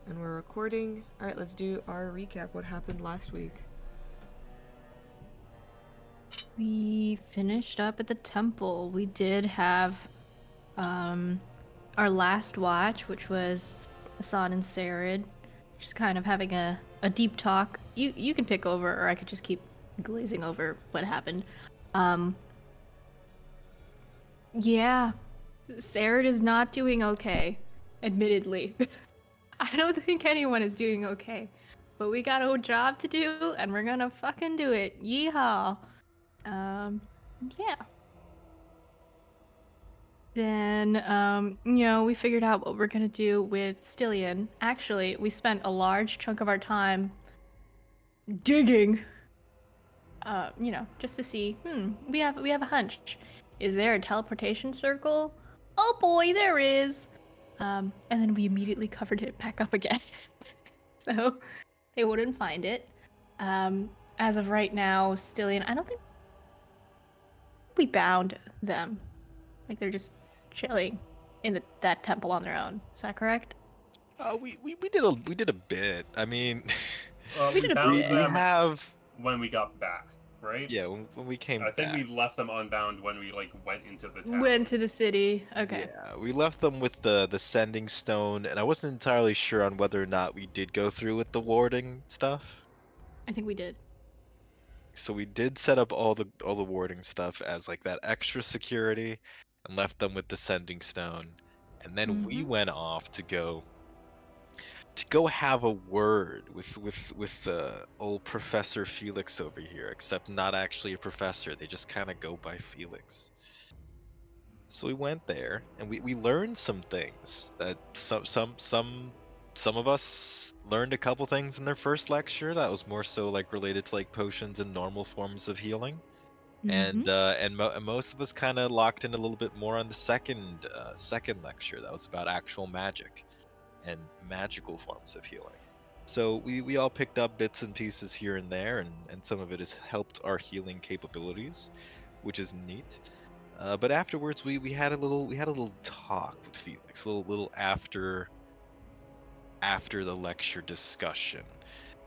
And we're recording. Alright, let's do our recap. What happened last week? We finished up at the temple. We did have um, our last watch, which was Assad and Sarid, just kind of having a deep talk. You can pick over, or I could just keep glazing over what happened. Um, yeah, Sarid is not doing okay, admittedly. I don't think anyone is doing okay. But we got a job to do, and we're gonna fucking do it. Yeehaw. Um, yeah. Then, we figured out what we're gonna do with Stillion. Actually, we spent a large chunk of our time digging, just to see, we have a hunch. Is there a teleportation circle? Oh boy, there is! And then we immediately covered it back up again. So, they wouldn't find it. As of right now, Stillion, I don't think we bound them. Like, they're just chilling in that temple on their own. Is that correct? We did a bit. I mean, We We did a bound we bit. them have when we got back, right? yeah when we came I think we back. left them unbound when we went into the Went town. to the city. Okay. Yeah, we left them with the sending stone, and I wasn't entirely sure on whether or not we did go through with the warding stuff. I think we did. So we did set up all the warding stuff as like that extra security, and left them with the sending stone, and then we Mm-hmm. went off to go have a word with old Professor Felix over here, except not actually a professor. They just kind of go by Felix. So we went there and we learned some things that some of us learned a couple things in their first lecture that was more so like related to like potions and normal forms of healing. Mm-hmm. And most of us kind of locked in a little bit more on the second lecture that was about actual magic and magical forms of healing. So we all picked up bits and pieces here and there, and some of it has helped our healing capabilities, which is neat. But afterwards, we had a little talk with Felix, a little after the lecture discussion,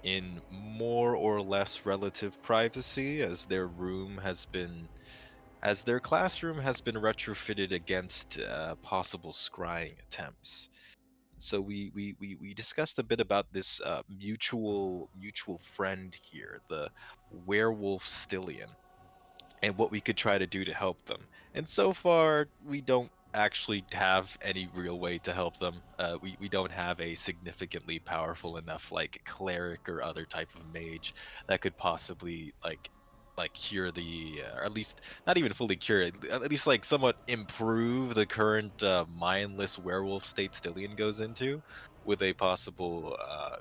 in more or less relative privacy, as their classroom has been retrofitted against possible scrying attempts. So we discussed a bit about this mutual friend here, the werewolf Stillion, and what we could try to do to help them. And so far, we don't actually have any real way to help them. We don't have a significantly powerful enough like cleric or other type of mage that could possibly like cure the or at least not even fully cure it, at least like somewhat improve the current mindless werewolf state Stillion goes into with a possible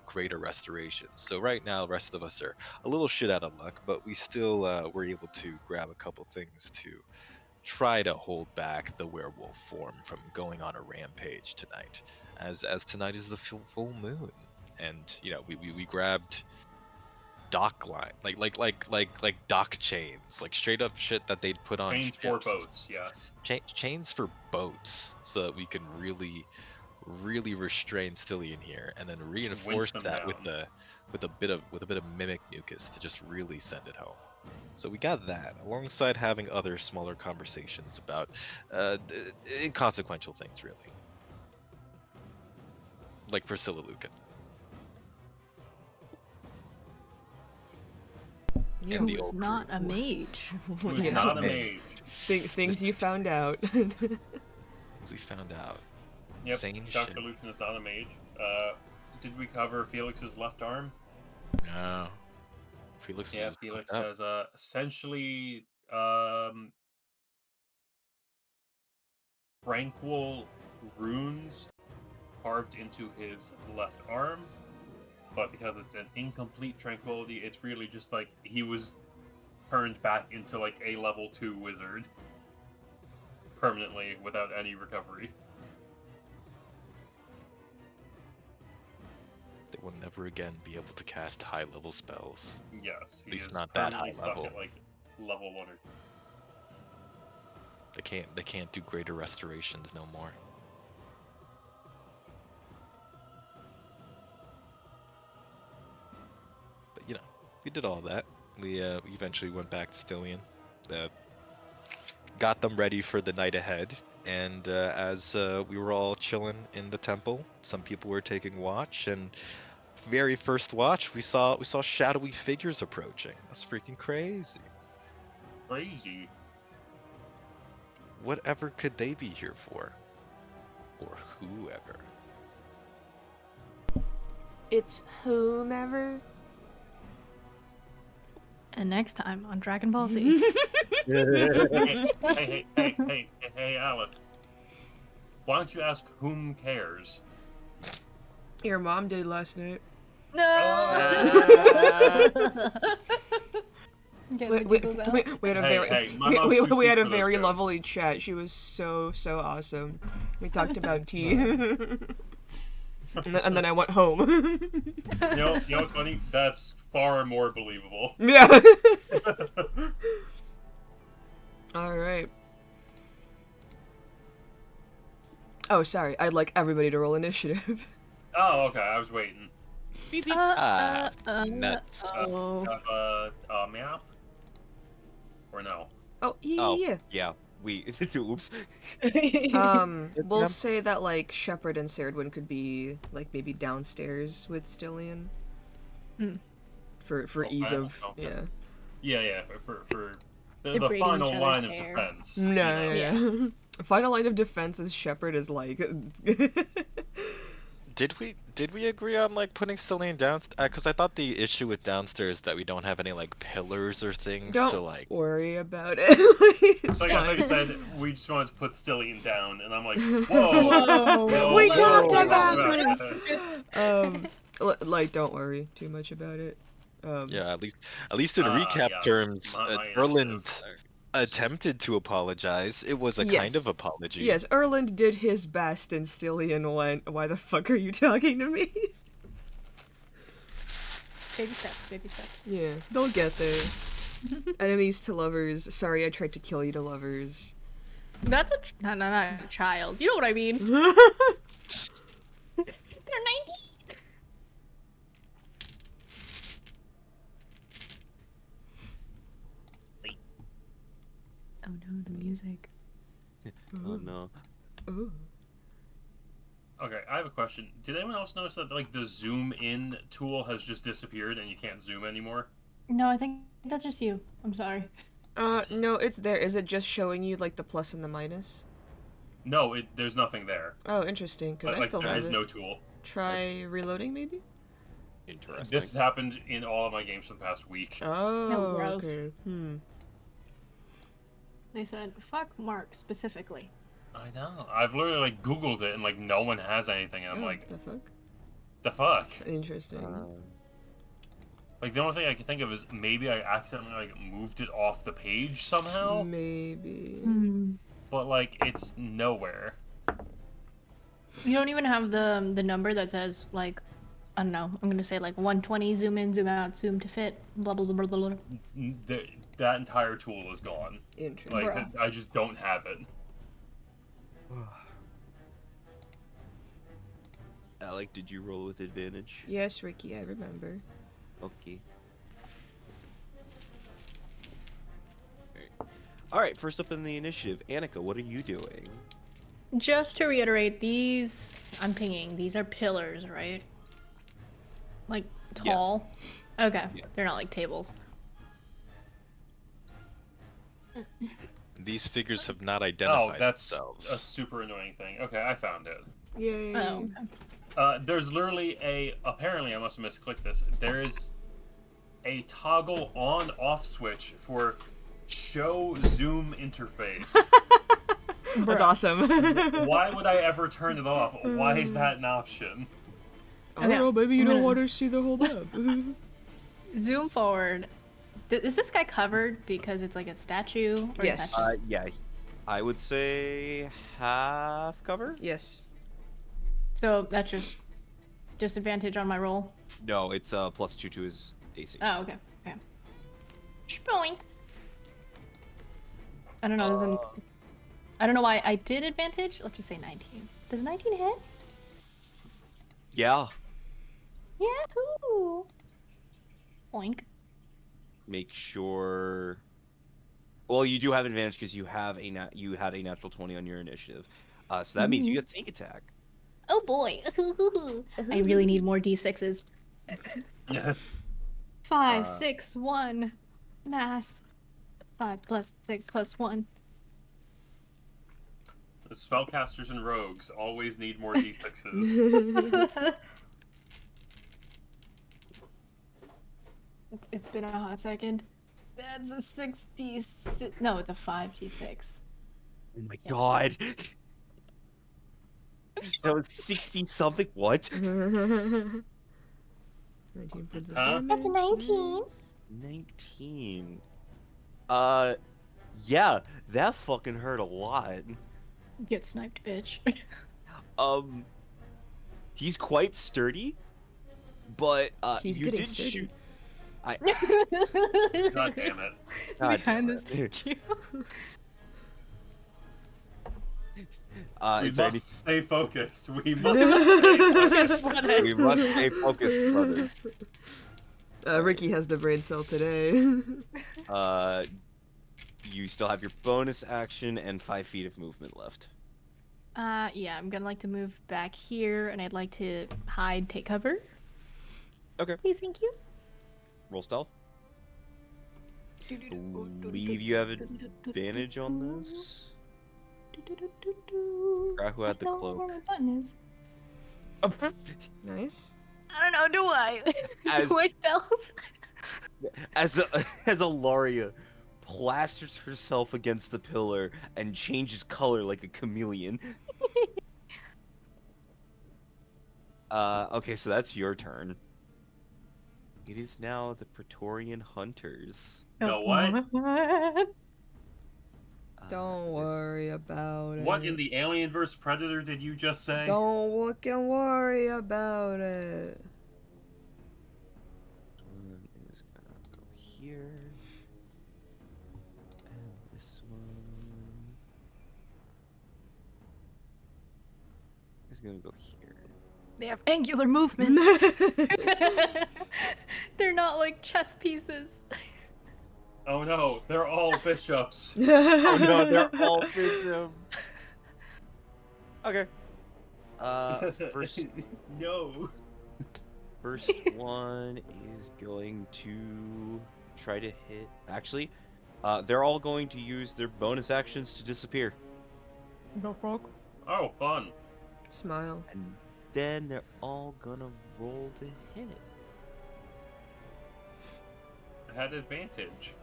greater restoration. So right now the rest of us are a little shit out of luck, but we still were able to grab a couple things to try to hold back the werewolf form from going on a rampage tonight, as tonight is the full moon, and we grabbed dock line like dock chains, like straight up shit that they'd put on Chains for ships, boats, yes. chains for boats, so that we can really restrain Stillion here, and then Just winch reinforce them that with down. the with a bit of mimic mucus to just really send it home. So we got that alongside having other smaller conversations about inconsequential things, really, like Priscilla Lucan Yeah. and Who the is old crew. not a mage. Who's Yeah. not a Hey, mage. Things you found out. as we found out, Yep, insane Dr. shit. Lucan is not a mage. Did we cover Felix's left arm? No, Felix is Yeah, just fucked Felix up. has essentially tranquil runes carved into his left arm, but because it's an incomplete tranquility, it's really just like he was turned back into like a level 2 wizard permanently without any recovery. They will never again be able to cast high level spells. Yes, At he least is not that high permanently stuck level. at like level 1 or They can't do greater restorations no more. we did all that. We eventually went back to Stillion. Got them ready for the night ahead. And as we were all chilling in the temple, some people were taking watch, and very first watch, we saw shadowy figures approaching. That's freaking crazy. Crazy. Whatever could they be here for? Or whoever. It's whomever. And next time on Dragon Ball Z. Hey, Alan. Why don't you ask whom cares? Your mom did last night. Get We, the we, giggles out. we had a Hey, very hey, my mom's we too had sweet a for those very jokes. lovely chat. She was so awesome. We talked about tea. and then I went home. You know what's funny? That's far more believable. Yeah. All right. Oh, sorry. I'd like everybody to roll initiative. Oh, okay. I was waiting. Nuts. Oh. Have a map? Or no? Oh, Oh, yeah. yeah. We. Oops. We'll ma'am. say that like Shepard and Sardwin could be like maybe downstairs with Stillion. Hmm. For Okay, ease of okay. yeah. Yeah, for the They're braiding final each line of other's hair. defense. No, you know? yeah. Final line of defense is Shepard is like. Did we agree on like putting Stillion down? Because I thought the issue with downstairs is that we don't have any like pillars or things Don't to like. worry about it. It's So like, I thought you fine. said we just wanted to put Stillion down, and I'm like, Whoa. whoa. We whoa, talked whoa, about whoa. this. Like, don't worry too much about it. Yeah, at least in recap Yes, terms, my Erland initiative. attempted to apologize. It was a kind of Yes. apology. Yes, Erland did his best, and Stillion went, "Why the fuck are you talking to me?" Baby steps, baby steps. Yeah, they'll get there. Enemies to lovers. Sorry, I tried to kill you to lovers. That's not a child. You know what I mean? They're 19. Oh no, the music. Oh no. Ooh. Okay, I have a question. Did anyone else notice that like the zoom in tool has just disappeared and you can't zoom anymore? No, I think that's just you. I'm sorry. No, it's there. Is it just showing you like the plus and the minus? No, there's nothing there. Oh, interesting. Because I Like still there have is it. no tool. Try reloading, maybe. Interesting. This has happened in all of my games for the past week. Oh, gross. okay. They said, fuck Mark specifically. I know. I've literally like Googled it and like no one has anything. And I'm Oh, like, the fuck. the fuck? Interesting. Like the only thing I can think of is maybe I accidentally like moved it off the page somehow. Maybe. But like it's nowhere. You don't even have the number that says like, I don't know. I'm gonna say like 120 zoom in, zoom out, zoom to fit. Blah blah blah blah blah. That entire tool is gone. Interesting. Like I just don't have it. Alec, did you roll with advantage? Yes, Ricky, I remember. Okay. Alright, first up in the initiative, Annika, what are you doing? Just to reiterate, these I'm pinging. These are pillars, right? Like tall. Okay, Yeah. they're not like tables. These figures have not Oh, identified that's themselves. a super annoying thing. Okay, I found it. Yay. Oh, There's literally apparently I must have misclicked this. There is a toggle on/off switch for show zoom interface. That's awesome. Why would I ever turn it off? Why is that an option? I don't know, maybe you I'm don't gonna- want to see the whole map. Zoom forward. Is this guy covered because it's like a statue? Or Yes. Is that just... Yeah, I would say half cover? Yes. So that's just disadvantage on my roll? No, it's +2 to his AC. Oh, okay. Okay. Spoink. I don't know. Doesn't... I don't know why I did advantage. Let's just say 19. Does 19 hit? Yeah. Yahoo! Boink. make sure. Well, you do have advantage because you have you had a natural 20 on your initiative. So that means you get sneak attack. Oh boy. I really need more d6s. 5, 6, 1. Math. 5 plus 6 plus 1. The spellcasters and rogues always need more d6s. It's been a hot second. That's a 66. No, it's a 5d6. Oh my Yes. god. That was 60 something. What? 19 points of Huh? damage. That's a 19. 19. Yeah, that fucking hurt a lot. Get sniped, bitch. He's quite sturdy, but He's you getting did sturdy. shoot. God damn it. God Behind damn this it. statue. We Is there must stay focused. We must stay focused. any... We must stay focused, brothers. Ricky has the brain cell today. You still have your bonus action and 5 feet of movement left. Yeah, I'm gonna like to move back here, and I'd like to hide, take cover. Okay. Please, thank you. Roll stealth. Believe you have advantage on this. Forgot who had the I don't know cloak. where my button is. Nice. I don't know, do I? As- Do I stealth? As Alaria plasters herself against the pillar and changes color like a chameleon. Okay, so that's your turn. It is now the Praetorian Hunters. know what? Don't worry about it. What in the Alien vs. Predator did you just say? Don't look and worry about it. One is gonna go here. And this one is gonna go here. They have angular movement. They're not like chess pieces. Oh no, they're all bishops. Oh no, they're all bishops. Okay. First No. First one is going to try to hit. Actually, they're all going to use their bonus actions to disappear. No frog. Oh, fun. Smile. And then they're all gonna roll to hit. I had advantage.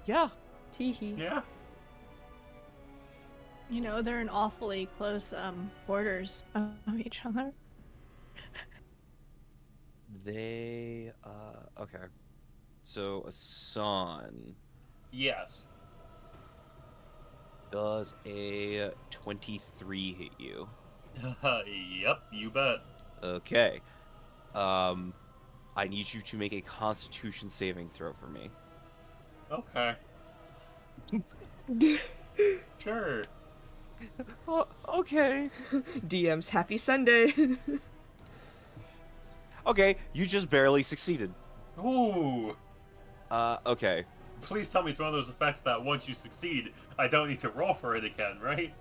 Yeah. Teehee. Yeah. You know, they're in awfully close quarters of each other. They, okay. So, Asan, Yes. does a 23 hit you? Yep, you bet. Okay. I need you to make a Constitution saving throw for me. Okay. Sure. Okay. DM's happy Sunday. Okay, you just barely succeeded. Ooh. Okay. Please tell me it's one of those effects that once you succeed, I don't need to roll for it again, right?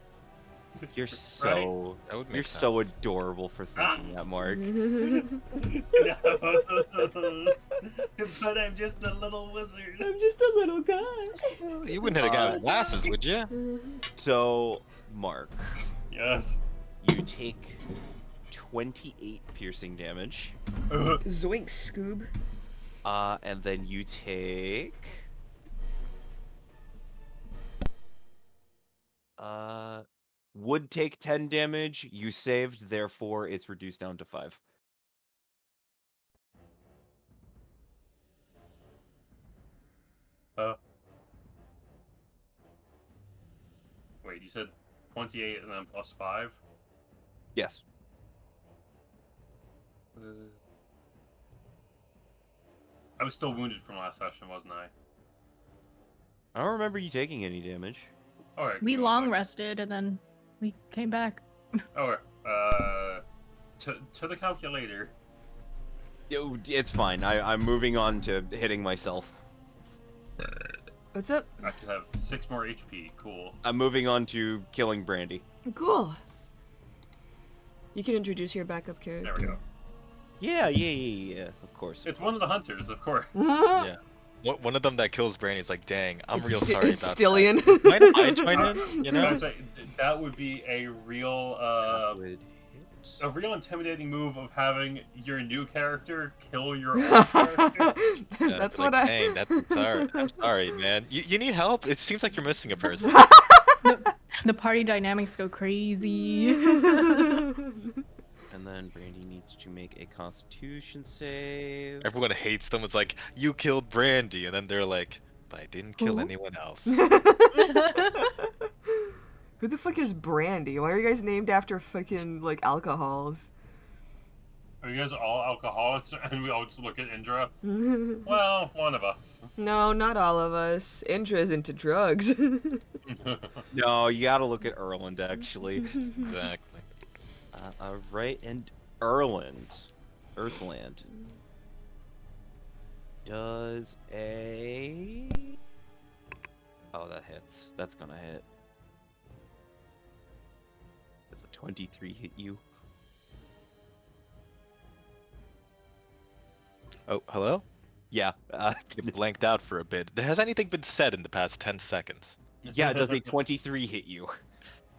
You're so That would make you're sense. so adorable for thinking that, Mark. But I'm just a little wizard. I'm just a little guy. You wouldn't hit a guy with glasses, would you? So, Mark, Yes. you take 28 piercing damage, Zoink, Scoob. and then you take would take 10 damage. You saved, therefore it's reduced down to 5. Wait, you said 28 and then plus 5? Yes. I was still wounded from last session, wasn't I? I don't remember you taking any damage. Alright. We give me one long sec. rested and then we came back. Okay. To the calculator. It's fine. I'm moving on to hitting myself. What's up? I should have 6 more HP. Cool. I'm moving on to killing Brandy. Cool. You can introduce your backup There character. we go. Yeah, of course. It's one of the hunters, of course. Yeah. One of them that kills Brandy is like, dang, I'm real sorry it's about Stillian. that. Might I join in? You know? That's right. That would be a real, That would hit. a real intimidating move of having your new character kill your old character. Yeah, That's like, what I. dang, that's sorry. I'm sorry, man. You need help? It seems like you're missing a person. The party dynamics go crazy. And then Brandy needs to make a Constitution save. Everyone hates them. It's like, you killed Brandy, and then they're like, but I didn't kill Who? anyone else. Who the fuck is Brandy? Why are you guys named after fucking like alcohols? Are you guys all alcoholics? And we all just look at Indra? Well, one of us. No, not all of us. Indra's into drugs. No, you gotta look at Erland, actually. Exactly. Alright, and Erland. Earthland. Does a... Oh, that hits. That's gonna hit. Does a 23 hit you? Oh, hello? Yeah, You blanked out for a bit. Has anything been said in the past 10 seconds? yeah, does a 23 hit you?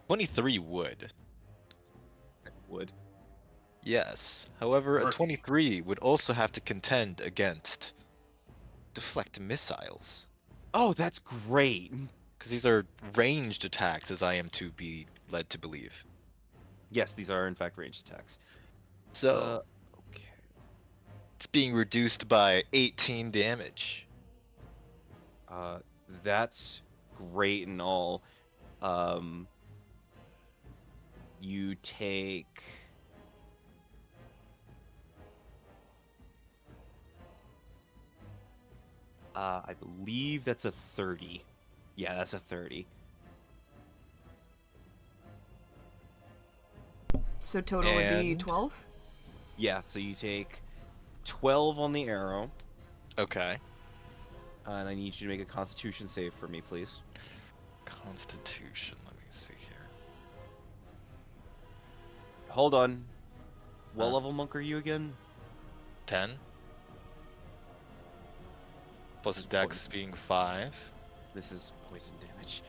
23 would. Would. Yes. However, a Rookie. 23 would also have to contend against deflect missiles. Oh, that's great! Because these are ranged attacks, as I am to be led to believe. Yes, these are in fact ranged attacks. So, Okay. it's being reduced by 18 damage. That's great and all. You take... I believe that's a 30. Yeah, that's a 30. So total would be And- 12? Yeah, so you take 12 on the arrow, Okay. and I need you to make a Constitution save for me, please. Constitution, let me see here. Hold on. What Huh. level monk are you again? 10. Plus This is dex poison. being 5. This is poison damage.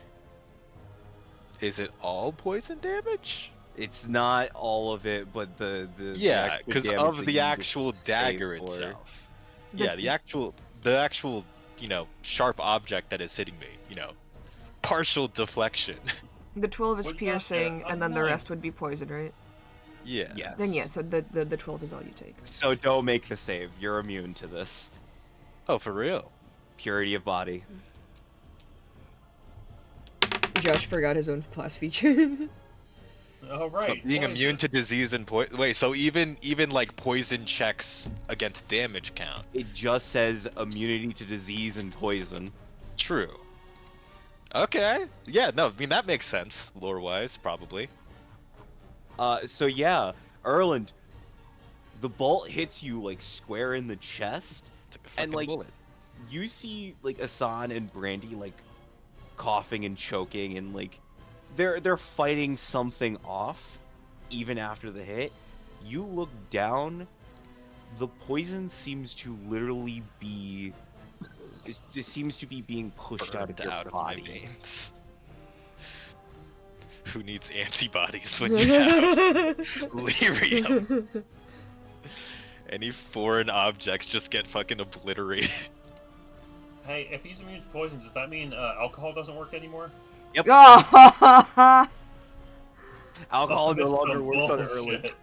Is it all poison damage? It's not all of it, but the Yeah, extra because damage of that the you just actual save dagger for. itself. The- Yeah, the actual, sharp object that is hitting me, partial deflection. The 12 is What's that? piercing, Oh, and then the nice. rest would be poison, right? Yeah. Yes. Then yeah, so the 12 is all you take. So don't make the save. You're immune to this. Oh, for real? Purity of body. Josh forgot his own class feature. Oh, right. Being poison. immune to disease and poison. Wait, so even like poison checks against damage count. It just says immunity to disease and poison. True. Okay. Yeah. No. I mean that makes sense, lore-wise, probably. So yeah, Erland, the bolt hits you like square in the chest. It's like a And, fucking like, bullet. You see like Asan and Brandy like coughing and choking and like they're fighting something off even after the hit. You look down, the poison seems to literally be it seems to be being pushed out of Burned your my body. veins. Who needs antibodies when you have lyrium? Any foreign objects just get fucking obliterated. Hey, if he's immune to poison, does that mean alcohol doesn't work anymore? Ah! Alcohol no That's longer some works on bullshit. Erland.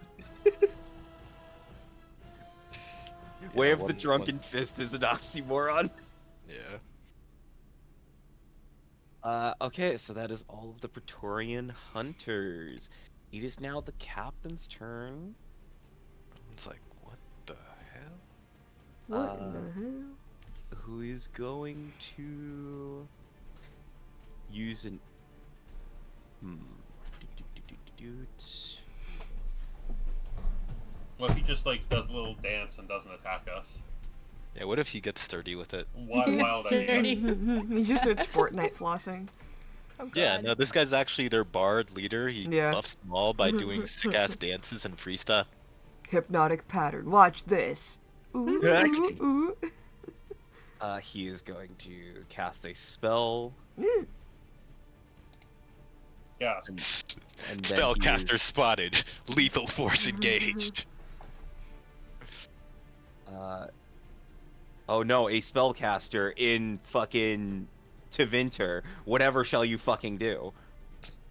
Way Yeah, of the drunken fist is an oxymoron. Yeah. Okay, so that is all of the Praetorian hunters. It is now the captain's turn. It's like, what the hell? What in the hell? Who is going to use an Well, he just like does a little dance and doesn't attack us. Yeah, what if he gets sturdy with it? Wild idea. Sturdy. He just starts Fortnite flossing. Oh Yeah, god. no, this guy's actually their bard leader. He Yeah. buffs them all by doing sick-ass dances and free stuff. Hypnotic pattern. Watch this. Ooh, ooh, ooh. He is going to cast a spell. Yeah. And then he Spellcaster spotted. Lethal force engaged. Oh no, a spellcaster in fucking Tevinter. Whatever shall you fucking do?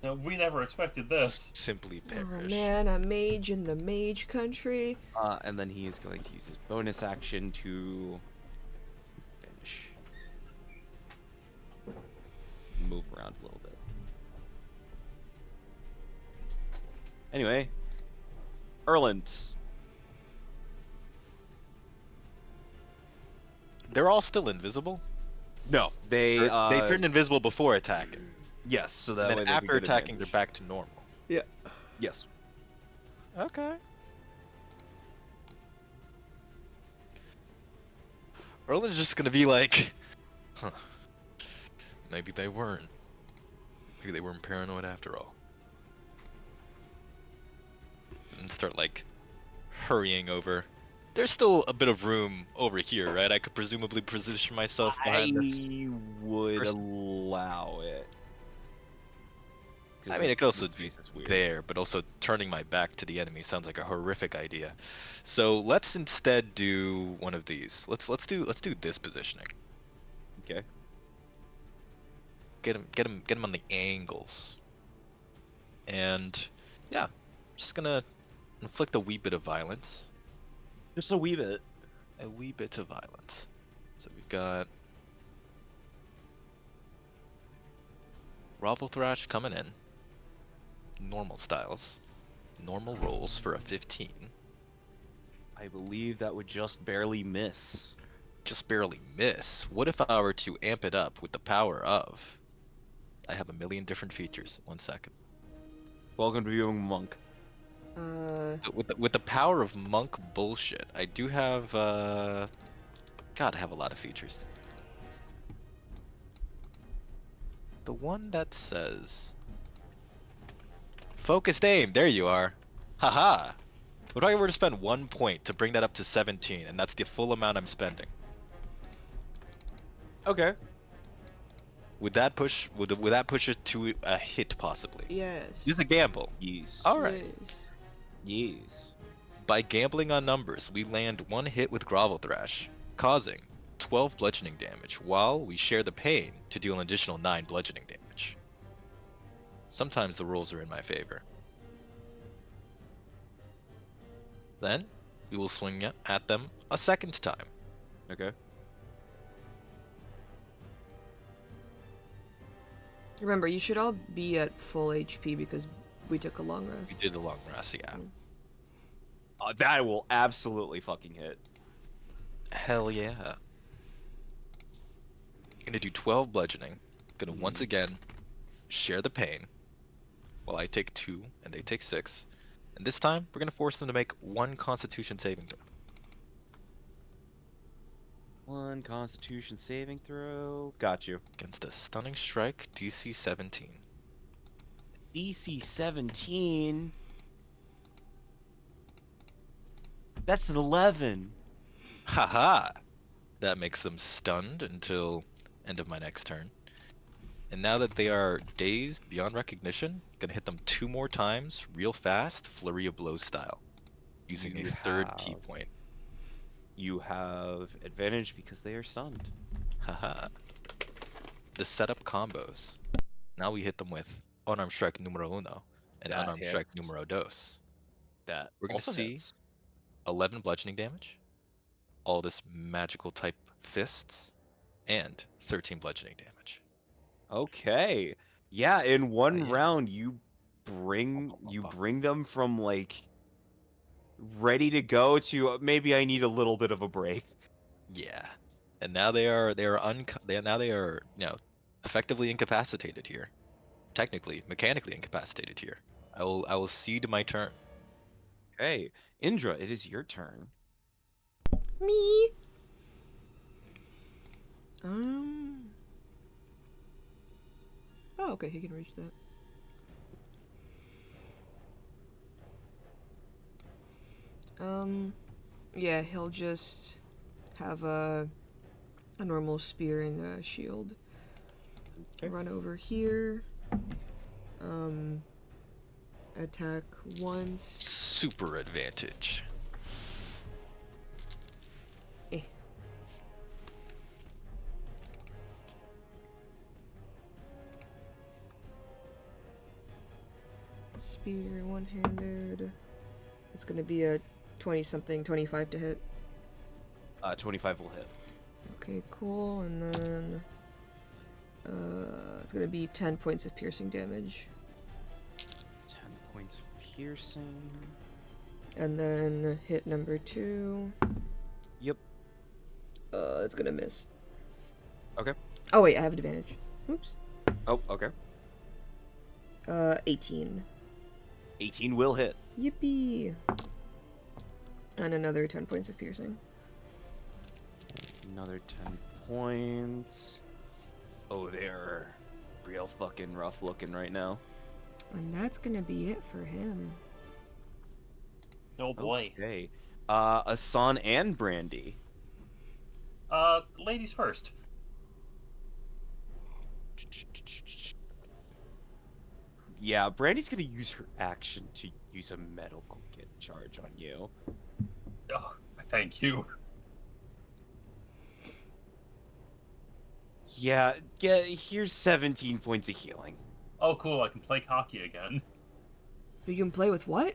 Now, we never expected this. Simply Oh perish. man, a mage in the mage country. And then he is going to use his bonus action to finish. Move around a little bit. Anyway, Erland. They're all still invisible? No, they They turned invisible before attacking. yes, so that And way then they after could get attacking, they're advantage. back to normal. Yes. Okay. Erlin's just gonna be like, huh, maybe they weren't. Maybe they weren't paranoid after all. And start like hurrying over. There's still a bit of room over here, right? I could presumably position myself behind this. I would person. allow it. 'Cause I mean, it could also this be space is weird. there, but also turning my back to the enemy sounds like a horrific idea. So let's instead do one of these. Let's do this positioning. Okay. Get him on the angles. And yeah, just gonna inflict a wee bit of violence. Just a wee bit. A wee bit of violence. So we've got Grovel Thrash coming in. Normal styles. Normal rolls for a 15. I believe that would just barely miss. Just barely miss. What if I were to amp it up with the power of... I have a million different features. 1 second. Welcome to being monk. With the power of monk bullshit, I do have God, I have a lot of features. The one that says focused aim, there you are. Haha. What if I were to spend 1 point to bring that up to 17, and that's the full amount I'm spending? Okay. Would that push it to a hit possibly? Yes. Use the gamble. Yes. Alright. Yes. Yes. By gambling on numbers, we land 1 hit with Grovel Thrash, causing 12 bludgeoning damage, while we share the pain to deal an additional 9 bludgeoning damage. Sometimes the rolls are in my favor. Then, we will swing at them a second time. Okay. Remember, you should all be at full HP because we took a long We rest. did a long rest, yeah. That will absolutely fucking hit. Hell yeah. Gonna do 12 bludgeoning. Gonna once again share the pain, while I take 2 and they take 6. And this time, we're gonna force them to make 1 Constitution saving throw. 1 Constitution saving throw. Got you. Against a Stunning Strike, DC 17. DC 17. That's an 11. Haha! That makes them stunned until end of my next turn. And now that they are dazed beyond recognition, gonna hit them 2 more times, real fast, Flurry of Blows style. Using You a third key have- point. You have advantage because they are stunned. Haha. The setup combos. Now we hit them with Unarmed Strike numero uno and That Unarmed Strike hits. numero dos. That We're gonna also see- hits. 11 bludgeoning damage, all this magical type fists, and 13 bludgeoning damage. Okay. Yeah, in one yeah. round you bring them from like ready to go to maybe I need a little bit of a break. Yeah, and now they are effectively incapacitated here. Technically, mechanically incapacitated here. I will cede my turn. Okay, Indra, it is your turn. Me. Oh, okay, he can reach that. Yeah, he'll just have a normal spear and a shield. Okay. Run over here. Attack once. Super advantage. Eh. Spear one-handed. It's gonna be a 20-something, 25 to hit. 25 will hit. Okay, cool. And then it's gonna be 10 points of piercing damage. 10 points of piercing. And then hit number 2. Yep. It's gonna miss. Okay. Oh wait, I have advantage. Oops. Oh, okay. 18. 18 will hit. Yippee! And another 10 points of piercing. Another 10 points. Oh, they're real fucking rough looking right now. And that's gonna be it for him. Oh boy. Okay. Asan and Brandy. Ladies first. Yeah, Brandy's gonna use her action to use a medical kit charge on you. Oh, thank you. Yeah, here's 17 points of healing. Oh, cool. I can play cocky again. You can play with what?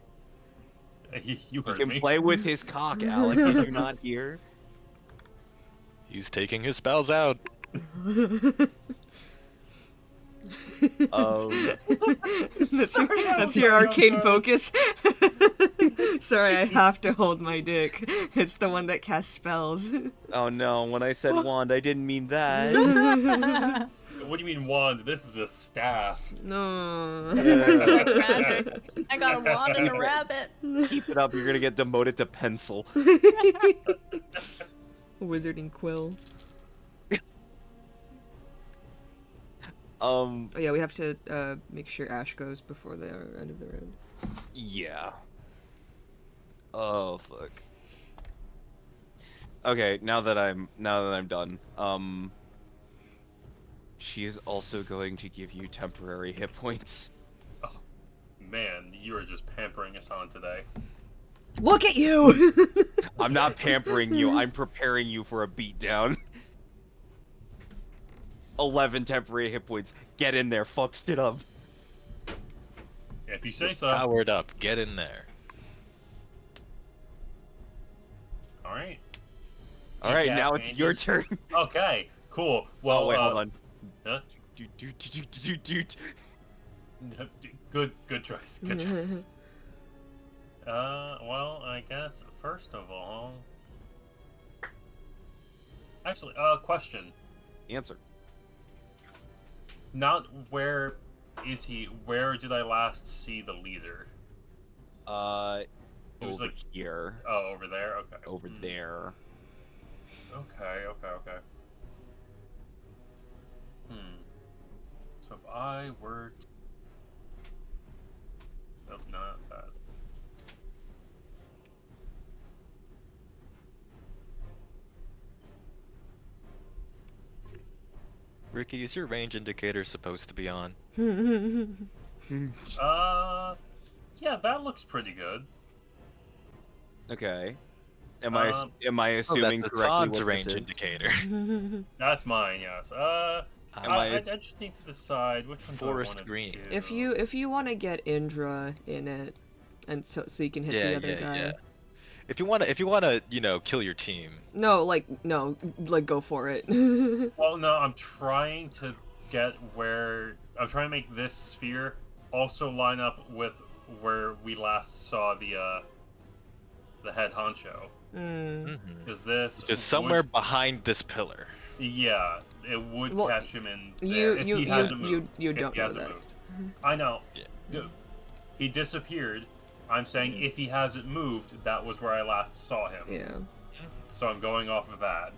You He heard can me. play with his cock, Alec. Did you not hear? He's taking his spells out. That's Sorry, I that's was your going arcane on focus. Sorry, I have to hold my dick. It's the one that casts spells. Oh no, when I said wand, I didn't mean that. What do you mean wand? This is a staff. No. Like rabbit. I got a wand and a rabbit. Keep it up, you're gonna get demoted to pencil. Wizarding quill. Oh Oh yeah, we have to make sure Ash goes before the end of the round. yeah. Oh fuck. Okay, now that I'm done, she is also going to give you temporary hit points. Oh, man, you are just pampering us on today. Look at you! I'm not pampering you, I'm preparing you for a beatdown. 11 temporary hit points. Get in there, fuck shit up. If you say so. Powered up. Get in there. Alright. Alright, Yeah, now it's your Andy's- turn. Okay, cool. Well, Oh, wait, hold on. Huh? Good choice. Good choice. Well, I guess first of all, actually, question. Answer. Not where is he? Where did I last see the leader? It was Over like- here. Oh, over there. Okay. Over there. Okay. So if I were, nope, not that. Ricky, is your range indicator supposed to be on? Yeah, that looks pretty good. Okay. Am I Oh, assuming that's correctly Hassan's what range this is? indicator. That's mine, yes. Am I I- just need to decide which one do I Forest want to green. do. if you want to get Indra in it, and so you can hit the other guy. If you wanna, kill your team. No, go for it. Well, no, I'm trying to get where I'm trying to make this sphere also line up with where we last saw the head honcho. Because this Just somewhere would- behind this pillar. yeah, it would Well, catch him in you- there if you- he hasn't you- moved. you If don't he know hasn't that. moved. I know. Yeah. Dude, he disappeared. I'm saying if he hasn't moved, that was where I last saw him. Yeah. So I'm going off of that.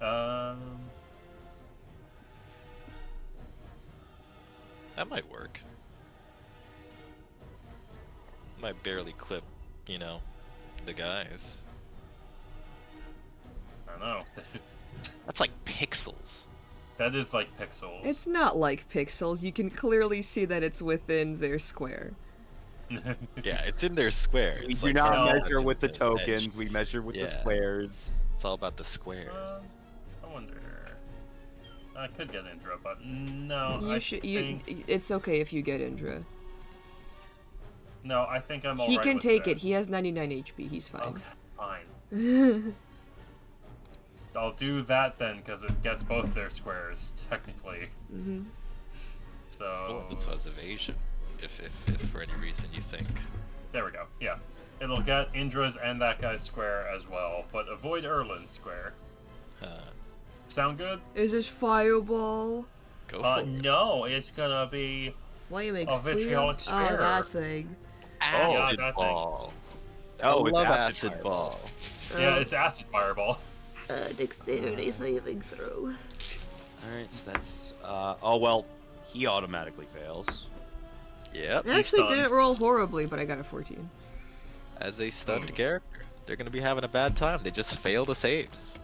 Um, That might work. Might barely clip, the guys. I don't know. That's like pixels. That is like pixels. It's not like pixels. You can clearly see that it's within their square. Yeah, it's in their square. We It's do like not no. measure with the edge. tokens. We measure with the Yeah. squares. It's all about the squares. I wonder. I could get Indra, but no. You I should. think, It's okay if you get Indra. No, I think I'm He alright can with take it. this. He has 99 HP. He's fine. Okay, fine. I'll do that then, because it gets both their squares, technically. Mhm. So... Also has evasion, if for any reason you think. There we go, yeah. It'll get Indra's and that guy's square as well, but avoid Erlin's square. Sound good? Is this fireball? Go for it. No, it's gonna be... Flaming Oh, vitriolic sphere? Oh, sphere. that thing. Acid that thing. ball. Oh, I it's love acid acid fireball. ball. Yeah, it's acid fireball. Dexterity saving throw. Alright, so that's... oh, well, he automatically fails. Yep. I actually stunned. didn't roll horribly, but I got a 14. As a stunned character, they're gonna be having a bad time. They just fail the saves.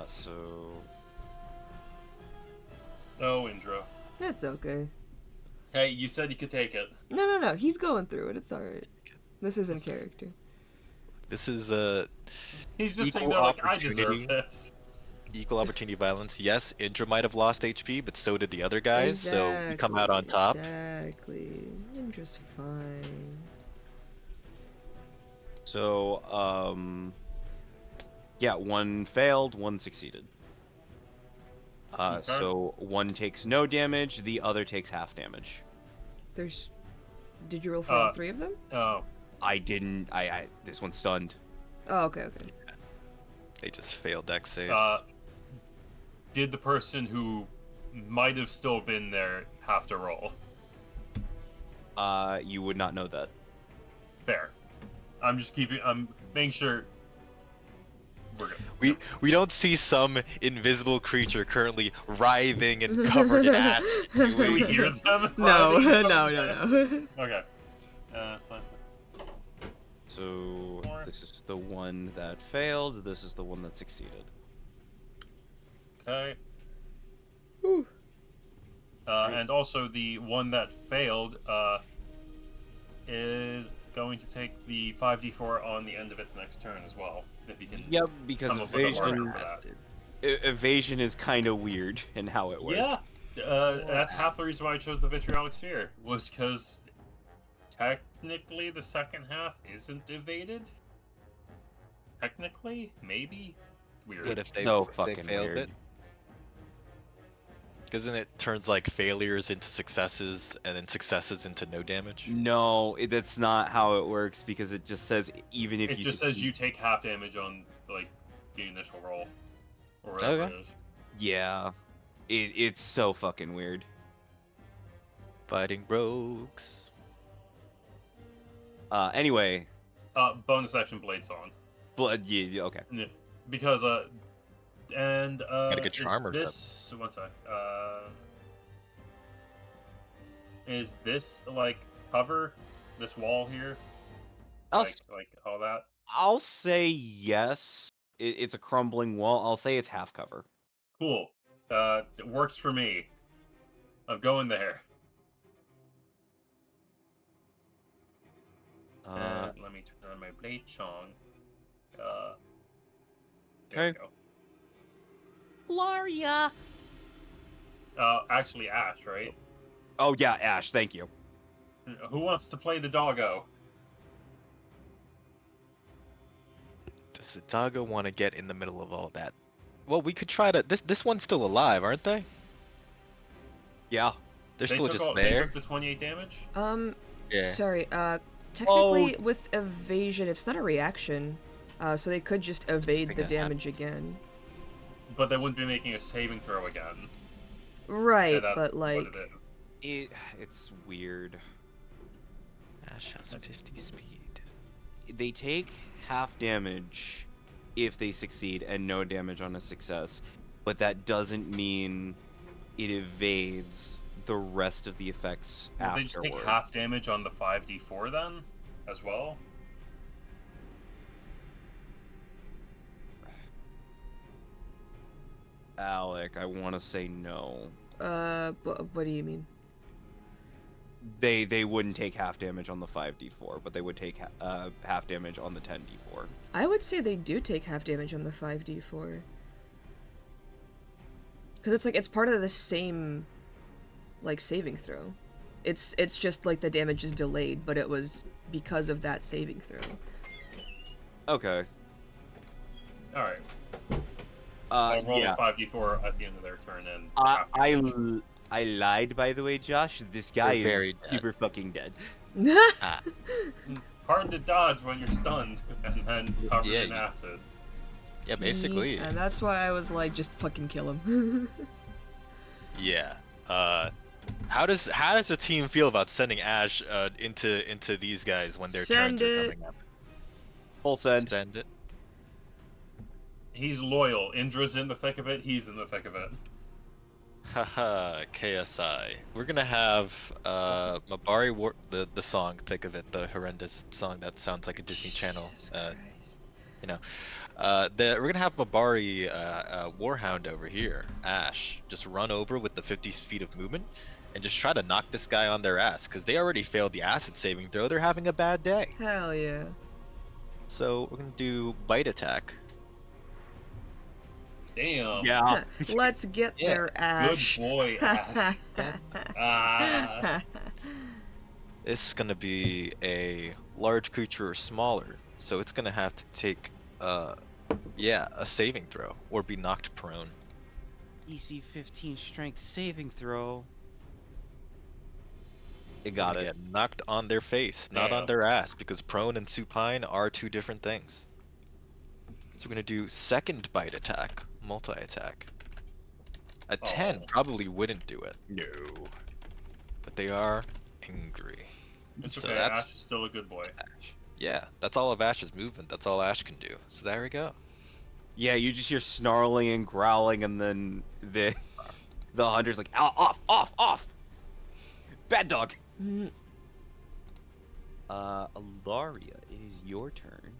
So... Oh, Indra. That's okay. Hey, you said you could take it. No. He's going through it. It's alright. This isn't character. This is He's just saying Equal there like, I deserve opportunity. this. equal opportunity violence. Yes, Indra might have lost HP, but so did the other guys, so we come out on top. Exactly. I'm just fine. So, yeah, one failed, one succeeded. Okay. So one takes no damage, the other takes half damage. There's... Did you roll for all 3 of them? Oh, I didn't, this one's stunned. Oh, okay. They just failed dex saves. did the person who might have still been there have to roll? You would not know that. Fair. I'm making sure we're good. We don't see some invisible creature currently writhing and covered in acid. do Do we we? hear them? No, writhing? no. Okay. Fine. So Four. this is the one that failed, this is the one that succeeded. Okay. Whew. And also the one that failed is going to take the 5d4 on the end of its next turn as well. If you can. Yep, because come up with a evasion, marker for that. evasion is kind of weird in how it works. Yeah. That's half the reason why I chose the vitriolic sphere, was because technically the second half isn't evaded. Technically, maybe. Weird. But if they, So if they fucking failed weird. it, because then it turns like failures into successes, and then successes into no damage. No, that's not how it works because it just says even if It you just says succeed- you take half damage on like the initial roll, or whatever Okay. it is. Yeah, it's so fucking weird. Fighting rogues. Anyway, Bonus action blade song. blood. Yeah, okay. Yeah, because and Gotta get is charm or this one sec. Is this like cover this wall here? I'll Like all that. I'll say yes. It's a crumbling wall. I'll say it's half cover. Cool. It works for me. I'm going there. And let me turn on my blade song. There we Okay. go. Laria. Actually, Ash, right? Oh yeah, Ash. Thank you. Who wants to play the doggo? Does the doggo want to get in the middle of all that? Well, we could try to. This one's still alive, aren't they? Yeah. They're They still took just They there. took the 28 damage. Yeah. Sorry, technically with evasion, it's not a reaction, so they could just evade think the that damage happens. again. But they wouldn't be making a saving throw again. Right, Yeah, that's but like... what it is. It's weird. Ash has 50 speed. They take half damage if they succeed and no damage on a success, but that doesn't mean it evades the rest of the effects Will they just take afterward. half damage on the 5d4 then, as well? Alec, I want to say no. What do you mean? They wouldn't take half damage on the 5d4, but they would take half damage on the 10d4. I would say they do take half damage on the 5d4. Because it's like, it's part of the same, like, saving throw. It's just like the damage is delayed, but it was because of that saving throw. Okay. Alright. I'll roll Yeah. a 5d4 at the end of their turn and half damage. I lied, by the way, Josh. This guy You're very is dead. super fucking dead. Ah, Hard to dodge when you're stunned and then covered Yeah, in you- acid. yeah, basically. And that's why I was like, just fucking kill him. Yeah. How does the team feel about sending Ash into these guys when their Send turns are it. coming up? Full send. Send it. He's loyal. Indra's in the thick of it, he's in the thick of it. Haha, KSI. We're gonna have Mabari the song, think of it, the horrendous song that sounds like a Disney Channel. Jesus Christ. We're gonna have Mabari Warhound over here, Ash, just run over with the 50 feet of movement and just try to knock this guy on their ass, because they already failed the acid saving throw. They're having a bad day. Hell yeah. So we're gonna do bite attack. Damn. Yeah. Let's get Yeah. their Ash. Good boy, Ash. Ah. It's gonna be a large creature or smaller, so it's gonna have to take a saving throw or be knocked prone. EC 15 strength saving throw. It got Gonna it. get knocked on their face, not on Damn. their ass, because prone and supine are two different things. So we're gonna do second bite attack, multi attack. A 10 Oh. probably wouldn't do it, No. but they are angry. It's So okay, that's Ash is still a good boy. Ash. Yeah, that's all of Ash's movement. That's all Ash can do. So there we go. Yeah, you just hear snarling and growling, and then the hunter's like, off, off, off! Bad dog! Mm, Alaria, it is your turn.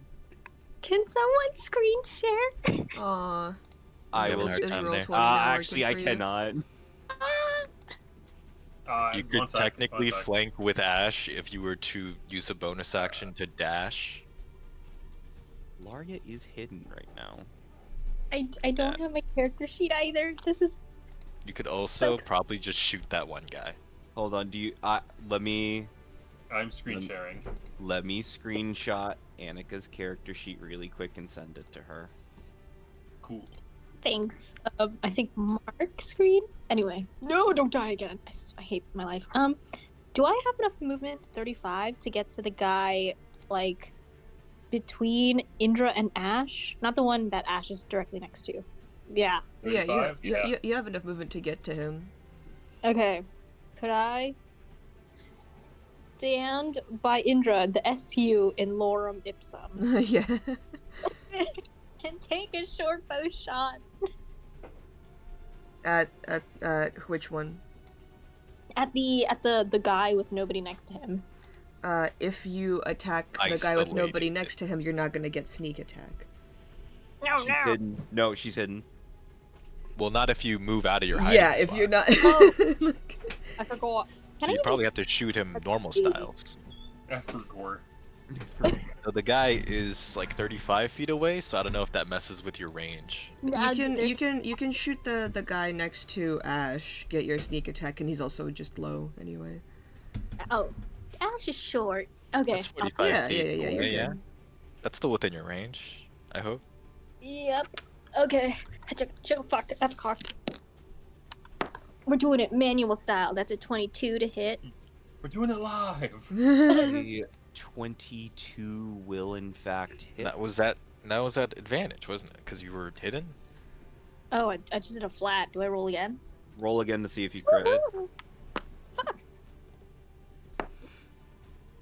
Can someone screen share? Aw. I Yeah, will. but Is time roll there. 20 now Actually, I working for you? cannot. You could technically flank with Ash if you were to use a bonus action to dash. Laria is hidden right now. I don't have my character sheet either. This is You could also So- probably just shoot that one guy. Hold on. Do you? Let me I'm screen sharing. screenshot Annika's character sheet really quick and send it to her. Cool. thanks. I think Mark screen. Anyway, no, don't die again. I hate my life. Do I have enough movement, 35, to get to the guy like between Indra and Ash? Not the one that Ash is directly next to. Yeah. Yeah, 35? you have enough movement to get to him. Okay. Could I stand by Indra, the SU in Lorem Ipsum, Yeah. and take a short bow shot At which one? at the guy with nobody next to him? If you attack the guy with nobody next to him, you're not gonna get sneak attack. No, She's hidden. No, she's hidden. Well, not if you move out of your hiding Yeah, if spot. you're not. Oh. I forgot. So Can I you even- probably have to shoot him normal styles. Effort gore. So the guy is like 35 feet away, so I don't know if that messes with your range. You can shoot the guy next to Ash, get your sneak attack, and he's also just low anyway. Oh, Ash is short. Okay. That's 45 Yeah, feet yeah, you're away, good. That's still within your range, I hope. Yep. Okay. Fuck. That's cocked. We're doing it manual style. That's a 22 to hit. We're doing it live. The 22 will in fact hit. That was at advantage, wasn't it? Because you were hidden. Oh, I just did a flat. Do I roll again? Roll again to see if you crit. Woohoo!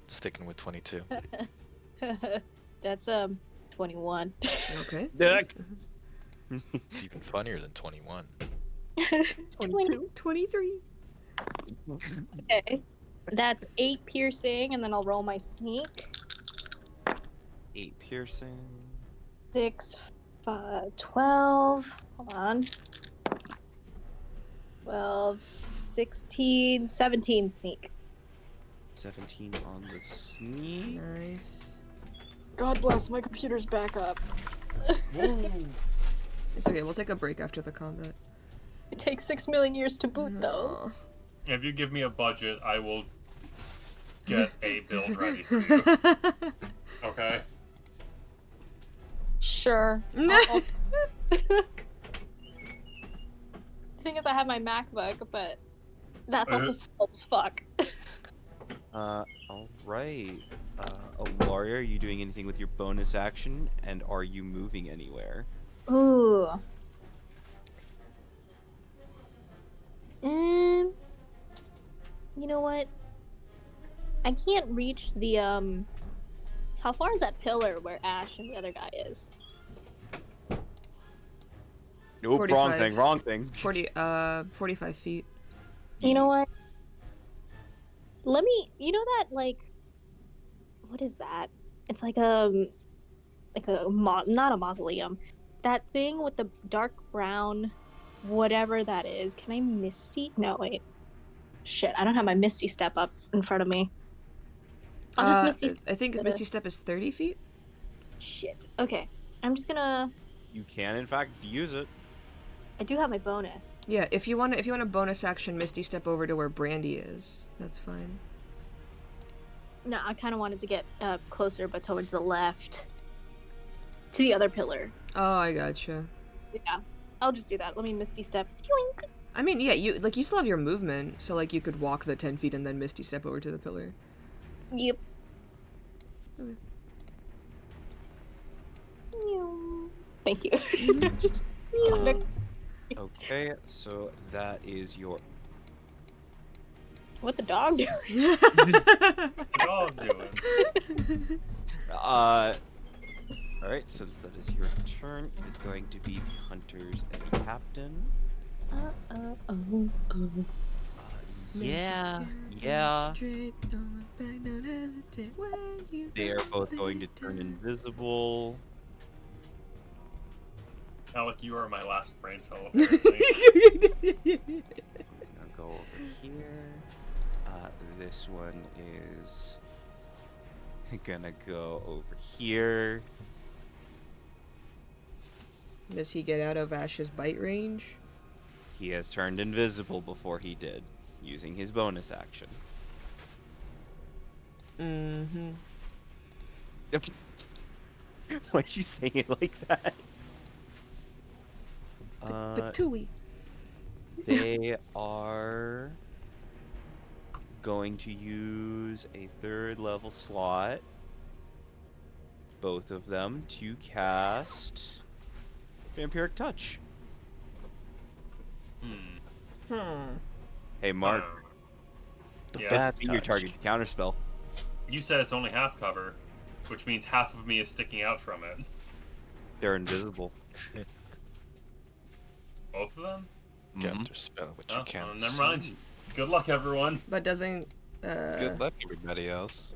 Sticking with 22. That's 21. Okay. It's even funnier than 21. 22. 23. Okay. That's 8 piercing, and then I'll roll my sneak. 8 piercing. 6, 12. Hold on. 12, 16, 17 sneak. 17 on the sneak. Nice. God bless, my computer's back up. Woo! It's okay, we'll take a break after the combat. It takes 6 million years to boot, though. Aw. If you give me a budget, I will get a build ready for you. Okay? Sure. The thing is, I have my MacBook, but that's also slow as fuck. Alright. Alaria, are you doing anything with your bonus action? And are you moving anywhere? Ooh. You know what? I can't reach the, How far is that pillar where Ash and the other guy is? Nope, 45. wrong thing. 45 feet. You know what? Let me. You know that what is that? It's like a not a mausoleum. That thing with the dark brown, whatever that is. Can I Misty? No, wait. Shit, I don't have my Misty step up in front of me. I'll just Misty. I think Misty Step is 30 feet. Shit. Okay, I'm just gonna. You can, in fact, use it. I do have my bonus. Yeah, if you want a bonus action Misty Step over to where Brandy is, that's fine. No, I kind of wanted to get closer, but towards the left, to the other pillar. Oh, I gotcha. Yeah, I'll just do that. Let me Misty Step. Yoink. I mean, yeah, you still have your movement, so like you could walk the 10 feet and then Misty Step over to the pillar. Yep. Okay. Thank you. Okay, so that is your. What the dog doing? What y'all doing? Alright, since that is your turn, it is going to be the hunters and the captain. Yeah. They are both going to turn invisible. Alec, you are my last brain cell, apparently. He's gonna go over here. This one is gonna go over here. Does he get out of Ash's bite range? He has turned invisible before he did, using his bonus action. Mm-hmm. Why'd you say it like that? Batui. They are going to use a 3rd level slot, both of them, to cast Vampiric Touch. Hey, Mark, Yeah. Bad be your touch. target counterspell. You said it's only half cover, which means half of me is sticking out from it. They're invisible. Both of them? Counter spell, which Oh, you can't. never mind. see. Good luck, everyone. But doesn't Good luck, everybody else.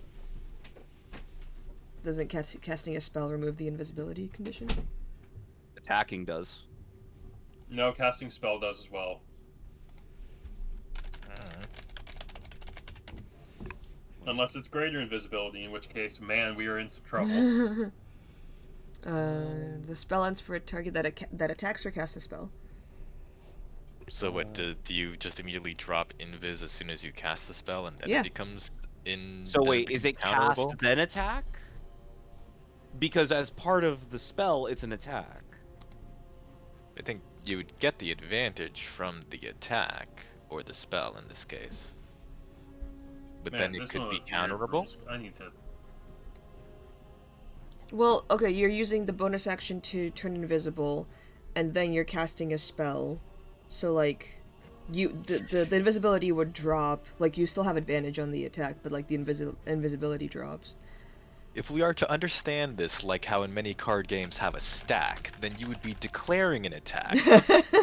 doesn't casting a spell remove the invisibility condition? Attacking does. No, casting spell does as well. Unless it's greater invisibility, in which case, man, we are in some trouble. The spell ends for a target that attacks or casts a spell. So what, do you just immediately drop invis as soon as you cast the spell and then Yeah. it becomes in... So then wait, is it becomes counterable? cast then attack? Because as part of the spell, it's an attack. I think you would get the advantage from the attack, or the spell in this case. But Man, then it this could one be was weird for counterable? me. I need to... Well, okay, you're using the bonus action to turn invisible, and then you're casting a spell. So like, the invisibility would drop. Like you still have advantage on the attack, but like the invisibility drops. If we are to understand this like how in many card games have a stack, then you would be declaring an attack.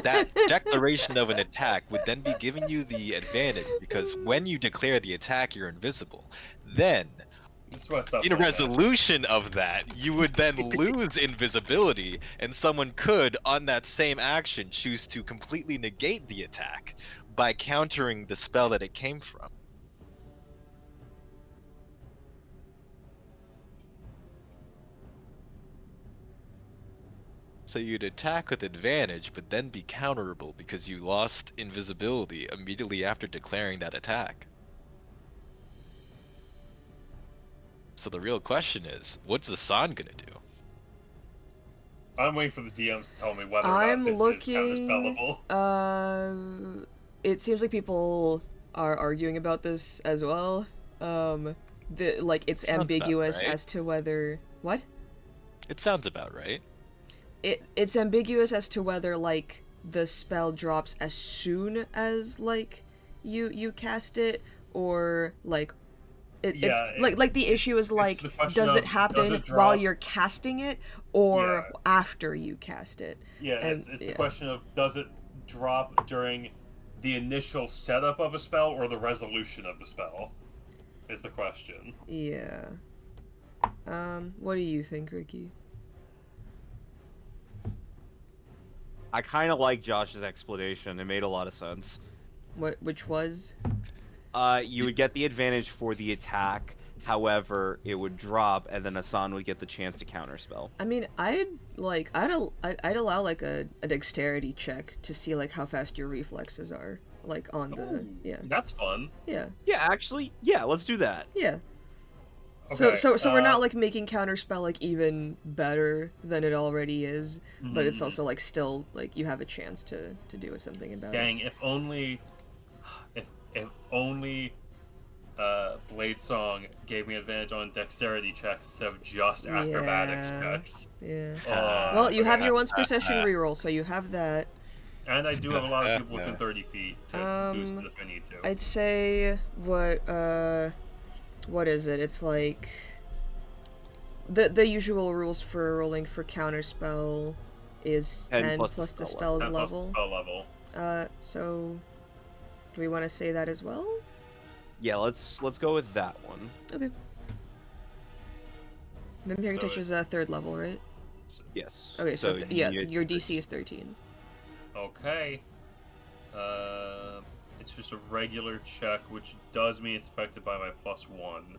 That declaration of an attack would then be giving you the advantage because when you declare the attack, you're invisible. Then, This is why stuff in like that. resolution of that, you would then lose invisibility, and someone could, on that same action, choose to completely negate the attack by countering the spell that it came from. So you'd attack with advantage, but then be counterable because you lost invisibility immediately after declaring that attack. So the real question is, what's Asan gonna do? I'm waiting for the DMs to tell me whether or I'm not this is looking. counterspellable. It seems like people are arguing about this as well. It's Sounds about ambiguous right. as to whether what. It sounds about right. It's ambiguous as to whether like the spell drops as soon as like you cast it, or like it's the issue is like, the question does it of, happen does it while drop- you're casting it or Yeah. after you cast it? Yeah, And- it's the question of, does it drop during the initial setup of a spell or the resolution of the spell? Is the question. Yeah. What do you think, Ricky? I kind of like Josh's explanation. It made a lot of sense. Which was? You would get the advantage for the attack. However, it would drop, and then Asan would get the chance to counterspell. I mean, I'd allow like a dexterity check to see like how fast your reflexes are, like on the Ooh, yeah. That's fun. Yeah. Yeah, actually, yeah, let's do that. Yeah. Okay, So we're not like making counterspell like even better than it already is, but it's Mhm. also like still like you have a chance to do something about Dang, if only Blade Song gave me advantage on dexterity checks instead of just acrobatics Yeah. checks. it. Yeah. Uh, Well, you have okay. your once per session reroll, so you have that. And I do have a lot of people within 30 feet to boost it if I need to. I'd say what is it? It's like the usual rules for rolling for counterspell is 10 plus the spell's 10 plus level. spell level. So do we want to say that as well? Yeah, let's go with that one. Okay. Vampiric Touch is a 3rd level, right? Yes. Okay, so, yeah, you- your DC is 13. Okay. It's just a regular check, which does mean it's affected by my +1.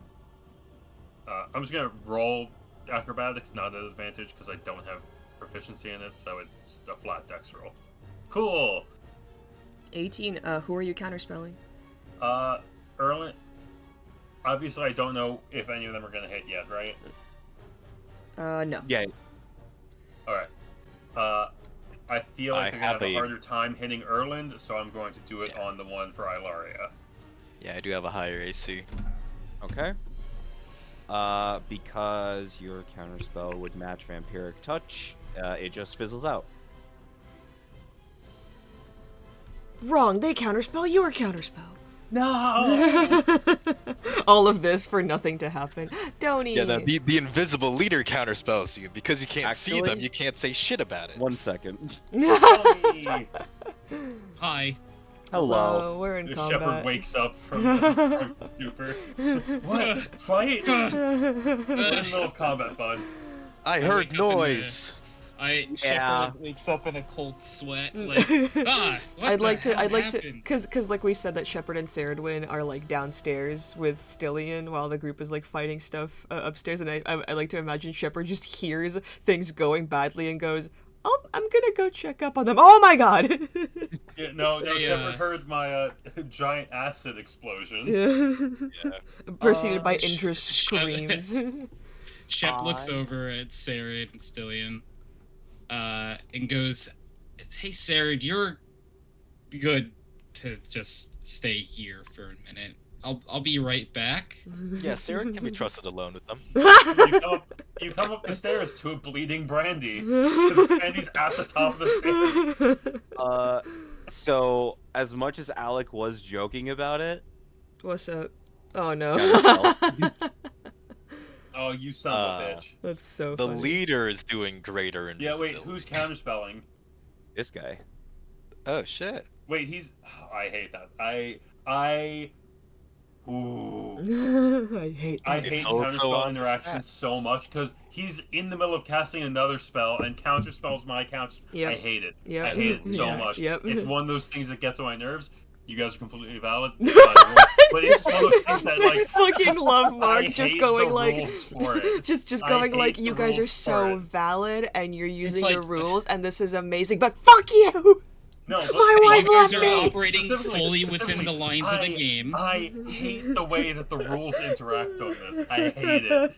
I'm just gonna roll acrobatics, not at advantage, because I don't have proficiency in it, so it's a flat dex roll. Cool. 18. Who are you counterspelling? Erlen. Obviously, I don't know if any of them are gonna hit yet, right? No. Yeah, All right. I feel like I they're gonna have a have a- harder time hitting Erland, so I'm going to do it on the one for Ilaria. Yeah, I do have a higher AC. okay. Because your counterspell would match Vampiric Touch, it just fizzles out. Wrong. They counterspell your counterspell. No. All of this for nothing to happen. Donnie. Yeah, the invisible leader counterspells you because you can't see them. Actually- You can't say shit about it. 1 second. Hi. Hello. We're in The combat. shepherd wakes up from the stupor. What? Fight? We're in the middle of combat, bud. I I heard wake up in noise. Yeah. Shepard wakes up in a cold sweat. Like, what I'd the like to, hell I'd like to, happened? cause like we said that Shepard and Saradwin are like downstairs with Stillian while the group is like fighting stuff upstairs, and I like to imagine Shepard just hears things going badly and goes, "Oh, I'm gonna go check up on them." Oh my god! Yeah, no, Hey, Shepard heard my giant acid explosion. Yeah. Preceded by Sh- Indra's sh- screams. Shep looks I- over at Sarah and Stillian, and goes, "Hey, Sarah, you're good to just stay here for a minute. I'll be right back." Yeah, Sarah can be trusted alone with them. You come up the stairs to a bleeding Brandy. 'Cause Brandy's at the top of the stairs. So as much as Alec was joking about it, What's up? Oh no. Counterspell. Oh, you son of a bitch. That's so The funny. leader is doing greater Yeah, invisibility. wait, who's counterspelling? This guy. Oh shit. Wait, he's. Oh, I hate that. Ooh. I hate I that. hate It's also counterspell on interactions so much because he's in the middle of casting another spell and counterspells my counter. Yep. I hate it. Yep. I hate it so Yeah, much. yep. It's one of those things that gets on my nerves. You guys are completely valid, but it's just one of those things that I like fucking love I Mark hate just going the like rules for it. just I going like hate you the guys are rules for so it. valid and you're using like- the rules and this is amazing, but fuck you! No, but My wife You guys left are me! operating fully within Specifically, the lines of the game. I hate the way that the rules interact on this. I hate it.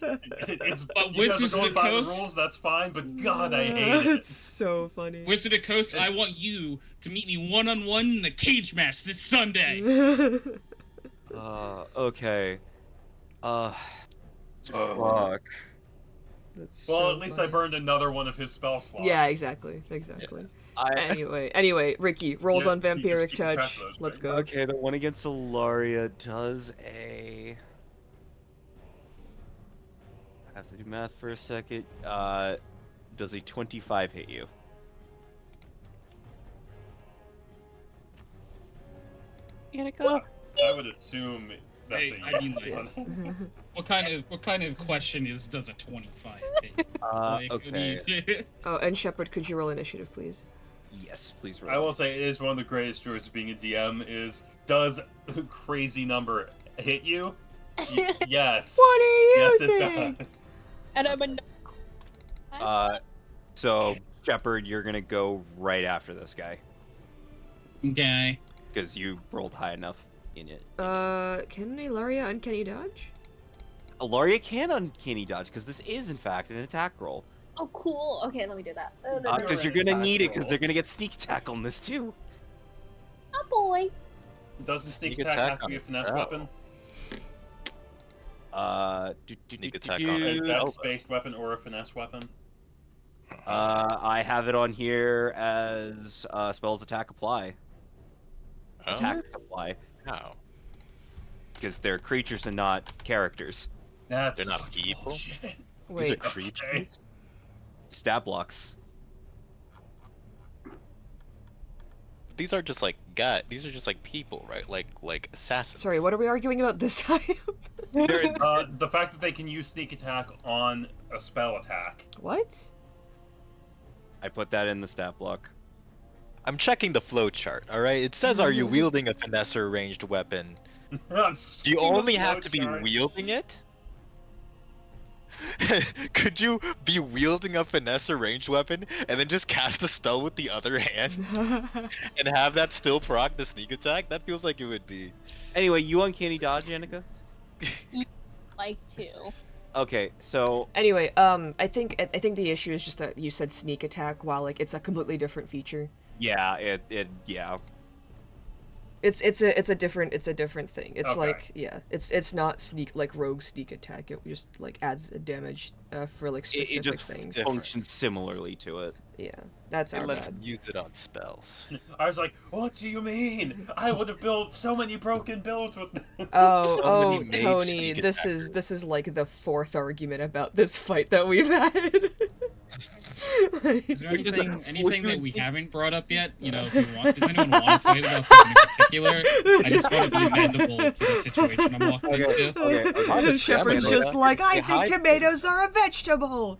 It's But you guys Wizards are of going the by the Coast- rules, that's fine, but God, I hate It's it. so funny. Wizard of Coast, I want you to meet me one-on-one in a cage match this Sunday. Okay. Fuck. That's Well, so at least funny. I burned another one of his spell slots. Yeah, exactly. Anyway, Ricky, rolls Yeah, on keep- just Vampiric keeping track Touch. of those, Let's right? go. Okay, the one against Ilaria does a. I have to do math for a second. Does a 25 hit you? Annika? I would assume that's Hey, a I mean, yes. What kind of question is does a 25 hit? Like, I Okay. mean- Oh, and Shepard, could you roll initiative, please? Yes, please roll. I will say it is one of the greatest joys of being a DM is does a crazy number hit you? Yes. What do you Yes, think? it does. And I'm a So, Shepard, you're gonna go right after this guy. Okay. Because you rolled high enough in it. Can Ilaria uncanny dodge? Ilaria can uncanny dodge, because this is, in fact, an attack roll. Oh, cool. Okay, let me do that. Because you're gonna need it, because they're gonna get sneak attack on this, too. Oh, boy. Does the sneak Sneak attack attack have to on be a the finesse barrel. weapon? Sneak attack on A it. dex-based weapon or a finesse weapon? I have it on here as spells attack apply. Oh, Attacks apply. wow. Because they're creatures and not characters. That's They're not such people? bullshit. These are Wait, creatures. Okay. Stat blocks. These are just like These are just like people, right? Like assassins. sorry, what are we arguing about this time? The fact that they can use sneak attack on a spell attack. What? I put that in the stat block. I'm checking the flow chart. All right. It says, "Are you wielding a finesse or ranged weapon?" I'm Do you seeing the only have to be flowchart. wielding it? Could you be wielding a finesse or ranged weapon and then just cast a spell with the other hand and have that still proc the sneak attack? That feels like it would be. Anyway, you uncanny dodge, Annika? Like to. Okay, so Anyway, I think the issue is just that you said sneak attack while like it's a completely different feature. yeah, yeah. It's a different thing. It's Okay. like it's not sneak like rogue sneak attack. It just like adds a damage for like It specific just things. different. functions similarly to it. Yeah, that's It our lets bad. him use it on spells. I was like, what do you mean? I would have built so many broken builds with this. Oh, many mage Tony, sneak this is like the fourth argument about this fight that we've had. Is there anything that we haven't brought up yet? You know, if you want, does anyone want to fight about something in particular? I just want to be amendable to the situation I'm walking into. Okay. Honestly, Shepard's I'm just like, I Say think hi. tomatoes are a vegetable.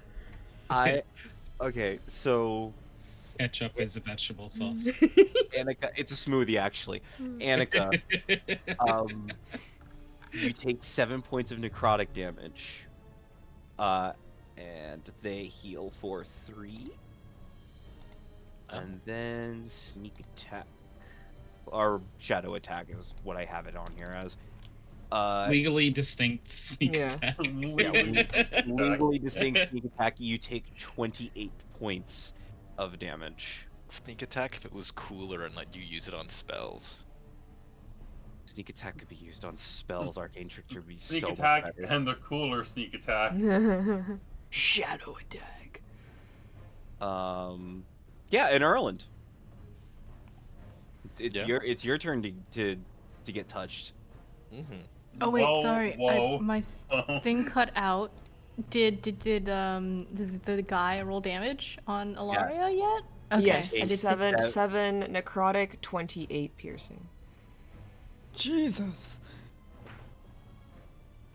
Okay, so Ketchup is a vegetable sauce. Annika, it's a smoothie actually. Annika, you take 7 points of necrotic damage. And they heal for 3. And then sneak attack. Or shadow attack is what I have it on here as. Legally distinct sneak Yeah. attack. Legally distinct sneak attack, you take 28 points of damage. Sneak attack if it was cooler and let you use it on spells. Sneak attack could be used on spells. Arcane Trickster would be Sneak so much attack better. and the cooler sneak attack. Shadow attack. Yeah, in Ireland. It's Yeah. it's your turn to get touched. Mm-hmm. Oh wait, Whoa, sorry. whoa. My thing cut out. Did the guy roll damage on Ilaria yet? Okay. Yes, I did seven necrotic, 28 piercing, Jesus.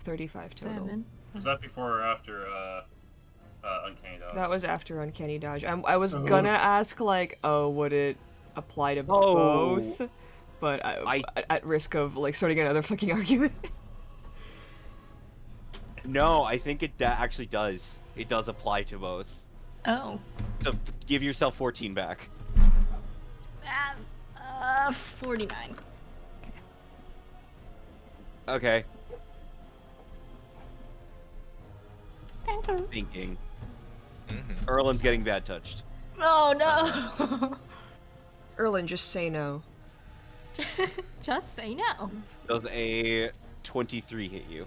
35 total. 7. Was that before or after Uncanny Dodge? That was after Uncanny Dodge. I was gonna ask, like, oh, would it apply to both? But at risk of, like, starting another fucking argument. No, I think it actually does. It does apply to both. Oh. So give yourself 14 back. 49. Okay. Thinking. Erlen's getting bad touched. Oh no. Erlen, just say no. Just say no. Does a 23 hit you?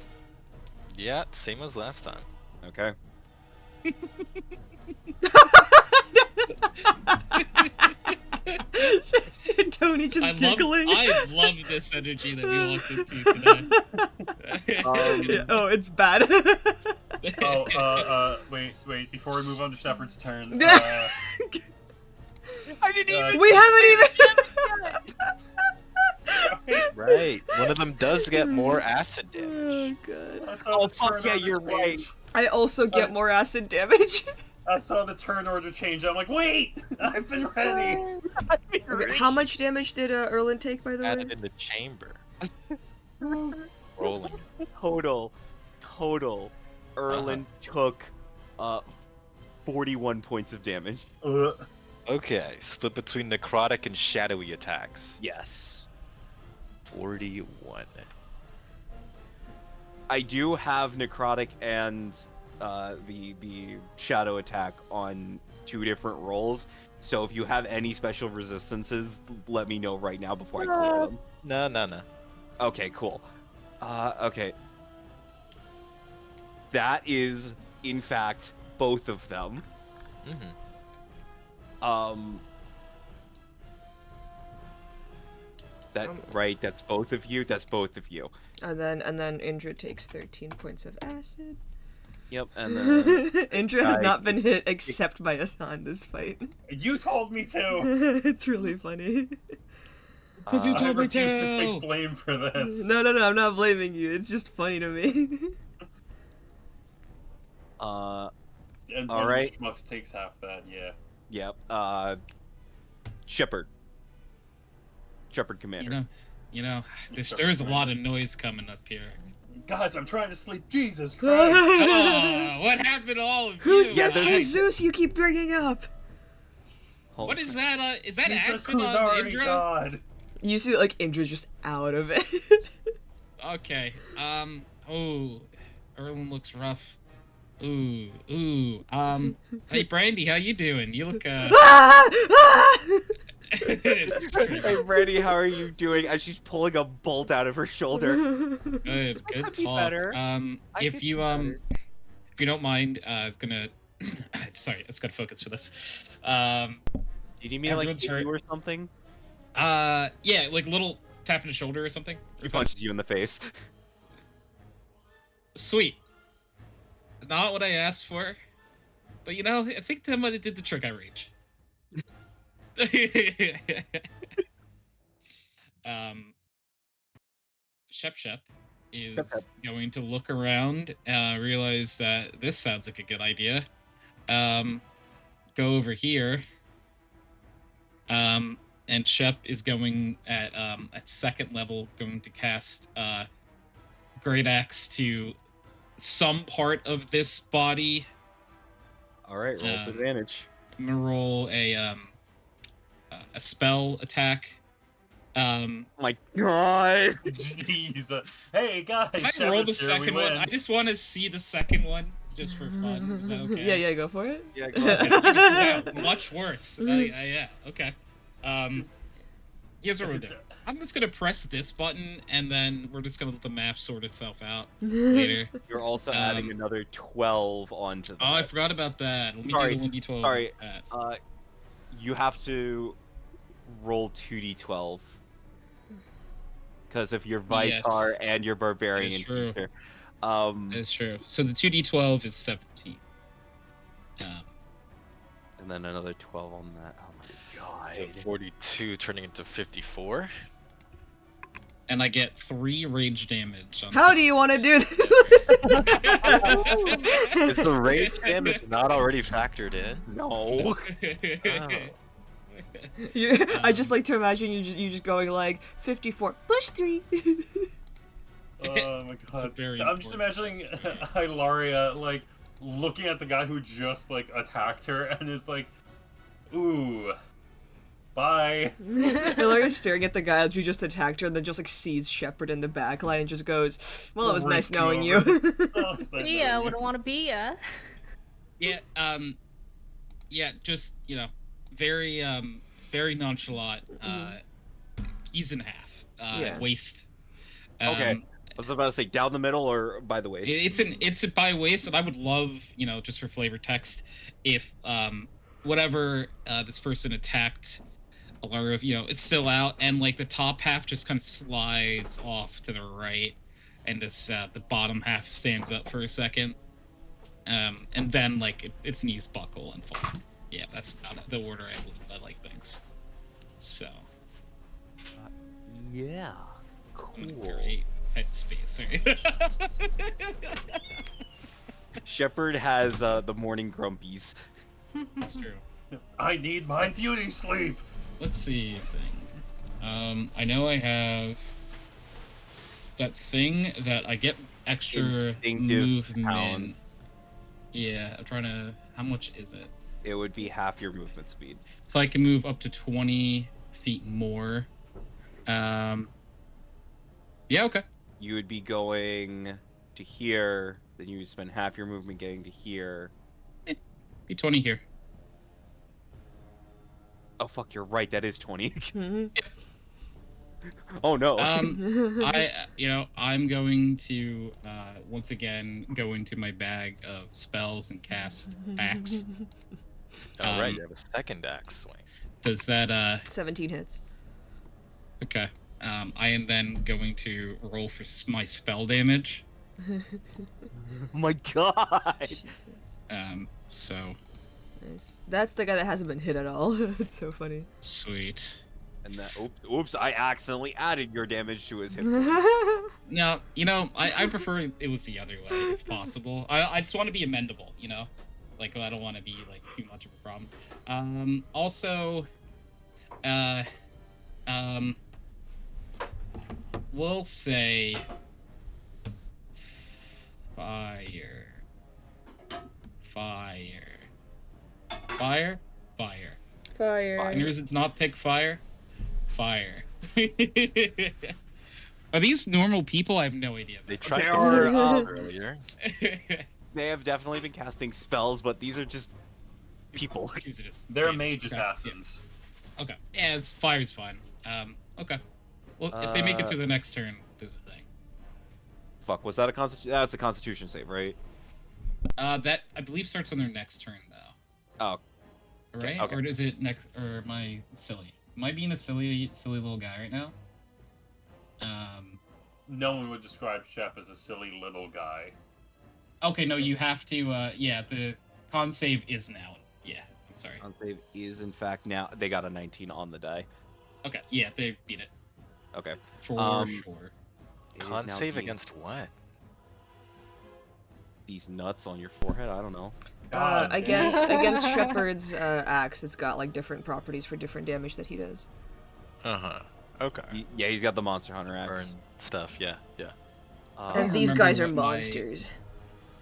Yeah, same as last time. Okay. Tony just giggling. I love this energy that we walked into today. Oh, it's bad. Wait, before we move on to Shepard's turn. I didn't even. We haven't even. Right. One of them does get more acid damage. Oh god. I saw the fuck turn yeah, order you're change. right. I also get more acid damage. I saw the turn order change. I'm like, wait! I've been ready! Okay, how much damage did Erlen take, by the way? Added in the chamber. Rolling. Total. Erlen took 41 points of damage. Okay, split between necrotic and shadowy attacks. Yes. 41. I do have necrotic and the shadow attack on 2 different rolls. So if you have any special resistances, let me know right now before I clear them. No. Okay, cool. Okay. That is, in fact, both of them. Right, that's both of you. That's both of you. And then Indra takes 13 points of acid. Yep, and then Indra has not been hit except by Asan this fight. You told me to! It's really funny. Because you I told me refuse to to. take blame for this. No, I'm not blaming you. It's just funny to me. And Alright. Schmucks takes half that, yeah. Yep. Shepard Commander. You know, there's a lot of noise coming up here. Guys, I'm trying to sleep. Jesus Christ! Oh, what happened to all of Who's you? this Jesus you keep bringing up? What is that? Is that He's a acid on Kunari Indra? god. You see, like, Indra's just out of it. Okay. Oh, Erlen looks rough. Ooh. Hey, Brandy, how you doing? You look Hey, Brandy, how are you doing? As she's pulling a bolt out of her shoulder. Good could be talk. better. If you don't mind, gonna sorry, it's gotta focus for this. Do you need me to like Everyone's hit hurt. you or something? Yeah, like little tap in the shoulder or something. He punches you in the face. Sweet. Not what I asked for, but you know, I think that might have did the trick I reach. Shep is going to look around, realize that this sounds like a good idea. Go over here. And Shep is going at second level, going to cast Great Axe to some part of this body. All right, roll with advantage. I'm gonna roll a spell attack. My God. Jeez. Hey guys, Can I Shepard's roll the here, we second one? win. I just want to see the second one, just for fun. Is that okay? Yeah, go for it. Yeah, go ahead. Yeah, much worse. Yeah, okay. Here's what we're doing. I'm just gonna press this button, and then we're just gonna let the math sort itself out later. You're also adding another 12 onto that. Oh, I forgot about that. Let me Sorry, do the 1d12. sorry. You have to roll 2d12. Because of your Vitar and your Barbarian That is true. feature. That's true. So the 2d12 is 17. And then another 12 on that. Oh my So god. 42 turning into 54. And I get 3 rage damage. On How do you want to do this? Is the rage damage not already factored in? No. Oh. I just like to imagine you just going like 54 plus 3. Oh my It's a god. very I'm just important imagining question. Hilaria like looking at the guy who just like attacked her and is like, ooh, bye. Hilarious staring at the guy who just attacked her and then just like sees Shepard in the back line and just goes, well, it was nice Ripped you knowing you. over. Oh, it's nice Yeah, knowing wouldn't you. want to be ya. Yeah, just, very, very nonchalant. He's in half. Yeah. Waist. Okay. I was about to say down the middle or by the waist. It's by waist, and I would love, just for flavor text, if whatever this person attacked, or if it's still out, and like the top half just kind of slides off to the right, and just the bottom half stands up for a second, and then like its knees buckle and fall. Yeah, that's not the order I like things. So Yeah. I'm in a Cool. great headspace. Shepard has the morning grumpies. That's true. I need my beauty sleep. Let's see. I know I have that thing that I get extra Instinctive movement. pound. Yeah, I'm trying to. How much is it? It would be half your movement speed. So I can move up to 20 feet more. Yeah, okay. You would be going to here, then you would spend half your movement getting to here. Be 20 here. Oh fuck, you're right. That is 20. Mhm. Oh no. I'm going to once again go into my bag of spells and cast axe. All right, you have a second axe swing. Does that 17 hits. okay? I am then going to roll for my spell damage. Oh my god. Jesus. So Nice. That's the guy that hasn't been hit at all. It's so funny. sweet. And that oops, I accidentally added your damage to his hit points. No, I prefer it was the other way if possible. I just want to be amendable, like I don't want to be like too much of a problem. Also, we'll say fire. Fire. Fingers it's not pick fire. Fire. Are these normal people? I have no idea. They tried They to are, earlier. They have definitely been casting spells, but these are just people. These are just They're yeah, mage okay, assassins. yeah. Okay. Yeah, fire's fine. Okay. Well, if they make it to the next turn, there's a thing. Fuck, was that a that's a constitution save, right? That I believe starts on their next turn though. Oh. Right? okay. Or is it next? Or am I silly? Am I being a silly little guy right now? No one would describe Shep as a silly little guy. Okay, no, you have to. Yeah, the con save is now. Yeah, I'm sorry. Con save is in fact now they got a 19 on the die. Okay, yeah, they beat it Okay. for sure. It is Con now save being- against what? these nuts on your forehead. I don't know. God damn. Against Shepard's axe, it's got like different properties for different damage that he does. Okay. Yeah, he's got the Monster Hunter Burn axe. stuff. Yeah. I And don't these remember guys are what my- monsters.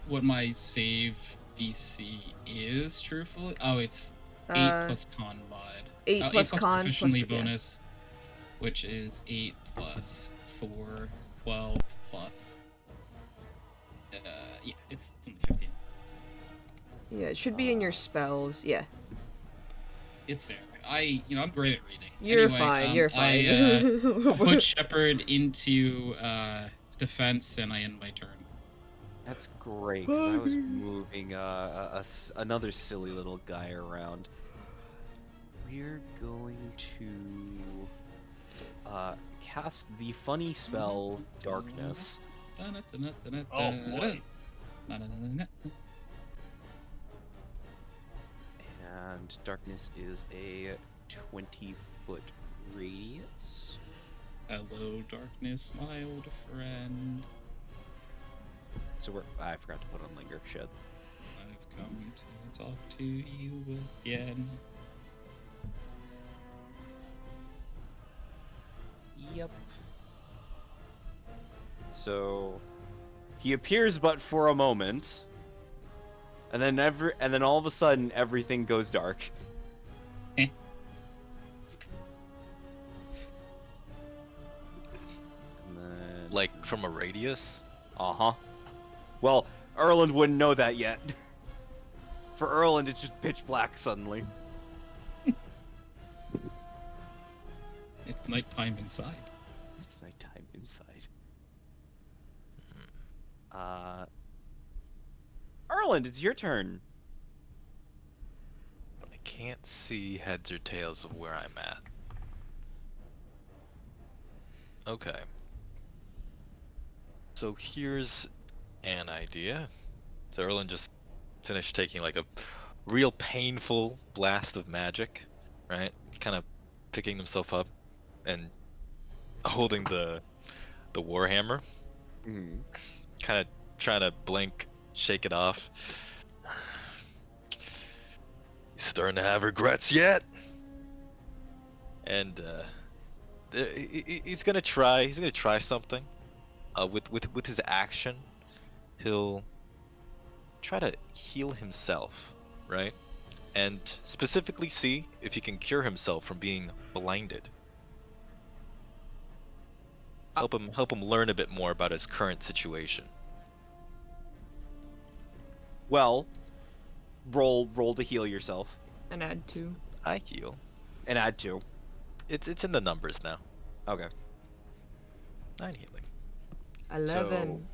What my save DC is, truthfully? Oh, it's 8 plus con mod. 8 plus con proficiency plus yeah. bonus, which is 8 plus 4, 12 plus. Yeah, it's 15. Yeah, it should be in your spells. Yeah, It's there. I'm great at reading. you're Anyway, fine. You're I fine. put Shepard into defense, and I end my turn. That's great, because I was moving another silly little guy around. We're going to cast the funny spell Darkness. Oh boy. And darkness is a 20-foot radius. Hello, darkness, my old friend. So I forgot to put on linger. Shit. I've come to talk to you again. Yep. So he appears but for a moment, and then all of a sudden everything goes dark. Eh. And then, Like from a radius? uh-huh. Well, Erland wouldn't know that yet. For Erland, it's just pitch black suddenly. It's nighttime inside. It's nighttime inside. Erland, it's your turn. But I can't see heads or tails of where I'm at. Okay. So here's an idea. So Erlen just finished taking like a real painful blast of magic, right? Kind of picking himself up and holding the warhammer, Mm-hmm. kind of trying to blink, shake it off. You starting to have regrets yet? And he's gonna try. He's gonna try something. With his action, he'll try to heal himself, right? And specifically see if he can cure himself from being blinded. Help him learn a bit more about his current situation. Well, roll to heal yourself, And add 2. I heal. and add 2. It's in the numbers now. Okay. 9 healing. 11.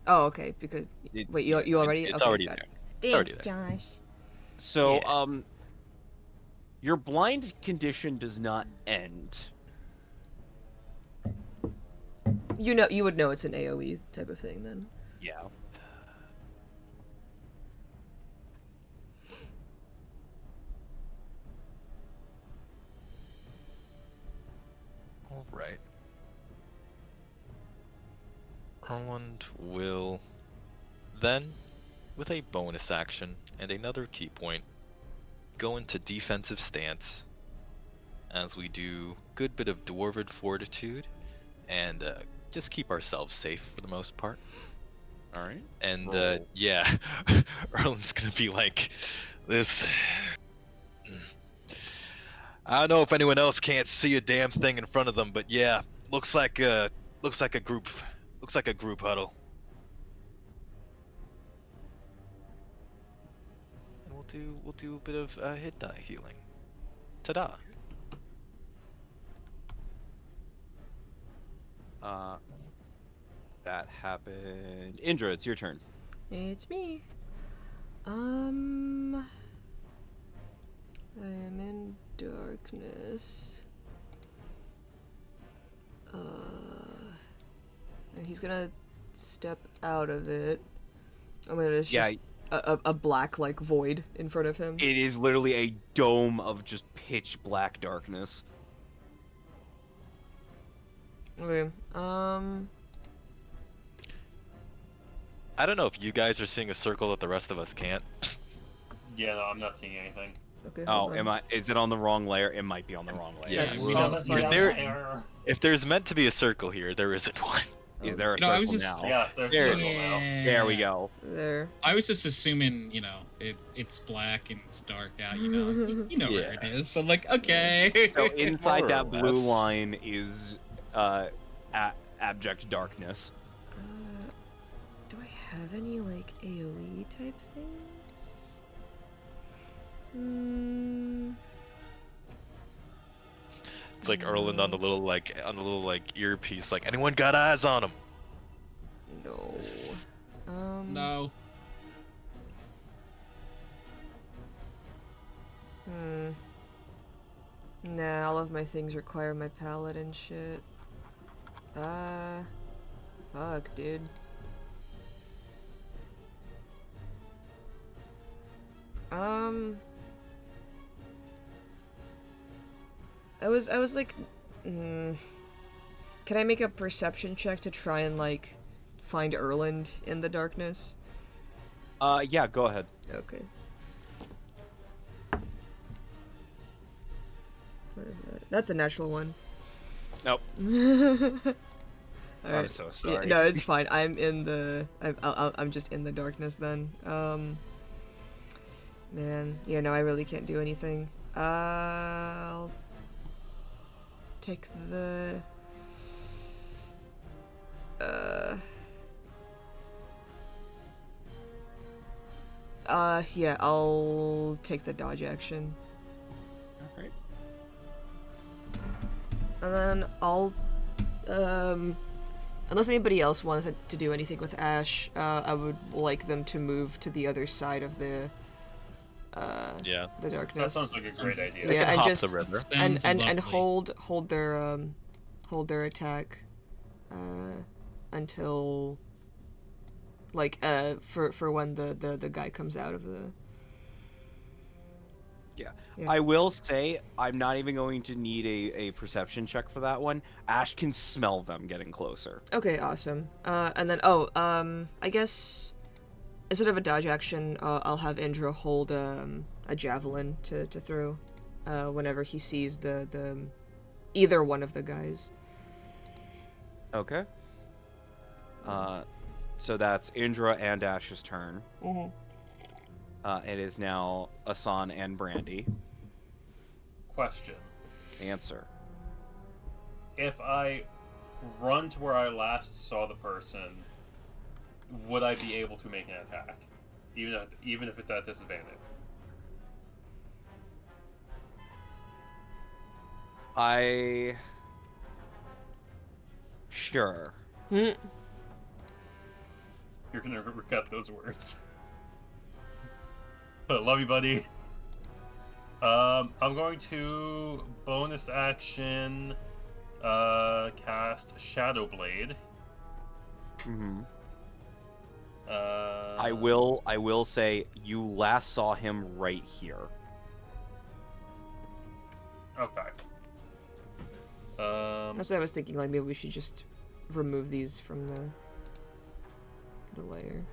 Oh, okay. Because wait, you already? It's okay, already got there. it. It's already Thanks, there. Josh. So, Yeah. your blind condition does not end. You would know it's an AOE type of thing then. Yeah. All right. Erland will then, with a bonus action and another key point, go into defensive stance as we do good bit of dwarven fortitude and just keep ourselves safe for the most part. All right. And Roll. yeah, Erland's gonna be like this. I don't know if anyone else can't see a damn thing in front of them, but yeah, looks like a group huddle. And we'll do a bit of hit die healing. Ta-da! That happened. Indra, it's your turn. It's me. I am in darkness. He's gonna step out of it. I'm gonna just a black like void in front of him. It is literally a dome of just pitch black darkness. Okay. I don't know if you guys are seeing a circle that the rest of us can't. Yeah, no, I'm not seeing anything. Okay. Oh, is it on the wrong layer? It might be on the wrong layer. Yeah, That's we so don't- fun. If there's meant to be a circle here, there isn't one. Is there a You know, I was circle just- now? Yes, there's a There- circle now. There we go. There. I was just assuming, it's black and it's dark out, you know where it Yeah. is. So like, okay. So inside More or that blue less. line is abject darkness. Do I have any like AOE type things? It's like Erland on the little earpiece. Like, anyone got eyes on him? No. No. Nah, all of my things require my palette and shit. Fuck, dude. I was like, can I make a perception check to try and like find Erland in the darkness? Yeah, go ahead. Okay. What is that? That's a natural one. Nope. Alright. I'm so sorry. Yeah, no, it's fine. I'm in the. I'm just in the darkness then. Man, yeah, no, I really can't do anything. I'll take the. Yeah, I'll take the dodge action. Alright. And then I'll, unless anybody else wants to do anything with Ash, I would like them to move to the other side of the Yeah. the That darkness. sounds like a great idea. They Yeah, can and hop just- the river. Sounds and lovely. hold their attack until like for when the guy comes out of the. Yeah. Yeah. I will say I'm not even going to need a perception check for that one. Ash can smell them getting closer. Okay, awesome. And then I guess instead of a dodge action, I'll have Indra hold a javelin to throw whenever he sees the either one of the guys. Okay. So that's Indra and Ash's turn. Mm-hmm. It is now Asan and Brandy. Question. Answer. If I run to where I last saw the person, would I be able to make an attack? Even if it's at disadvantage? Sure. Hmm. You're gonna regret those words. Love you, buddy. I'm going to bonus action cast Shadow Blade. Mm-hmm. Uh, I will say you last saw him right here. Okay. That's what I was thinking. Like maybe we should just remove these from the layer.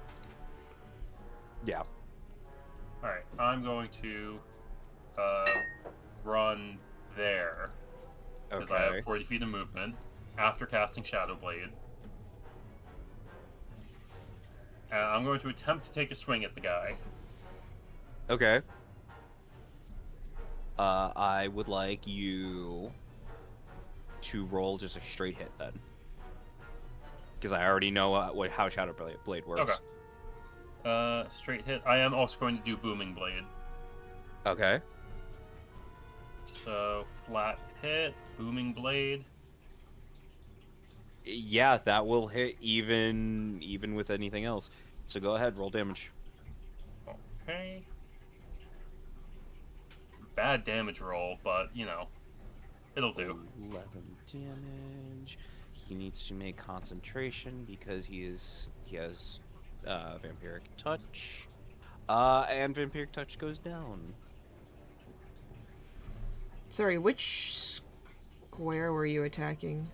Yeah. Alright, I'm going to run there. Because I Okay. have 40 feet of movement after casting Shadow Blade. And I'm going to attempt to take a swing at the guy. Okay. I would like you to roll just a straight hit then. Because I already know how Shadow Blade works. Okay. Straight hit. I am also going to do Booming Blade. Okay. So, flat hit, Booming Blade. Yeah, that will hit even with anything else. So go ahead, roll damage. Okay. Bad damage roll, but, you know, it'll do. 11 damage. He needs to make concentration because he has vampiric touch. And vampiric touch goes down. Sorry, which square were you attacking?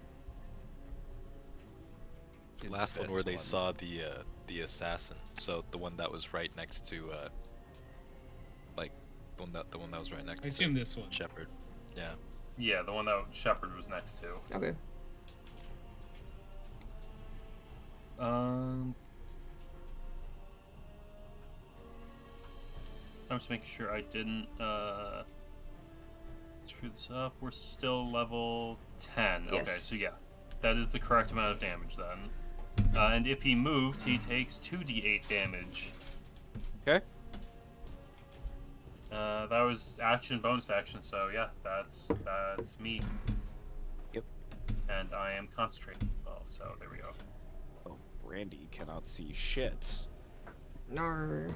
The It's last one this where they one. saw the assassin. So the one that was right next to the one that was right next I to assume this one. Shepard. Yeah. Yeah, the one that Shepard was next to. Okay. I'm just making sure I didn't screw this up. We're still level 10. Okay, Yes. so yeah, that is the correct amount of damage then. And if he moves, he takes 2d8 damage. Okay. That was action, bonus action, so yeah, that's me. Yep. And I am concentrating. Well, so there we go. Oh, Brandy cannot see shit. Nar.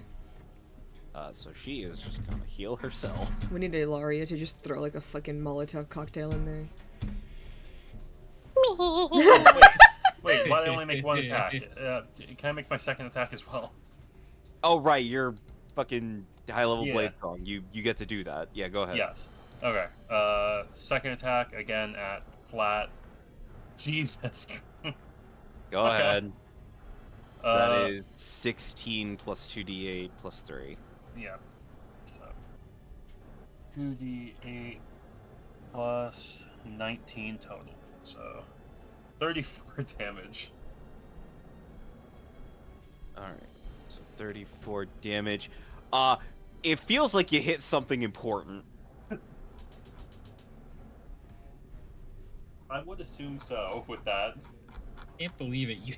So she is just gonna heal herself. We need Ilaria to just throw like a fucking Molotov cocktail in there. Wait, why did I only make one attack? Can I make my second attack as well? Oh right, you're fucking high level Yeah. blade song. You get to do that. Yeah, go ahead. Yes. Okay. Second attack again at flat. Jesus. Go Okay. ahead. So that Uh, is 16 plus 2d8 plus 3. Yeah. So 2d8 plus 19 total. So 34 damage. Alright. So 34 damage. It feels like you hit something important. I would assume so with that. Can't believe it. You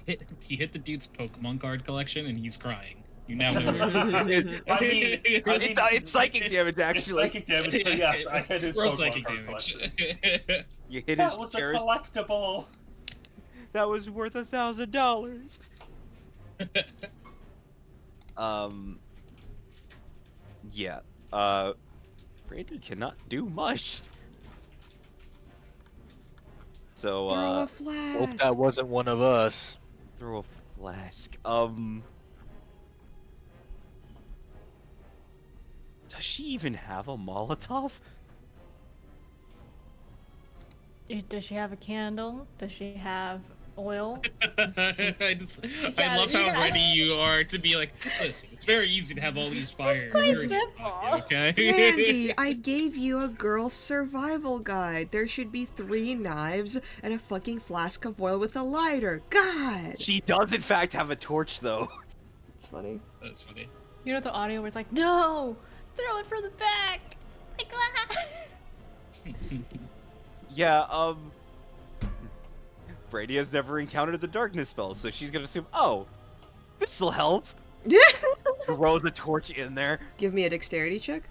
hit the dude's Pokemon card collection and he's crying. You now know where it is. I mean, It's psychic damage, It's actually. psychic damage, so yes, I hit his Roll Pokemon psychic card damage. collection. You hit That his was a cherished. collectible. That was worth $1,000. Yeah. Brandy cannot do much. So, Throw a Hope flash. that wasn't one of us. throw a flask. Does she even have a Molotov? Does she have a candle? Does she have oil? I gotta- love you how gotta- ready you are to be like, listen, it's very easy to have all these fire. quite You're an simple. idiot, okay? Brandy, I gave you a girl's survival guide. There should be 3 knives and a fucking flask of oil with a lighter. God! She does, in fact, have a torch, though. It's funny. That's funny. You know the audio where it's like, no! Throw it from the back! Like that! Yeah, Brady has never encountered the darkness spell, so she's gonna assume, oh, this'll help. Throws a torch in there. Give me a dexterity check.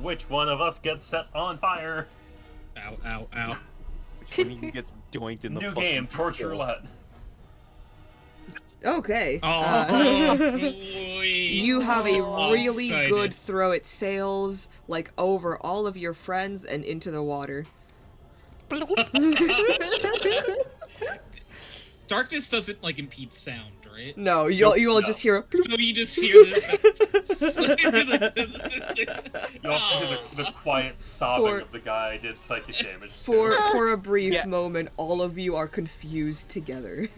Which one of us gets set on fire? Ow, ow, ow. Which one of you gets doinked in the New fucking game, Torch kill? Roulette. Okay. Oh, You have a Oh, really excited. good throw. It sails like over all of your friends and into the water. Darkness doesn't like impede sound, right? No, you will no. just hear. So you just hear You also hear the quiet sobbing For- of the guy I did psychic damage For a brief Yeah. moment, all of you are confused together.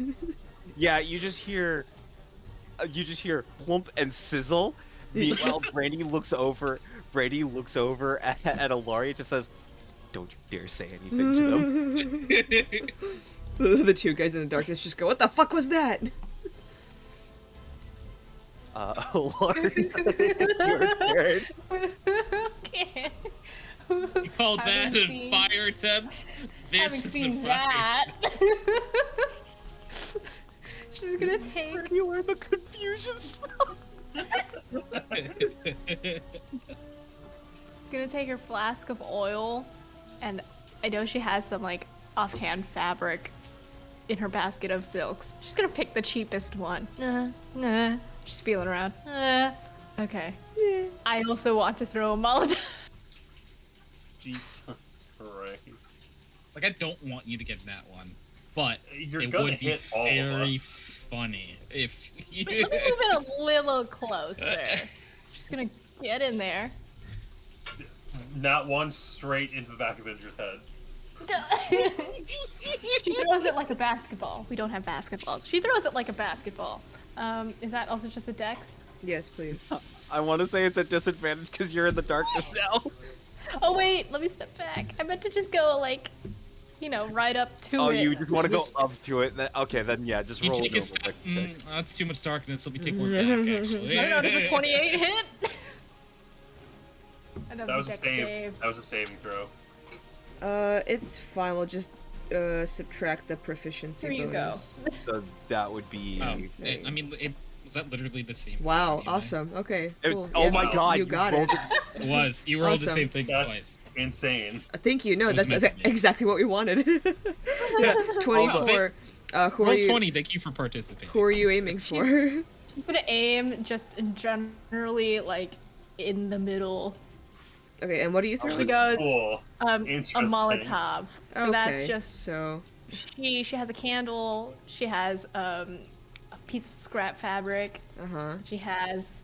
Yeah, you just hear plump and sizzle. Meanwhile, Brady looks over at Alari and just says, "Don't you dare say anything to them." The 2 guys in the darkness just go, "What the fuck was that?" Alari, your turn. Okay. You call that Haven't a seen- fire attempt? This Haven't is a seen fire. that. She's gonna take. You learn the confusion spell. Gonna take her flask of oil, and I know she has some like offhand fabric in her basket of silks. She's gonna pick the cheapest one. Nah. She's feeling around. Okay. I also want to throw a Molotov. Jesus Christ. Like, I don't want you to get that one, but You're it gonna would be hit all of very us. funny if you... Let me move it a little closer. She's gonna get in there. Not one straight into the back of Indra's head. She throws it like a basketball. We don't have basketballs. She throws it like a basketball. Is that also just a dex? Yes, please. I want to say it's a disadvantage because you're in the darkness now. Oh wait, let me step back. I meant to just go like, right up to it. Oh, you just want to go This- up to it? Okay, then yeah, just You roll a take a normal step. dex check. That's too much darkness. Let me take one back, actually. I don't know, does a 28 hit? And That was a dex save. That was a saving throw. It's fine. We'll just subtract the proficiency Here you go. bonus. So that would be. Oh, was that literally the same? Wow, anyway? awesome. Okay, It- cool. oh Yeah, my god, you got rolled it. It was. You rolled the Awesome. same thing That's twice. insane. Thank you. No, It was that's meant to be. exactly what we wanted. Yeah, 24. Who are Roll you? 20. Thank you for participating. Who are you aiming for? I'm gonna aim just generally like in the middle. Okay, and what are you We throwing? go Cool. a Interesting. Molotov. So Okay, that's just so she has a candle. She has a piece of scrap fabric. uh-huh. She has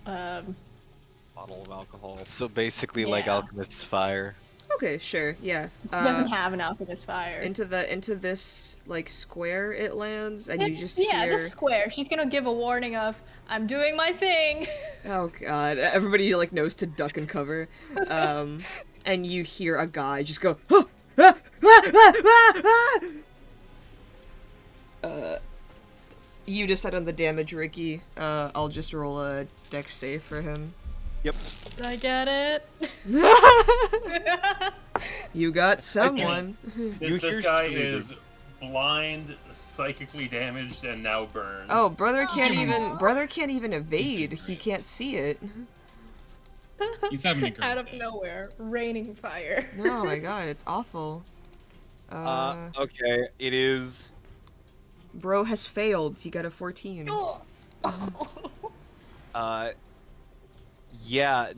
Bottle of alcohol. So basically, like Yeah. Alchemist's fire. Okay, sure, yeah. Doesn't have an alchemist fire. Into this like square it lands, and you It's, just yeah, hear. this square. She's gonna give a warning of, I'm doing my thing. Oh god, everybody like knows to duck and cover, and you hear a guy just go. "Ah, ah, ah, ah, ah, ah." You decide on the damage, Ricky. I'll just roll a dex save for him. Yep. Did I get it? You got someone. You This hear guy screaming. is blind, psychically damaged, and now burned. Oh, brother can't even evade. He can't see it. He's having a great Out of day. nowhere, raining fire. Oh my god, it's awful. Okay, it is. Bro has failed. He got a 14. Yeah,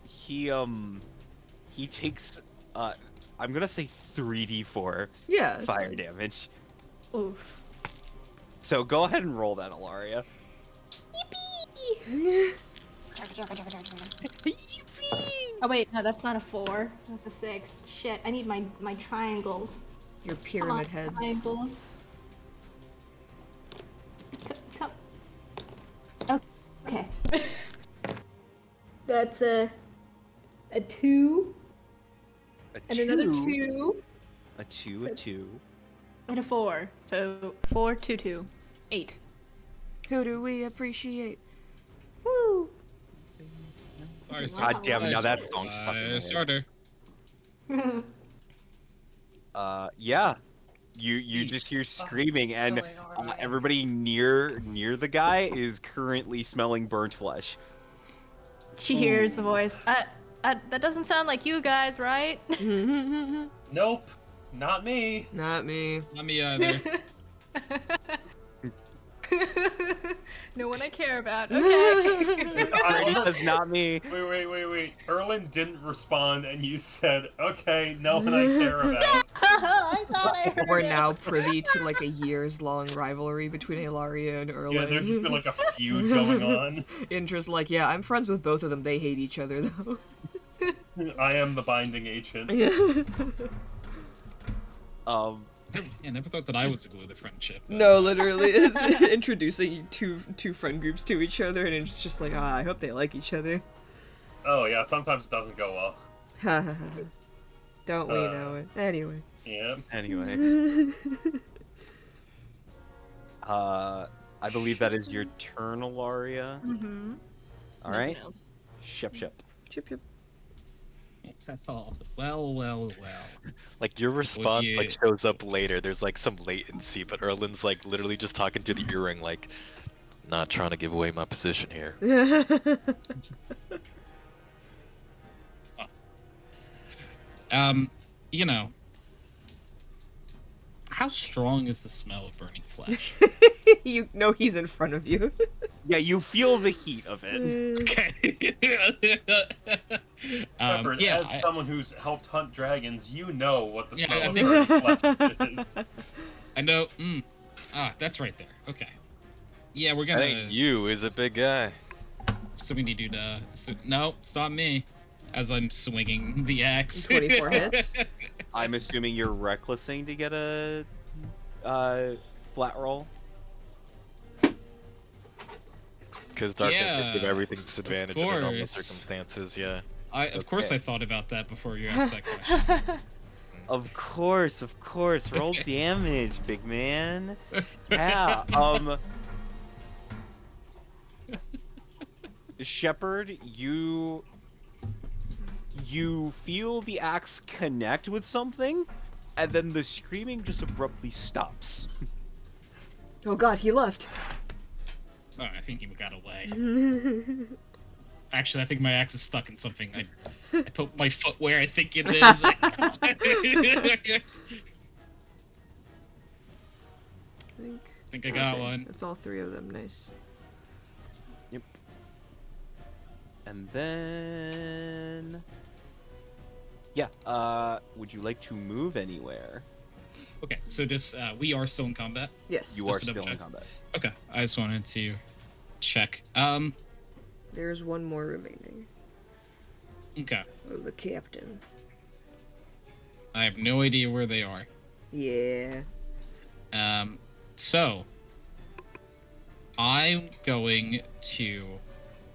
he takes, I'm gonna say 3d4 Yeah. fire damage. Oof. So go ahead and roll that, Ilaria. Oh wait, no, that's not a 4. That's a 6. Shit, I need my triangles. Your Come on, pyramid heads. triangles. Come. Okay. That's a 2 A and another 2, 2 a 2, a 2. And a 4. So 4, 2, 2. 8. Who do we appreciate? Woo! Fire God damn it, now that starter. song's stuck in my Fire head. starter. Yeah. You just hear screaming, and everybody near the guy is currently smelling burnt flesh. She hears the voice. That doesn't sound like you guys, right? Nope, not me. Not me. Not me either. No one I care about. Okay. Brady says, "Not me." Wait. Erlen didn't respond, and you said, "Okay, no one I care about." I thought I heard We're it. now privy to like a years-long rivalry between Ilaria and Erlen. Yeah, there's just been like a feud going on. Indra's like, yeah, I'm friends with both of them. They hate each other though. I am the binding agent. I never thought that I was the glue of the friendship. but- No, literally, it's introducing two friend groups to each other, and it's just like, I hope they like each other. Oh yeah, sometimes it doesn't go well. Ha ha ha. Don't we know it? Anyway. Yeah. Anyway, I believe that is your turn, Ilaria. Mm-hmm. All right, ship. Chip chip. That's all. Well. Like your response yeah. like shows up later. There's like some latency, but Erlen's like literally just talking to the earring, like, not trying to give away my position here. You know, how strong is the smell of burning flesh? You know he's in front of you. Yeah, you feel the heat of it. Okay. Shepard, yeah, as someone who's helped hunt dragons, you know what the Yeah, smell I of think- burning flesh is. I know. That's right there. Okay. Yeah, we're gonna. Hey, you is a big guy. So we need you to. No, stop me. As I'm swinging the axe. 24 hits. I'm assuming you're recklessing to get a flat roll. Because darkness Yeah, would give everything disadvantage under normal course. circumstances, yeah. Of course, Okay. I thought about that before you asked that question. Of course. Roll damage, big man. Yeah. Shepard, you feel the axe connect with something, and then the screaming just abruptly stops. Oh god, he left. Oh, I think he got away. Actually, I think my axe is stuck in something. I put my foot where I think it is. I think I got one. That's all three of them. Nice. And then, yeah. Would you like to move anywhere? Okay, so just we are still in combat. Yes. You Just are to still double in check. combat. Okay, I just wanted to check. There's one more remaining. Okay. Oh, the captain. I have no idea where they are. Yeah. So I'm going to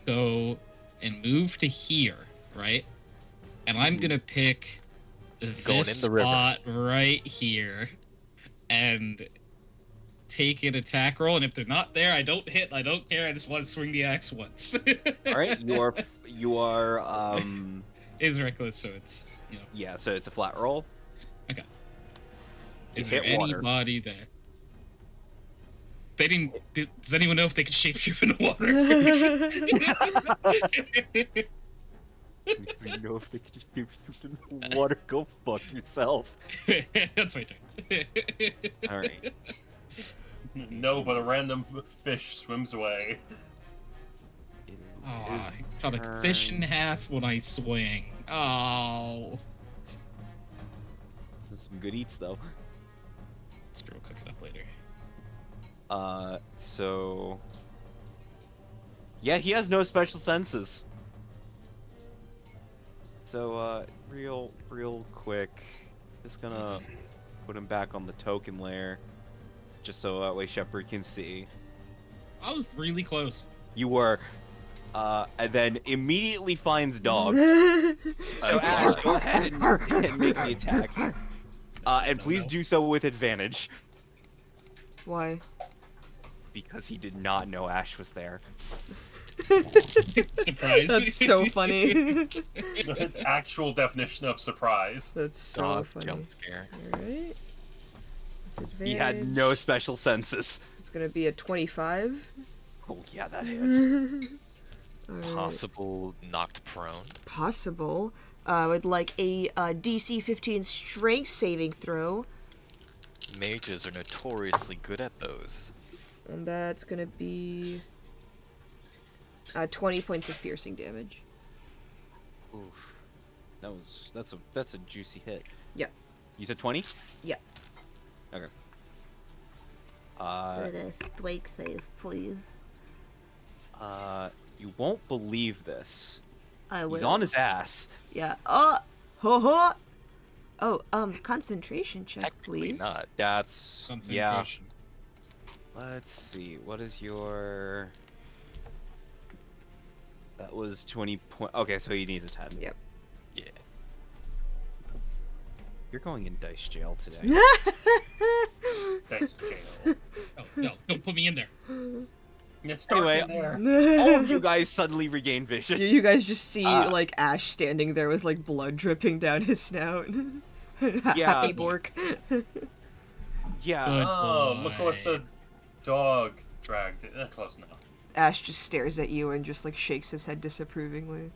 go and move to here, right? And I'm gonna pick Going this in the river. spot right here and take an attack roll. And if they're not there, I don't hit. I don't care. I just want to swing the axe once. All right, you are It's reckless, so it's yeah. So it's a flat roll. okay. You Is there hit water. anybody there? They didn't. Does anyone know if they can shapeshift in water? You know if they could just be in water, go fuck yourself. That's my turn. All right. No, but a random fish swims away. It is Oh, his I cut a fish in turn. half when I swing. Oh. There's some good eats though. Let's go cook it up later. So yeah, he has no special senses. So real quick, just gonna put him back on the token layer, just so that way Shepard can see. I was really close. You were, and then immediately finds dog. So Ash, go ahead and make the attack. And please do so with advantage, Why? because he did not know Ash was there. Surprise. That's so funny. The actual definition of surprise. That's so Dog funny. jump scare. Alright. He had no special senses. It's gonna be a 25. Oh yeah, that hits. Alright. Possible knocked prone. Possible. I would like a DC 15 strength saving throw. Mages are notoriously good at those. And that's gonna be 20 points of piercing damage. Oof. That's a juicy hit. Yeah. You said 20? Yeah. Okay. a strength save, please. You won't believe this. I will. He's on his ass. Yeah. Ho ho. Oh, concentration check, Technically please. not. That's yeah. Concentration. Let's see. What is your? That was 20 point. Okay, so he needs a 10. Yep. Yeah. You're going in dice jail today. Thanks, jail. Oh, no, don't put me in there. It's dark Anyway, in there. All of you guys suddenly regain vision. You guys just see Ah. Ash standing there with like blood dripping down his snout. Yeah. Happy Bork. Yeah. Good Oh, boy. look what the dog dragged. Close enough. Ash just stares at you and just like shakes his head disapprovingly.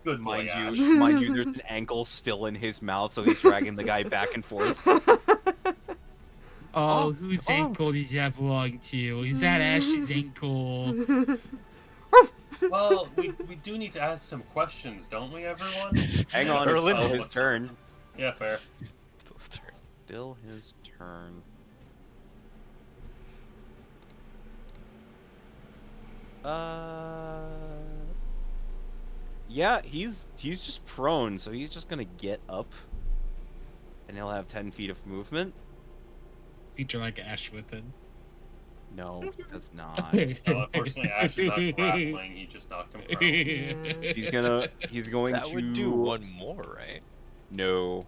Good boy, Ash. Mind you, there's an ankle still in his mouth, so he's dragging the guy back and forth. Oh, whose ankle does that belong to? Is that Ash's ankle? Well, we do need to ask some questions, don't we, everyone? Hang on, That's it's still all his what's- turn. Yeah, fair. Still turn. Still his turn. Yeah, he's just prone, so he's just gonna get up, and he'll have 10 feet of movement. Feature like Ash with it. No, he does not. Oh, unfortunately, Ash is not grappling. He just knocked him prone. He's going That to would do one more, right? No.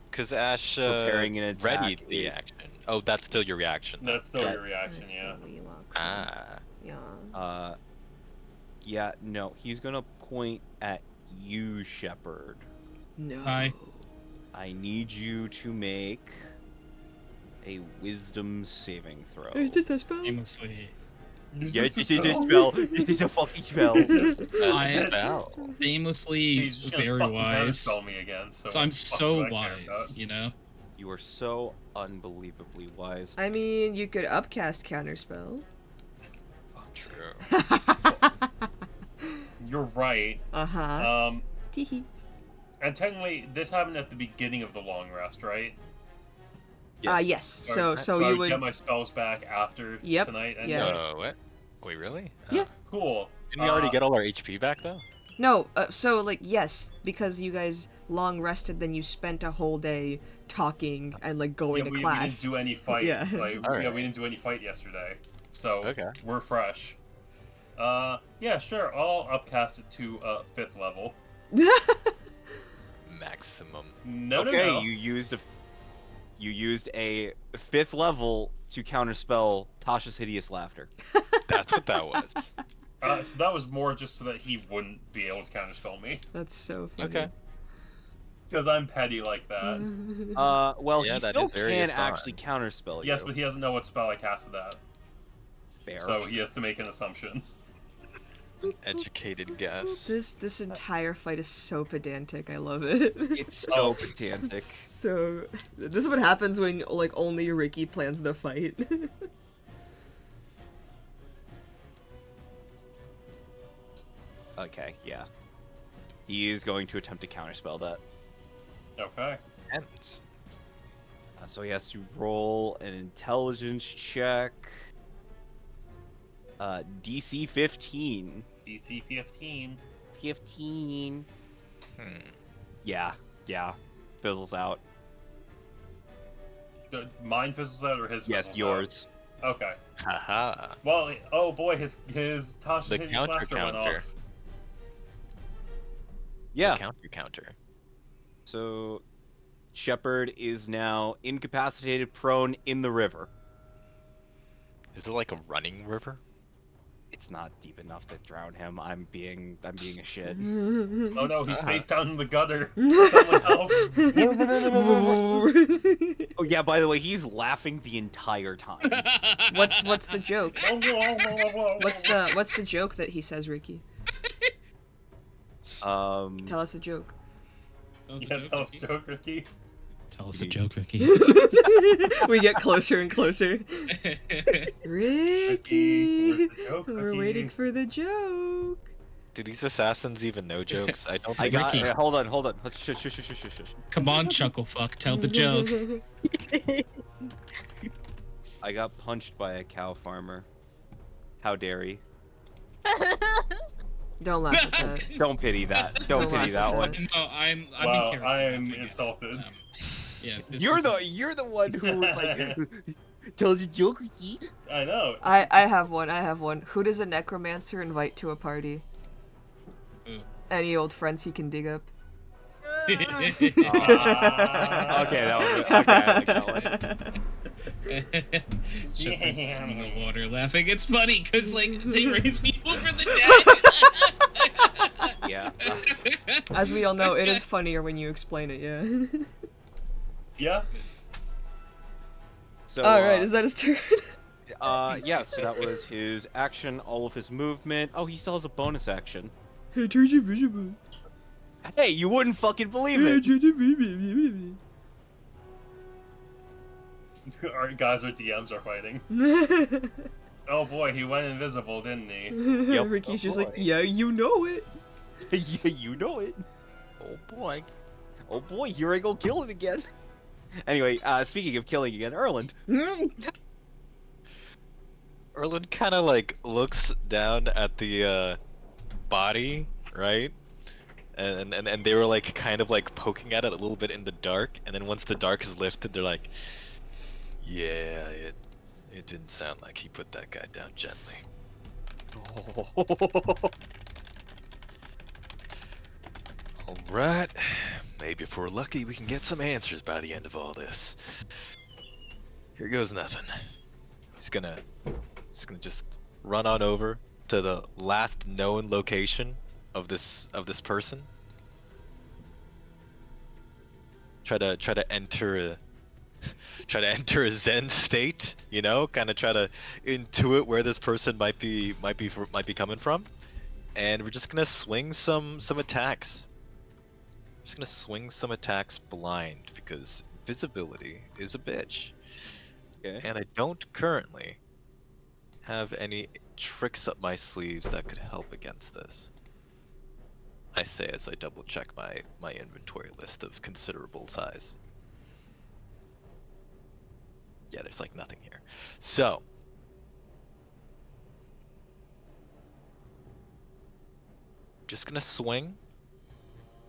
Because Ash Preparing an attack, readied the it- action. Oh, that's still your reaction. That's still Right. your reaction, That's yeah. what we want. Ah. Yeah. Yeah, no, he's gonna point at you, Shepard. No. Hi. I need you to make a wisdom saving throw. Is this a spell? Famously, Yes, this is a spell. This is a fucking spell. I- Spell. famously He's just gonna very fucking wise. counterspell me again, so, So I'm what the fuck so do I care wise, about? you know? You are so unbelievably wise. I mean, you could upcast counterspell. Fuck. True. You're right. Uh-huh. Teehee. And technically, this happened at the beginning of the long rest, right? Yes. Or- So I you would would get my spells back after Yep, tonight. And yeah. What? Wait, really? Yeah. Cool. Didn't we already get all our HP back though? No, so like yes, because you guys long rested, then you spent a whole day talking and like going to we class. didn't do any fight. Yeah. Yeah, we didn't do any fight yesterday, so Okay. we're fresh. Yeah, sure. I'll upcast it to 5th level. Maximum. No, Okay, no. you used a 5th level to counterspell Tasha's hideous laughter. That's what that was. So that was more just so that he wouldn't be able to counterspell me, That's so funny. Okay. because I'm petty like that. Well, Yeah, he that still is very can Asan. actually counterspell you. Yes, but he doesn't know what spell I casted at, Fair. so he has to make an assumption. Educated guess. This entire fight is so pedantic. I love it. It's so pedantic. So this is what happens when like only Ricky plans the fight. Okay, yeah. He is going to attempt to counterspell that. Okay. Ends. So he has to roll an intelligence check. DC 15. DC 15. 15. Hmm. Yeah. Fizzles out. Mine fizzles out or his fizzles Yes, yours. out? Okay. Haha. Well, oh boy, his Tasha's The hideous counter laughter went counter. off. Yeah. Counter. So Shepard is now incapacitated, prone in the river. Is it like a running river? It's not deep enough to drown him. I'm being a shit. Oh no, he's Uh-huh. face down in the gutter. Someone help! Oh yeah, by the way, he's laughing the entire time. What's the joke? What's the joke that he says, Ricky? Tell us a joke. Tell us a joke, Ricky. Tell us a joke, Ricky. We get closer and closer. Ricky, where's the joke, we're Ricky? waiting for the joke. Do these assassins even know jokes? I don't think I got. Ricky. Hold on. Shush. Come on, Chucklefuck, tell the joke. I got punched by a cow farmer. How dare he? Don't laugh at that. Don't pity that. Don't Don't pity laugh that at one. No, I'm Wow, in character. I am forget. insulted. Yeah, this You're was- the one who was like tells a joke, Ricky. I know. I have one. Who does a necromancer invite to a party? Ooh. Any old friends he can dig up. Okay, that was okay. I like that one. Shepard's in the water laughing. It's funny because like they raise people for the dead. Yeah. As we all know, it is funnier when you explain it, yeah. Yeah. So. Alright, is that his turn? Yeah. So that was his action, all of his movement. Oh, he still has a bonus action. Hey, turns invisible. Hey, you wouldn't fucking believe it. Our guys with DMs are fighting. Oh boy, he went invisible, didn't he? Yep. Ricky's Oh, just boy. like, yeah, you know it. Yeah, you know it. Oh boy. Oh boy, here I go killing again. Anyway, speaking of killing again, Erland. Erlen kind of like looks down at the body, right? And they were like kind of like poking at it a little bit in the dark, and then once the dark is lifted, they're like, yeah, it didn't sound like he put that guy down gently. All right, maybe if we're lucky, we can get some answers by the end of all this. Here goes nothing. He's gonna just run on over to the last known location of this person. Try to enter a Zen state, you know, kind of try to intuit where this person might be coming from, and we're just gonna swing some attacks. Just gonna swing some attacks blind because invisibility is a bitch, Okay. and I don't currently have any tricks up my sleeves that could help against this. I say as I double check my inventory list of considerable size. Yeah, there's like nothing here. So just gonna swing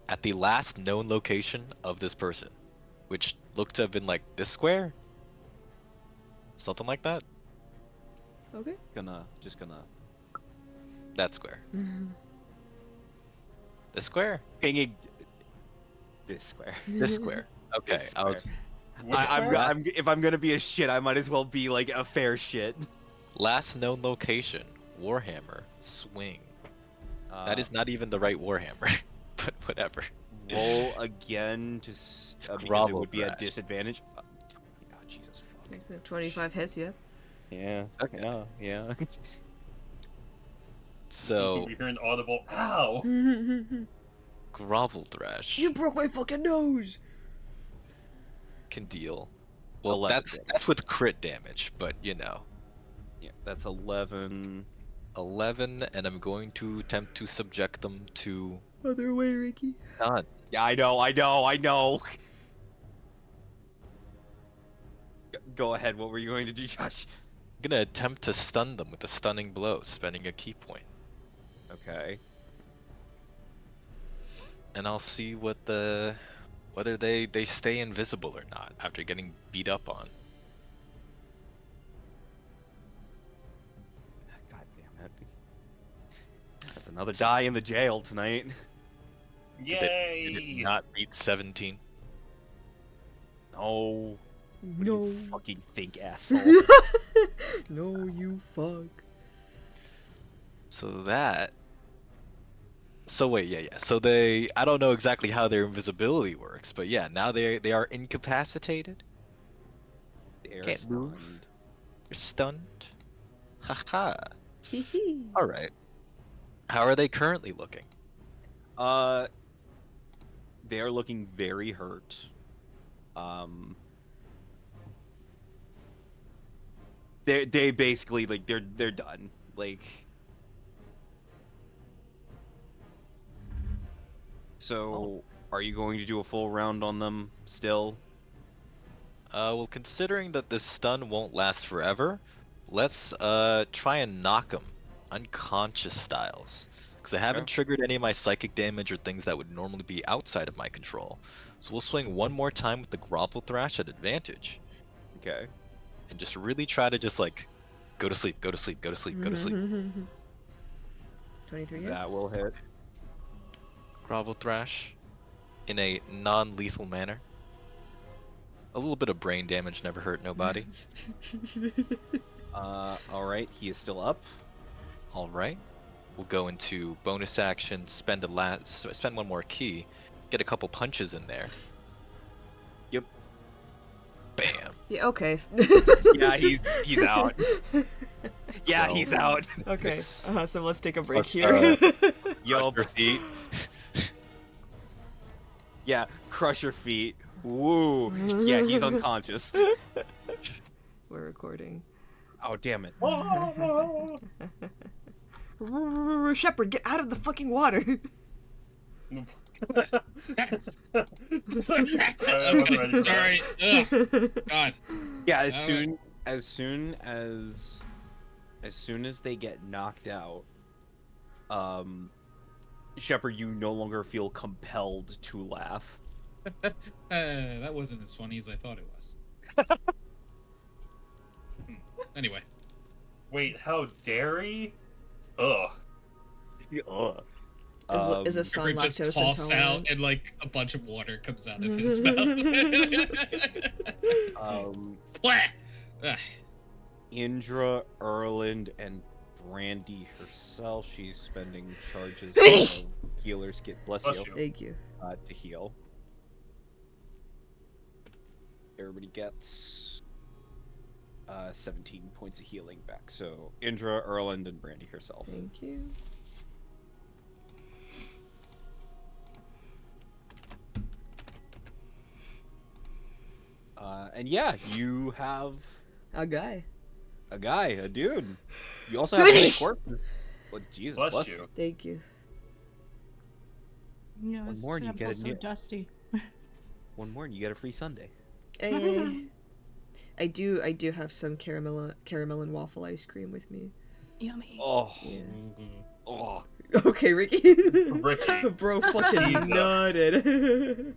at the last known location of this person, which looked to have been like this square, something like that. Okay. Just gonna That square. This square. pinging this square. This square. Okay. This I was Which I'm, square? I'm if I'm gonna be a shit, I might as well be like a fair shit. last known location. Warhammer. Swing. That is not even the right Warhammer, but whatever. Roll again to because it grovel would be a thrash. disadvantage. Oh, Jesus fuck. So 25 hits, yeah. Yeah. Okay. Yeah. So We hear an audible "Ow!" grovel thrash You broke my fucking nose! can deal. Well, 11 that's damage. that's with crit damage, but you know, Yeah, that's 11. 11, and I'm going to attempt to subject them to Other way, Ricky. stun. Yeah, I know. Go ahead. What were you going to do, Josh? I'm gonna attempt to stun them with a stunning blow, spending a key point, Okay. and I'll see whether they stay invisible or not after getting beat up on. God damn it. That's another die in the jail tonight. Did it not beat 17? No. What do No. you fucking think, asshole? No, you fuck. So wait, yeah. So I don't know exactly how their invisibility works, but yeah, now they are incapacitated. They're Can't move. stunned. They're stunned. Haha. Hee All right. How are they currently looking? They are looking very hurt. They basically like they're done. Like, so are you going to do a full round on them still? Well, considering that this stun won't last forever, let's try and knock them unconscious styles. Because I haven't triggered any of my psychic damage or things that would normally be outside of my control. So we'll swing one more time with the Grovel Thrash at advantage. Okay. And just really try to just like, go to sleep, go to sleep, go to sleep, go to sleep. 23 hits. That will hit. Grovel Thrash in a non-lethal manner. A little bit of brain damage never hurt nobody. All right. He is still up. All right. We'll go into bonus action, spend one more key, get a couple punches in there. Yep. Bam. Yeah, okay. Yeah, he's out. Yeah, Well, he's out. Okay, Six. so let's take a break Plus, here. Yo, Your feet. yeah, crush your feet. Woo. Yeah, he's unconscious. We're recording. Oh, damn it. Shepard, get out of the fucking water! Okay, sorry. Ugh, God. Yeah, Alright. as soon as they get knocked out, Shepard, you no longer feel compelled to laugh. That wasn't as funny as I thought it was. Anyway. Wait, how dare he? Ugh. Ugh. Is a son Shepard just lactose coughs out intolerant? and like a bunch of water comes out of his mouth. Blah! Ugh. Indra, Erland, and Brandy herself, she's spending charges of healer's kit. Bless Bless you. you. Thank you. To heal. Everybody gets 17 points of healing back. So Indra, Erland, and Brandy herself. Thank you. And yeah, you have A guy. a dude. You also have many corpses. Well, Jesus, Bless you. Thank you. You know, One it's more and you get temple's a so new- dusty. One more and you get a free Sunday. I do have some caramel and waffle ice cream with me. Yummy. Oh, Yeah. oh, Okay, Ricky. Ricky. Bro fucking Jesus. nutted.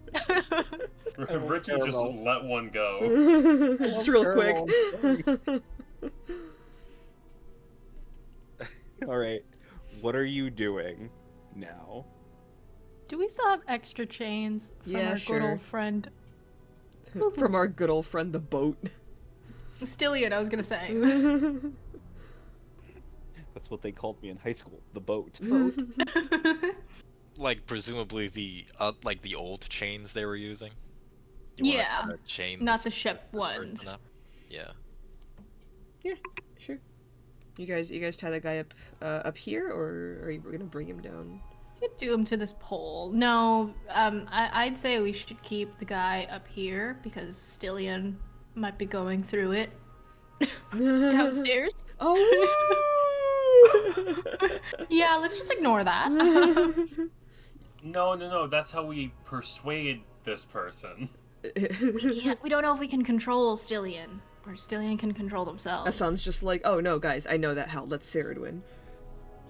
Ricky just let one go. Just real quick. All right. What are you doing now? Do we still have extra chains from Yeah, our sure. good old friend From our good old friend, the boat. Stillian? I was gonna say. That's what they called me in high school. The boat. Like presumably the old chains they were using. You wanna Yeah, kinda chain not this- the ship this person ones. up? Yeah. Yeah, sure. You guys tie the guy up here, or are you gonna bring him down? You could do him to this pole. No, I'd say we should keep the guy up here because Stillian might be going through it downstairs. Oh. Yeah, let's just ignore that. No. That's how we persuade this person. We don't know if we can control Stillian or Stillian can control themselves. That sounds just like, oh no, guys, I know that hell. That's Ceridwen.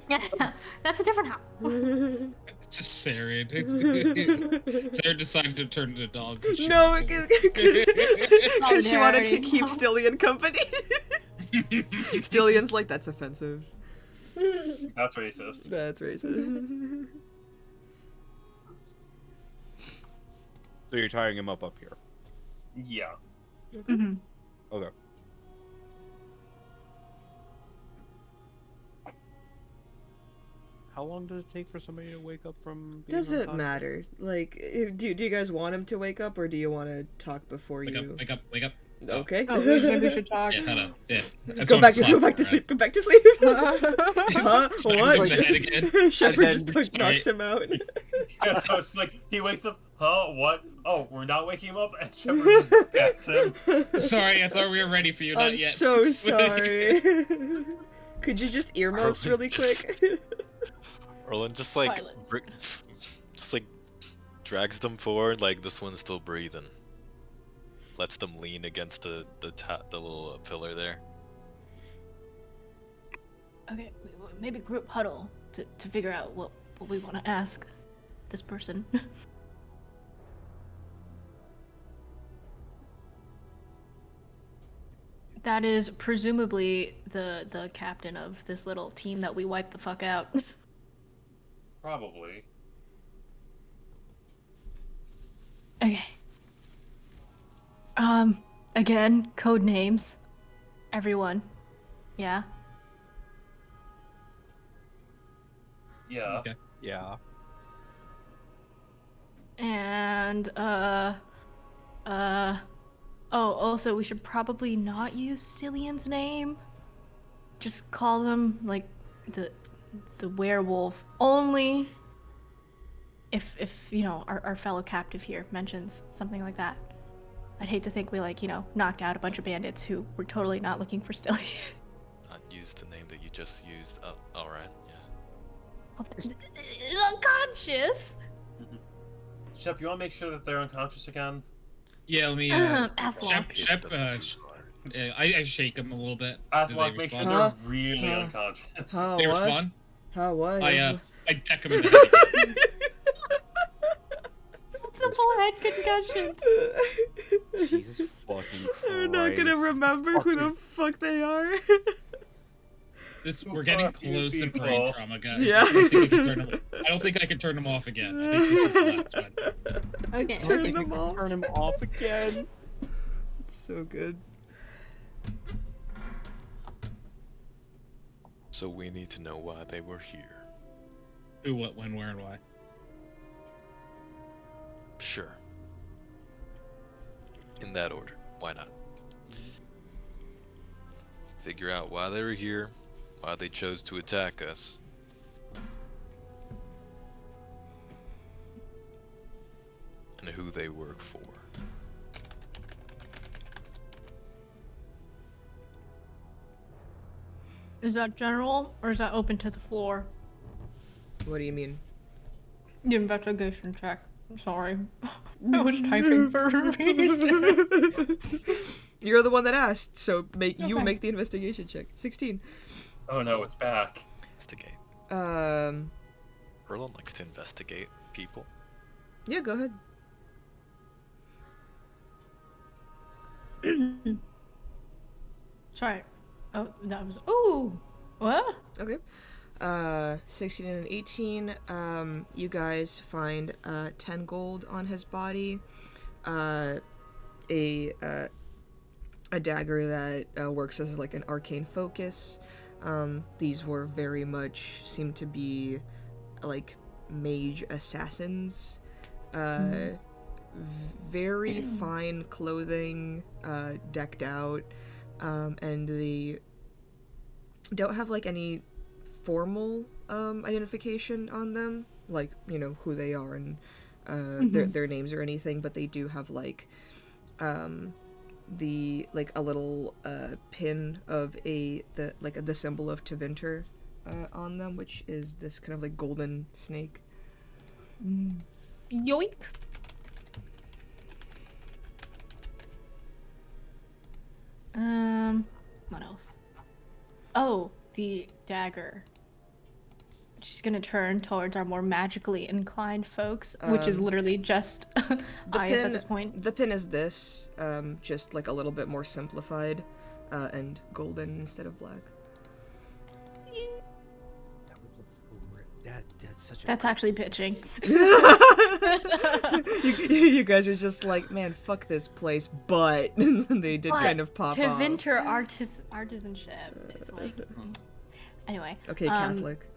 Yeah, that's a different house. It's just Saren. Saren decided to turn into a dog. 'cause she No, was because she wanted to Solidarity. keep Stillian company. Stillion's like, that's offensive. That's racist. That's racist. So you're tying him up here. Yeah. Mhm. Okay. How long does it take for somebody to wake up from being Doesn't unconscious? matter. Like, do you guys want him to wake up, or do you want to talk before Wake you? up, wake up, wake up. Okay. Oh, maybe we should talk. Yeah, hello. Yeah. That's Go what back. it's Go like, back to right? sleep. Go back to sleep. Huh? Smacks What? him in the head again. Shepard And just then- knocks him out. It's like he wakes up. Huh? What? Oh, we're not waking him up, and Shepard just gets him. Sorry, I thought we were ready for you. I'm Not yet. so sorry. Could you just earmuffs really quick? Roland just like Silence. just like drags them forward like this one's still breathing. Lets them lean against the little pillar there. Okay, maybe group huddle to figure out what we want to ask this person. That is presumably the captain of this little team that we wiped the fuck out. Probably. Okay. Again, code names. Everyone. Yeah. Yeah. Okay. Yeah. And oh, also we should probably not use Stillian's name. Just call them like the werewolf only if you know our fellow captive here mentions something like that. I'd hate to think we knocked out a bunch of bandits who were totally not looking for Stillian. Not use the name that you just used. Oh, alright, yeah. Unconscious. Shep, you want to make sure that they're unconscious again? Yeah, let me. Athlon. Shep. I shake him a little bit. Do they Athlon, make sure respond? Huh? they're really Huh? unconscious. How They what? respond. How what? I deck him in the head again. Multiple head concussions. Jesus fucking Christ. They're not gonna remember who the Fucking- fuck they are. We're getting Fuck you close to brain people. trauma, guys. Yeah. I don't think I can turn them off again. I think this is the last one. Okay. Turn okay. them off. Turn him off again. It's so good. So we need to know why they were here. Who, what, when, where, and why. Sure. In that order. Why not? Figure out why they were here, why they chose to attack us. And who they work for. Is that general or is that open to the floor? What do you mean? The investigation check. I'm sorry. I was typing for a reason. You're the one that asked, so make Okay. the investigation check. 16. Oh no, it's back. Investigate. Erlen likes to investigate people. Yeah, go ahead. Sorry. Oh, that was. Ooh! What? Okay. 16 and 18. You guys find 10 gold on his body. A dagger that works as like an arcane focus. These were very much seem to be like mage assassins. Very fine clothing, decked out, and they don't have like any formal identification on them, like who they are and their names or anything, but they do have like the like a little pin of the symbol of Tevinter on them, which is this kind of like golden snake. Yoink! What else? Oh, the dagger. She's gonna turn towards our more magically inclined folks, which is literally just eyes at this point. The pin is this, just like a little bit more simplified, and golden instead of black. That's such a. That's actually pitching. you guys are just like, man, fuck this place, but they did kind of pop off. Tevinter artisanship is like. Anyway. Okay, Catholic.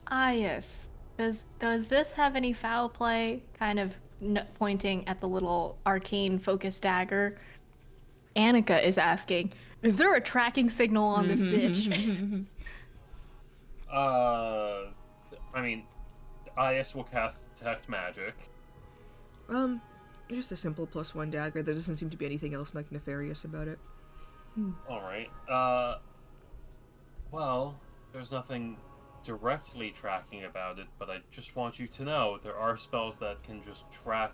Yes. Does this have any foul play? Kind of pointing at the little arcane focus dagger. Annika is asking, is there a tracking signal on this bitch? I mean, IS will cast Detect Magic. Just a simple +1 dagger. There doesn't seem to be anything else like nefarious about it. Alright, well, there's nothing directly tracking about it, but I just want you to know there are spells that can just track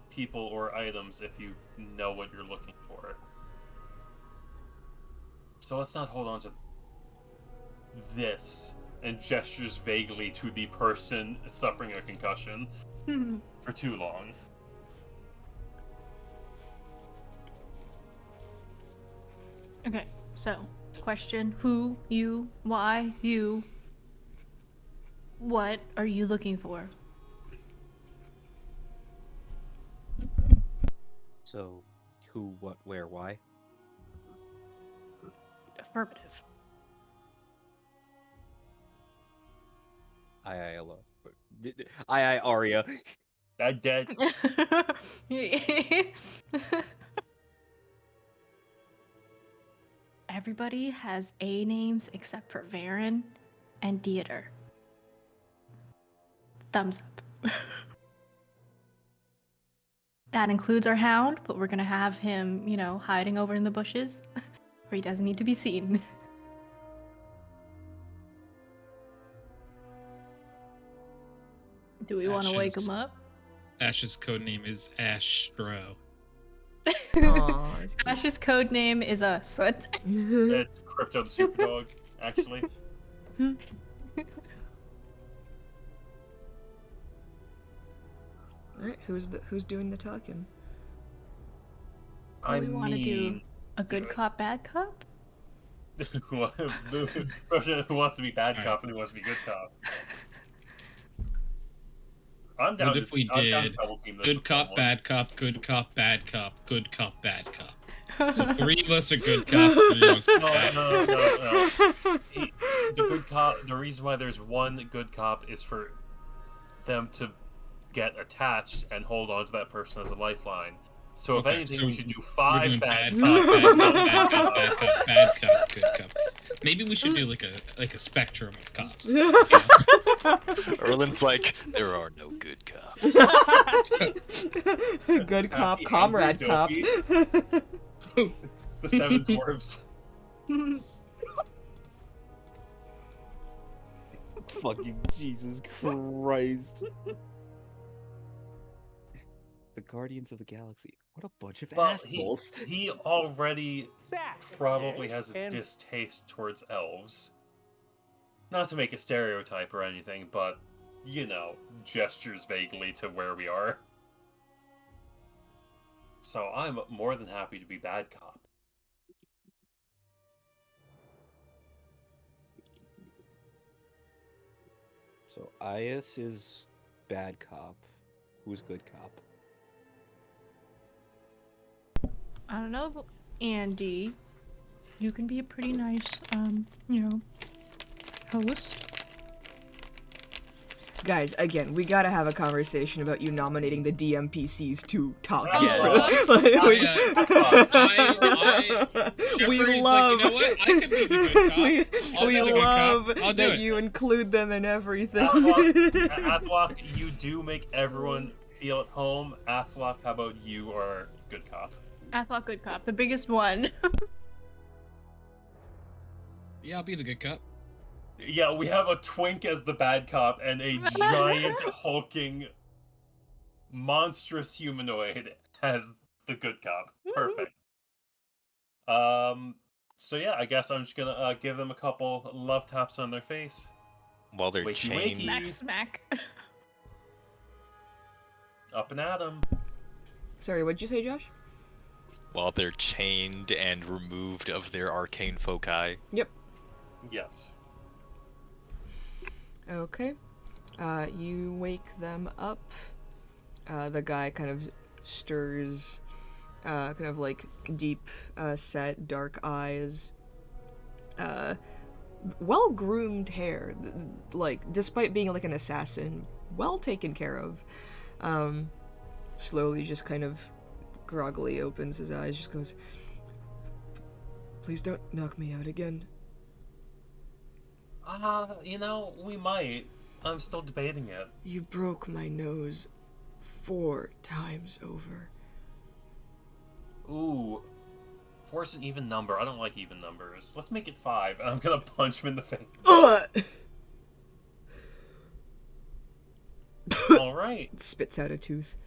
people or items if you know what you're looking for. So let's not hold on to this and gestures vaguely to the person suffering a concussion for too long. Okay, so question: who, you, why, you? What are you looking for? So, who, what, where, why? Affirmative. I alone. I Arya. That dead. Everybody has A names except for Varen and Dieter. Thumbs up. That includes our hound, but we're gonna have him, hiding over in the bushes where he doesn't need to be seen. Do we want to wake him up? Ash's codename is Astro. Aww, that's cute. Ash's code name is a Soot. It's Crypto the Superdog, actually. Alright, who's doing the talking? I We want to do mean, a good do it. cop, bad cop? who wants to be bad cop and who wants to be good cop? I'm down What if we I'm down to did double team this good with cop, someone. bad cop, good cop, bad cop, good cop, bad cop? So 3 of us are good cops, 3 of us are bad. No. The good cop. The reason why there's one good cop is for them to get attached and hold on to that person as a lifeline. So if Okay, anything, so we should do We're 5 doing bad bad cops. cop, bad cop, bad cop, bad cop, good cop. Maybe we should do like a spectrum of cops. You know? Erlen's like, there are no good cops. Good cop, The comrade cop. angry The 7 dwarves. Fucking Jesus Christ. The Guardians of the Galaxy. What a bunch of Well, assholes. he already probably has a distaste towards elves. Not to make a stereotype or anything, but, gestures vaguely to where we are. So I'm more than happy to be bad cop. So Ias is bad cop. Who's good cop? I don't know, Andy. You can be a pretty nice, host. Guys, again, we gotta have a conversation about you nominating the DMPCs to talk. Yeah. We Shepard is love, like, you know what? I could be the good cop. I'll we be the good love cop. I'll do that it. you include them in everything. Athlock, you do make everyone feel at home. Athlock, how about you are good cop? I thought good cop, the biggest one. Yeah, I'll be the good cop. Yeah, we have a twink as the bad cop and a giant hulking monstrous humanoid as the good cop. Perfect. So yeah, I guess I'm just gonna give them a couple love taps on their face. While they're Wakey, chained. wakey. Smack. Up and at 'em. Sorry, what'd you say, Josh? While they're chained and removed of their arcane foci. Yep. Yes. Okay. You wake them up. The guy kind of stirs, kind of like deep set, dark eyes. Well-groomed hair. Like, despite being like an assassin, well taken care of. Slowly just kind of groggily opens his eyes, just goes, "Please don't knock me out again." We might. I'm still debating it. You broke my nose 4 times over. Ooh. 4's an even number. I don't like even numbers. Let's make it 5, and I'm gonna punch him in the face. Ugh! Alright. Spits out a tooth.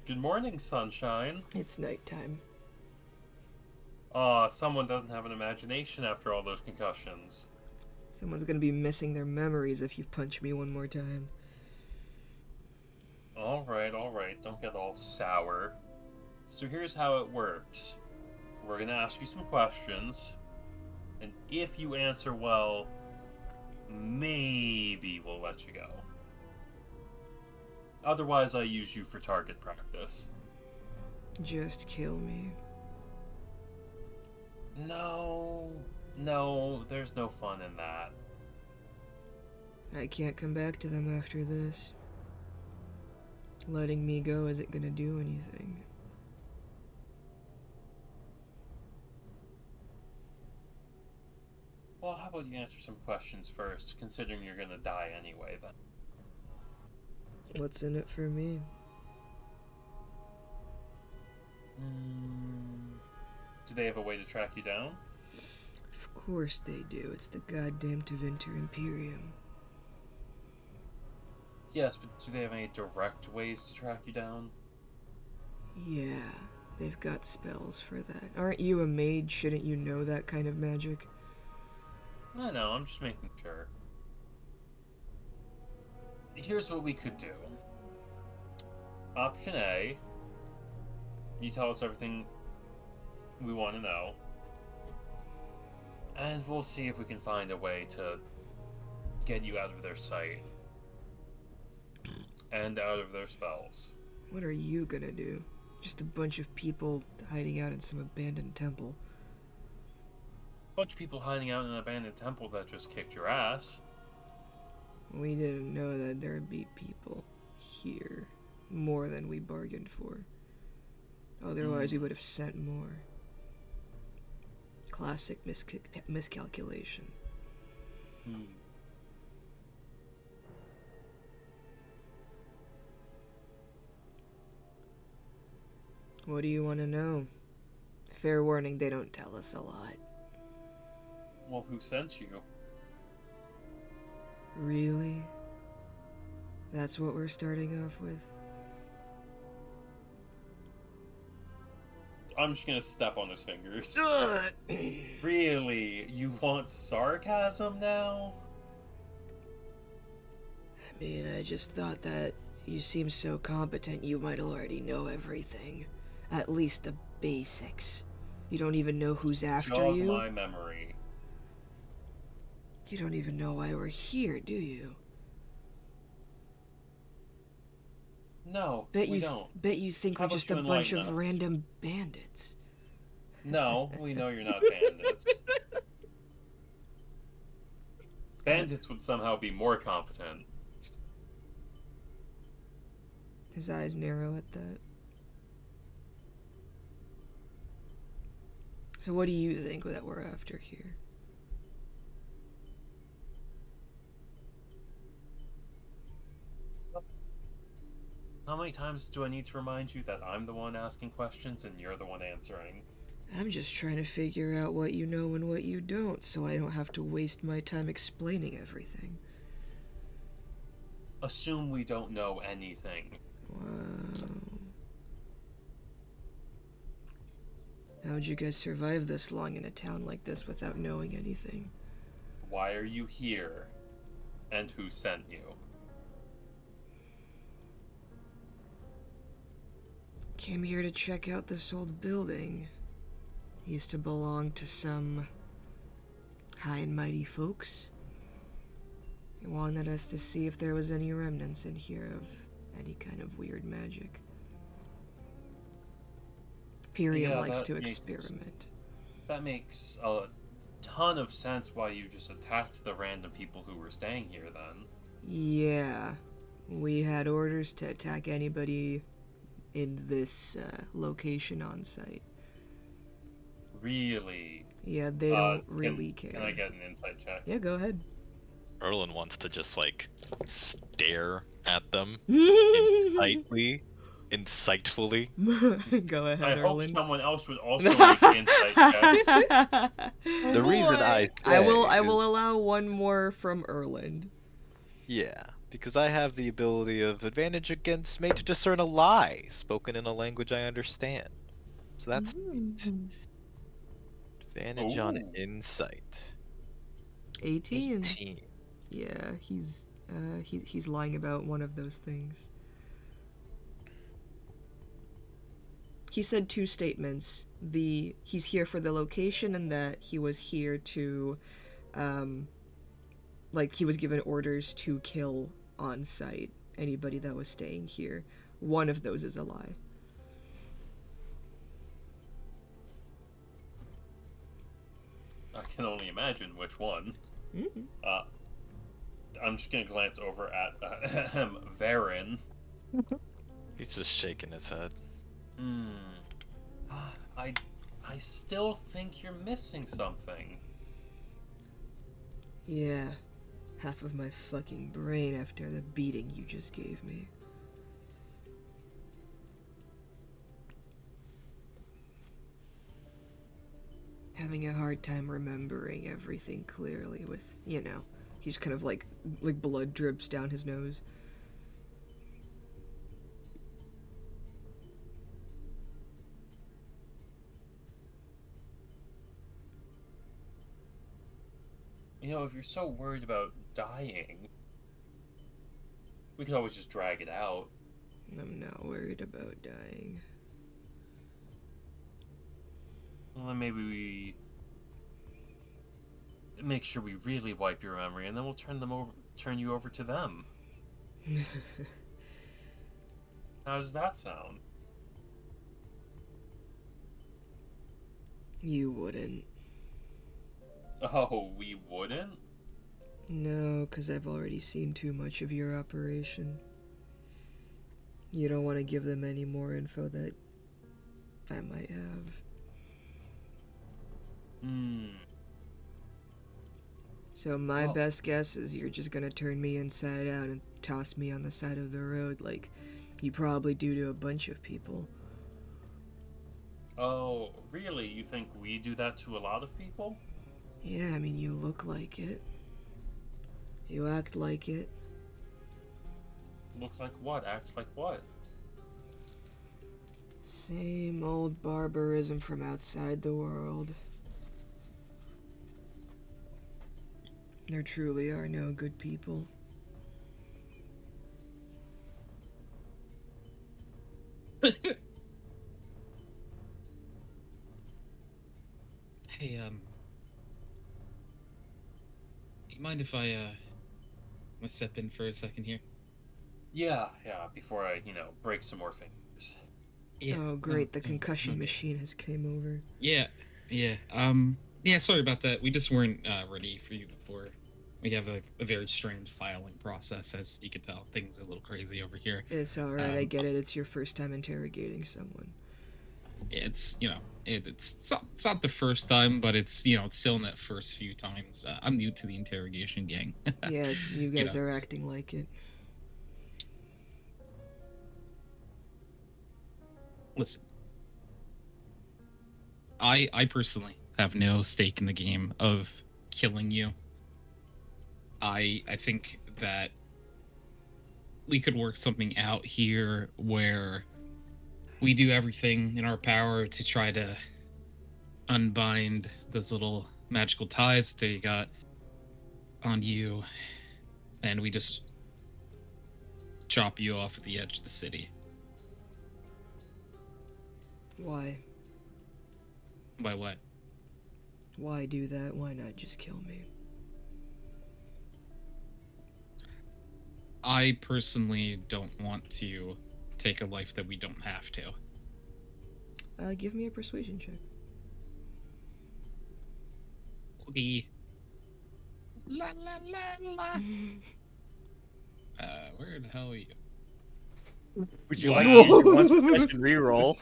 Good morning, sunshine. It's nighttime. Aw, someone doesn't have an imagination after all those concussions. Someone's gonna be missing their memories if you punch me one more time. Alright. Don't get all sour. So here's how it works. We're gonna ask you some questions, and if you answer well, maybe we'll let you go. Otherwise, I use you for target practice. Just kill me. No, there's no fun in that. I can't come back to them after this. Letting me go isn't gonna do anything. Well, how about you answer some questions first, considering you're gonna die anyway, then. What's in it for me? Do they have a way to track you down? Of course they do. It's the goddamn Tevinter Imperium. Yes, but do they have any direct ways to track you down? Yeah, they've got spells for that. Aren't you a mage? Shouldn't you know that kind of magic? I know, I'm just making sure. Here's what we could do. Option A, you tell us everything we want to know, and we'll see if we can find a way to get you out of their sight and out of their spells. What are you gonna do? Just a bunch of people hiding out in some abandoned temple. Bunch of people hiding out in an abandoned temple that just kicked your ass. We didn't know that there'd be people here. More than we bargained for. Otherwise, we would have sent more. Classic miscalculation. What do you want to know? Fair warning, they don't tell us a lot. Well, who sent you? Really? That's what we're starting off with? I'm just gonna step on his fingers. Ugh. Really? You want sarcasm now? I mean, I just thought that you seem so competent you might already know everything. At least the basics. You don't even know who's after Jog you? my memory. You don't even know why we're here, do you? No, Bet we you don't. bet you think How we're about just you a bunch enlighten of us? random bandits. No, we know you're not bandits. Bandits would somehow be more competent. His eyes narrow at that. So what do you think that we're after here? How many times do I need to remind you that I'm the one asking questions and you're the one answering? I'm just trying to figure out what you know and what you don't, so I don't have to waste my time explaining everything. Assume we don't know anything. Wow. How'd you guys survive this long in a town like this without knowing anything? Why are you here? And who sent you? Came here to check out this old building. Used to belong to some high and mighty folks. They wanted us to see if there was any remnants in here of any kind of weird magic. Pyrian Yeah, likes that to makes- experiment. That makes a ton of sense why you just attacked the random people who were staying here then. Yeah, we had orders to attack anybody in this location on site. Really? Yeah, they don't really care. Can I get an insight check? Yeah, go ahead. Erlen wants to just like stare at them insightfully. Go ahead, I hope Erland. someone else would also make insight checks. The reason I I will say is- allow one more from Erland. Yeah, because I have the ability of advantage against made to discern a lie spoken in a language I understand. So that's Mm. advantage on Ooh. insight. 18. 18. Yeah, he's lying about one of those things. He said two statements. He's here for the location and that he was here to like he was given orders to kill on site anybody that was staying here. One of those is a lie. I can only imagine which one. Mm-hmm. I'm just gonna glance over at Varen. He's just shaking his head. I still think you're missing something. Yeah, half of my fucking brain after the beating you just gave me. Having a hard time remembering everything clearly with, he's kind of like blood drips down his nose. You know, if you're so worried about dying, we could always just drag it out. I'm not worried about dying. Well, then maybe we make sure we really wipe your memory, and then we'll turn you over to them. How does that sound? You wouldn't. Oh, we wouldn't? No, because I've already seen too much of your operation. You don't want to give them any more info that I might have. So my best guess is you're just gonna turn me inside out and toss me on the side of the road like you probably do to a bunch of people. Oh, really? You think we do that to a lot of people? Yeah, I mean, you look like it. You act like it. Look like what? Act like what? Same old barbarism from outside the world. There truly are no good people. Hey, you mind if I step in for a second here? Yeah, before I, break some more fingers. Yeah. Oh, great, the okay, concussion okay. machine has came over. Yeah. Yeah, sorry about that. We just weren't ready for you before. We have a very strange filing process, as you can tell. Things are a little crazy over here. It's alright, I get it. It's your first time interrogating someone. It's, it's not the first time, but it's, it's still in that first few times. I'm new to the interrogation gang. Yeah, you guys know. are acting like it. Listen, I personally have no stake in the game of killing you. I think that we could work something out here where we do everything in our power to try to unbind those little magical ties that they got on you, and we just chop you off at the edge of the city. Why? By what? Why do that? Why not just kill me? I personally don't want to take a life that we don't have to. Give me a persuasion check. Okay. La la la la. Where the hell are you? Would you like to use your once profession reroll?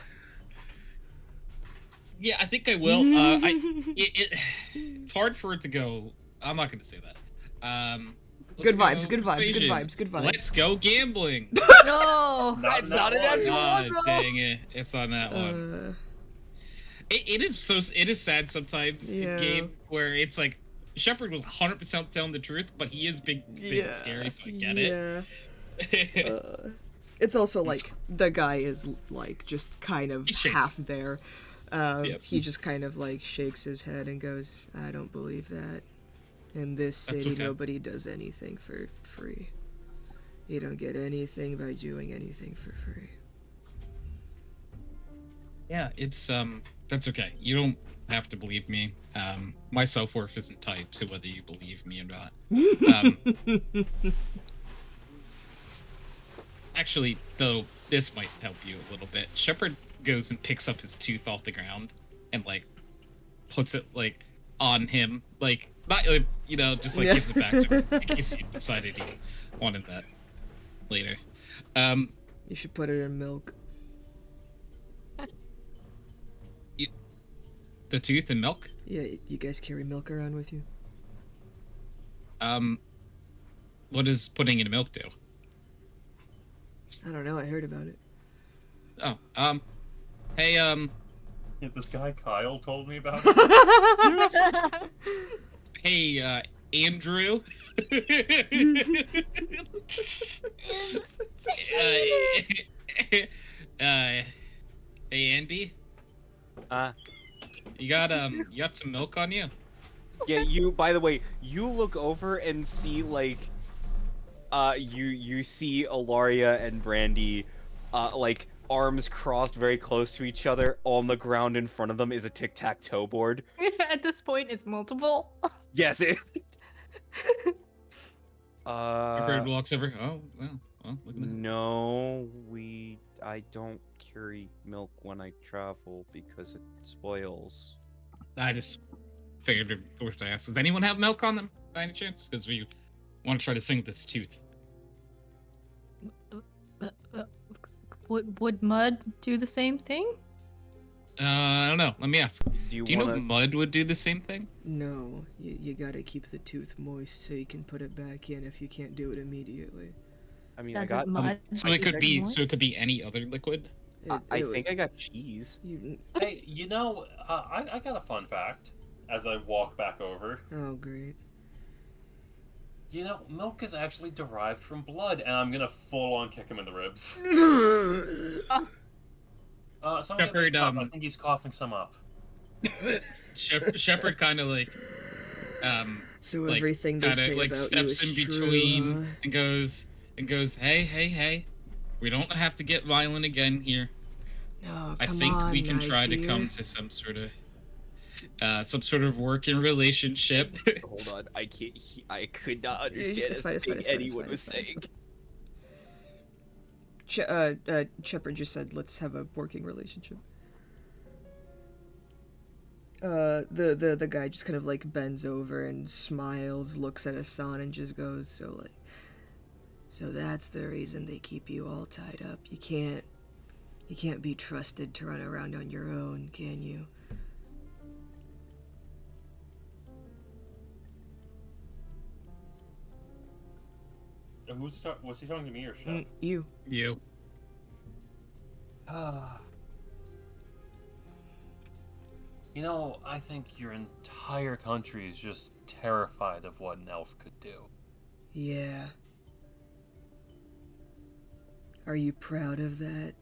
Yeah, I think I will. It's hard for it to go. I'm not going to say that. Good vibes, go good vibes, good persuasion. vibes, good vibes. Let's go gambling. No. It's not an actual God one, though. dang it! It's on that one. It is sad sometimes Yeah. in game where it's like Shepard was 100% telling the truth, but he is big and scary, so I get it. It's also like the guy is like just kind of He's shaky. half there. Yep. He just kind of like shakes his head and goes, "I don't believe that. In this That's city, okay. nobody does anything for free. You don't get anything by doing anything for free." Yeah, it's that's okay. You don't have to believe me. My self-worth isn't tied to whether you believe me or not. Actually, though, this might help you a little bit. Shepard goes and picks up his tooth off the ground and like puts it like on him, like not just like gives it back to him in case he decided he wanted that later. You should put it in milk. The tooth and milk. Yeah, you guys carry milk around with you? What does putting in milk do? I don't know, I heard about it. Oh, hey, Yeah, this guy Kyle told me about it. hey, Andrew. Hey, Andy. You got some milk on you? Yeah, by the way, you look over and see, like, you see Ilaria and Brandy, like, arms crossed very close to each other. On the ground in front of them is a tic-tac-toe board. At this point, it's multiple. Yes, it... Shepard walks over. Oh, well, look at that. No, I don't carry milk when I travel because it spoils. I just figured it worth to ask. Does anyone have milk on them by any chance? Because we want to try to sing this tooth. Would mud do the same thing? I don't know. Let me ask. Do you Do you know wanna... if mud would do the same thing? No, you gotta keep the tooth moist so you can put it back in if you can't do it immediately. I mean, Does I got... it mud? So I it could think be. moist? So it could be any other liquid. I think I got cheese. Hey, I got a fun fact as I walk back over. Oh, great. Milk is actually derived from blood, and I'm gonna full on kick him in the ribs. Something at the Shepard, top. I think he's coughing some up. Shepard kind of like, So like everything they kind of say like about steps you in is between true, huh? and goes, hey, we don't have to get violent again here. No, I come think on, we can knife try to ear. come to some sort of working relationship. Hold on, I can't. I could not understand It's fine, it's fine, anything it's fine, it's anyone fine, was it's fine, it's saying. fine. Shepard just said, let's have a working relationship. The guy just kind of like bends over and smiles, looks at Hassan, and just goes, so that's the reason they keep you all tied up. You can't be trusted to run around on your own, can you? Was he talking to me or Shep? You. You. You know, I think your entire country is just terrified of what an elf could do. Yeah. Are you proud of that?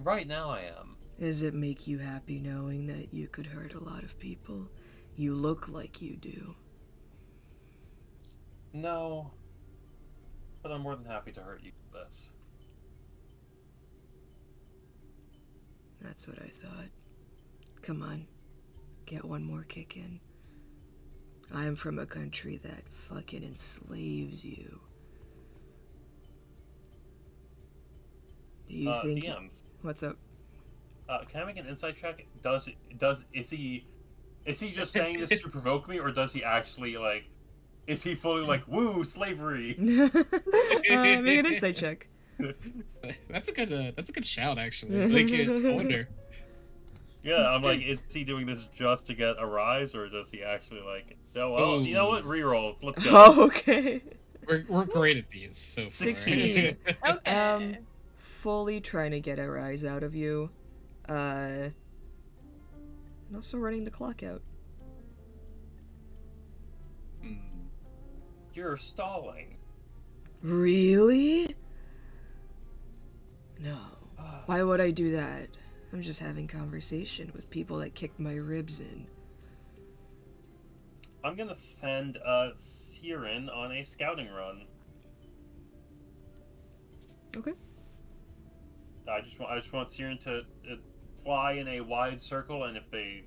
Right now I am. Does it make you happy knowing that you could hurt a lot of people? You look like you do. No. But I'm more than happy to hurt you with this. That's what I thought. Come on. Get one more kick in. I'm from a country that fucking enslaves you. Do you think... DMs. What's up? Can I make an insight check? Is he just saying this to provoke me, or does he actually, like, is he fully like, woo, slavery? Make an insight check. That's a good shout, actually. Like, I wonder. Yeah, I'm like, is he doing this just to get a rise, or does he actually, like, oh, you know what, rerolls, let's go. Oh, okay. We're great at these so far. 16. Okay. Fully trying to get a rise out of you. And also running the clock out. You're stalling. Really? No. Why would I do that? I'm just having conversation with people that kicked my ribs in. I'm gonna send Siren on a scouting run. Okay. I just want Siren to fly in a wide circle, and if they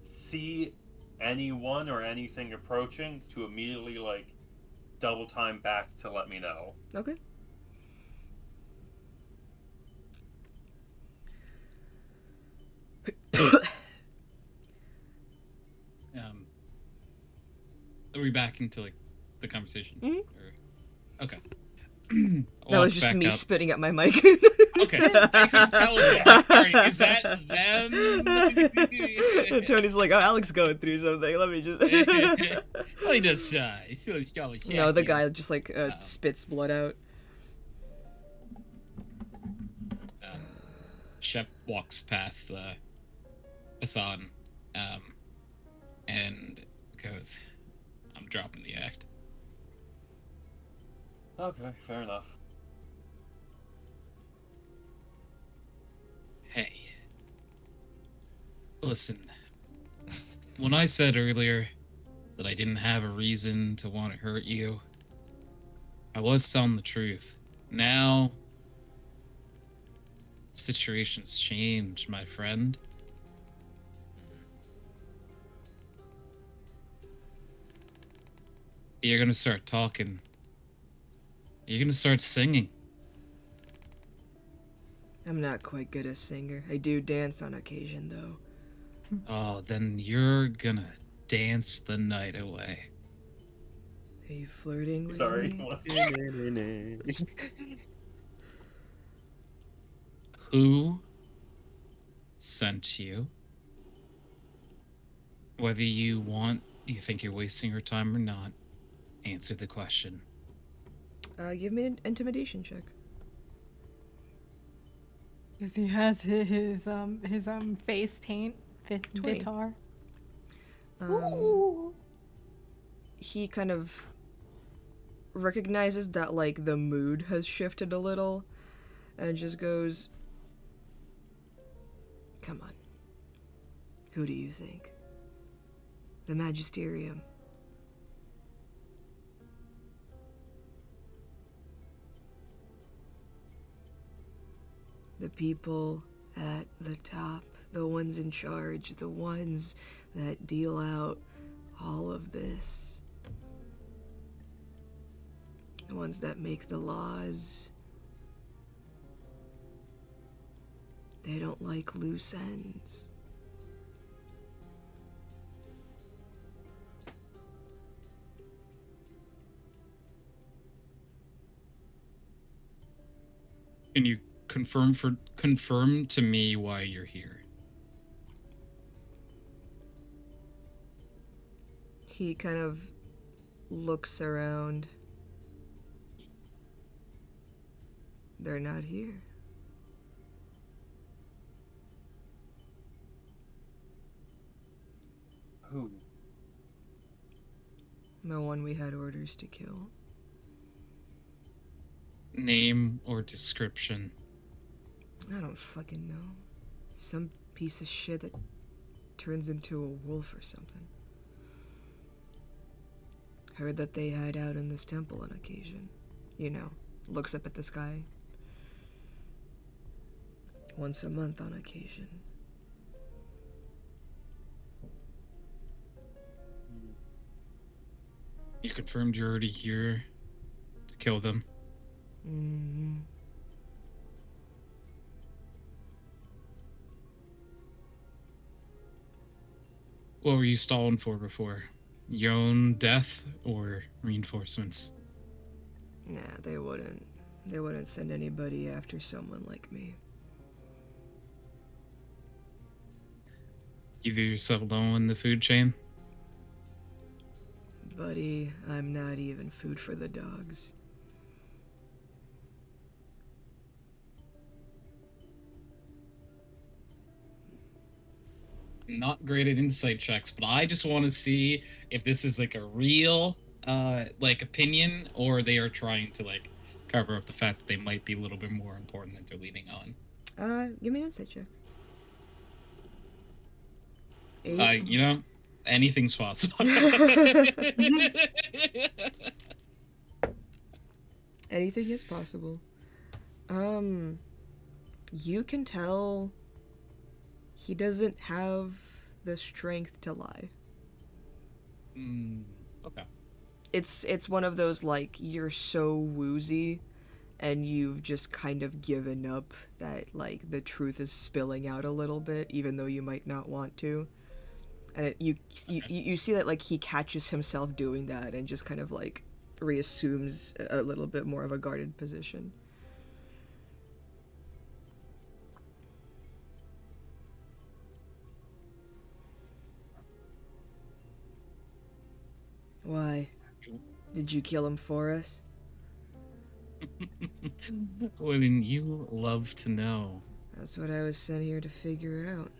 see anyone or anything approaching, to immediately, like, double time back to let me know. Okay. Are we back into like the conversation? Mhm. Or... Okay. That was Walk just back me up. spitting at my mic. Okay, I couldn't tell that. Sorry, is that them? Tony's like, oh, Alex going through something. Let me just. Let me just No, the guy just like spits blood out. Shep walks past Hassan, and goes, "I'm dropping the act." Okay, fair enough. Hey, listen. When I said earlier that I didn't have a reason to want to hurt you, I was telling the truth. Now, situation's changed, my friend. You're gonna start talking. You're gonna start singing. I'm not quite good as a singer. I do dance on occasion, though. Oh, then you're gonna dance the night away. Are you flirting with Sorry. me? Who sent you? Whether you think you're wasting your time or not, answer the question. Give me an intimidation check. Because he has his face paint 20. Vitar. He kind of recognizes that, like, the mood has shifted a little, and just goes, "Come on. Who do you think? The Magisterium." The people at the top, the ones in charge, the ones that deal out all of this. The ones that make the laws. They don't like loose ends. Can you confirm to me why you're here? He kind of looks around. They're not here. Who? The one we had orders to kill. Name or description? I don't fucking know. Some piece of shit that turns into a wolf or something. Heard that they hide out in this temple on occasion. You know, looks up at the sky. Once a month on occasion. You confirmed you're already here to kill them. Mm-hmm. What were you stalling for before? Your own death or reinforcements? Nah, they wouldn't. They wouldn't send anybody after someone like me. You view yourself low in the food chain? Buddy, I'm not even food for the dogs. Not great at insight checks, but I just want to see if this is like a real like opinion, or they are trying to like cover up the fact that they might be a little bit more important than they're leading on. Give me an insight check. 8. You know, anything's possible. Anything is possible. You can tell he doesn't have the strength to lie. Okay. It's one of those, like, you're so woozy and you've just kind of given up that, like, the truth is spilling out a little bit, even though you might not want to. And you see that, like, he catches himself doing that and just kind of, like, reassumes a little bit more of a guarded position. Why? Did you kill him for us? Wouldn't you love to know? That's what I was sent here to figure out.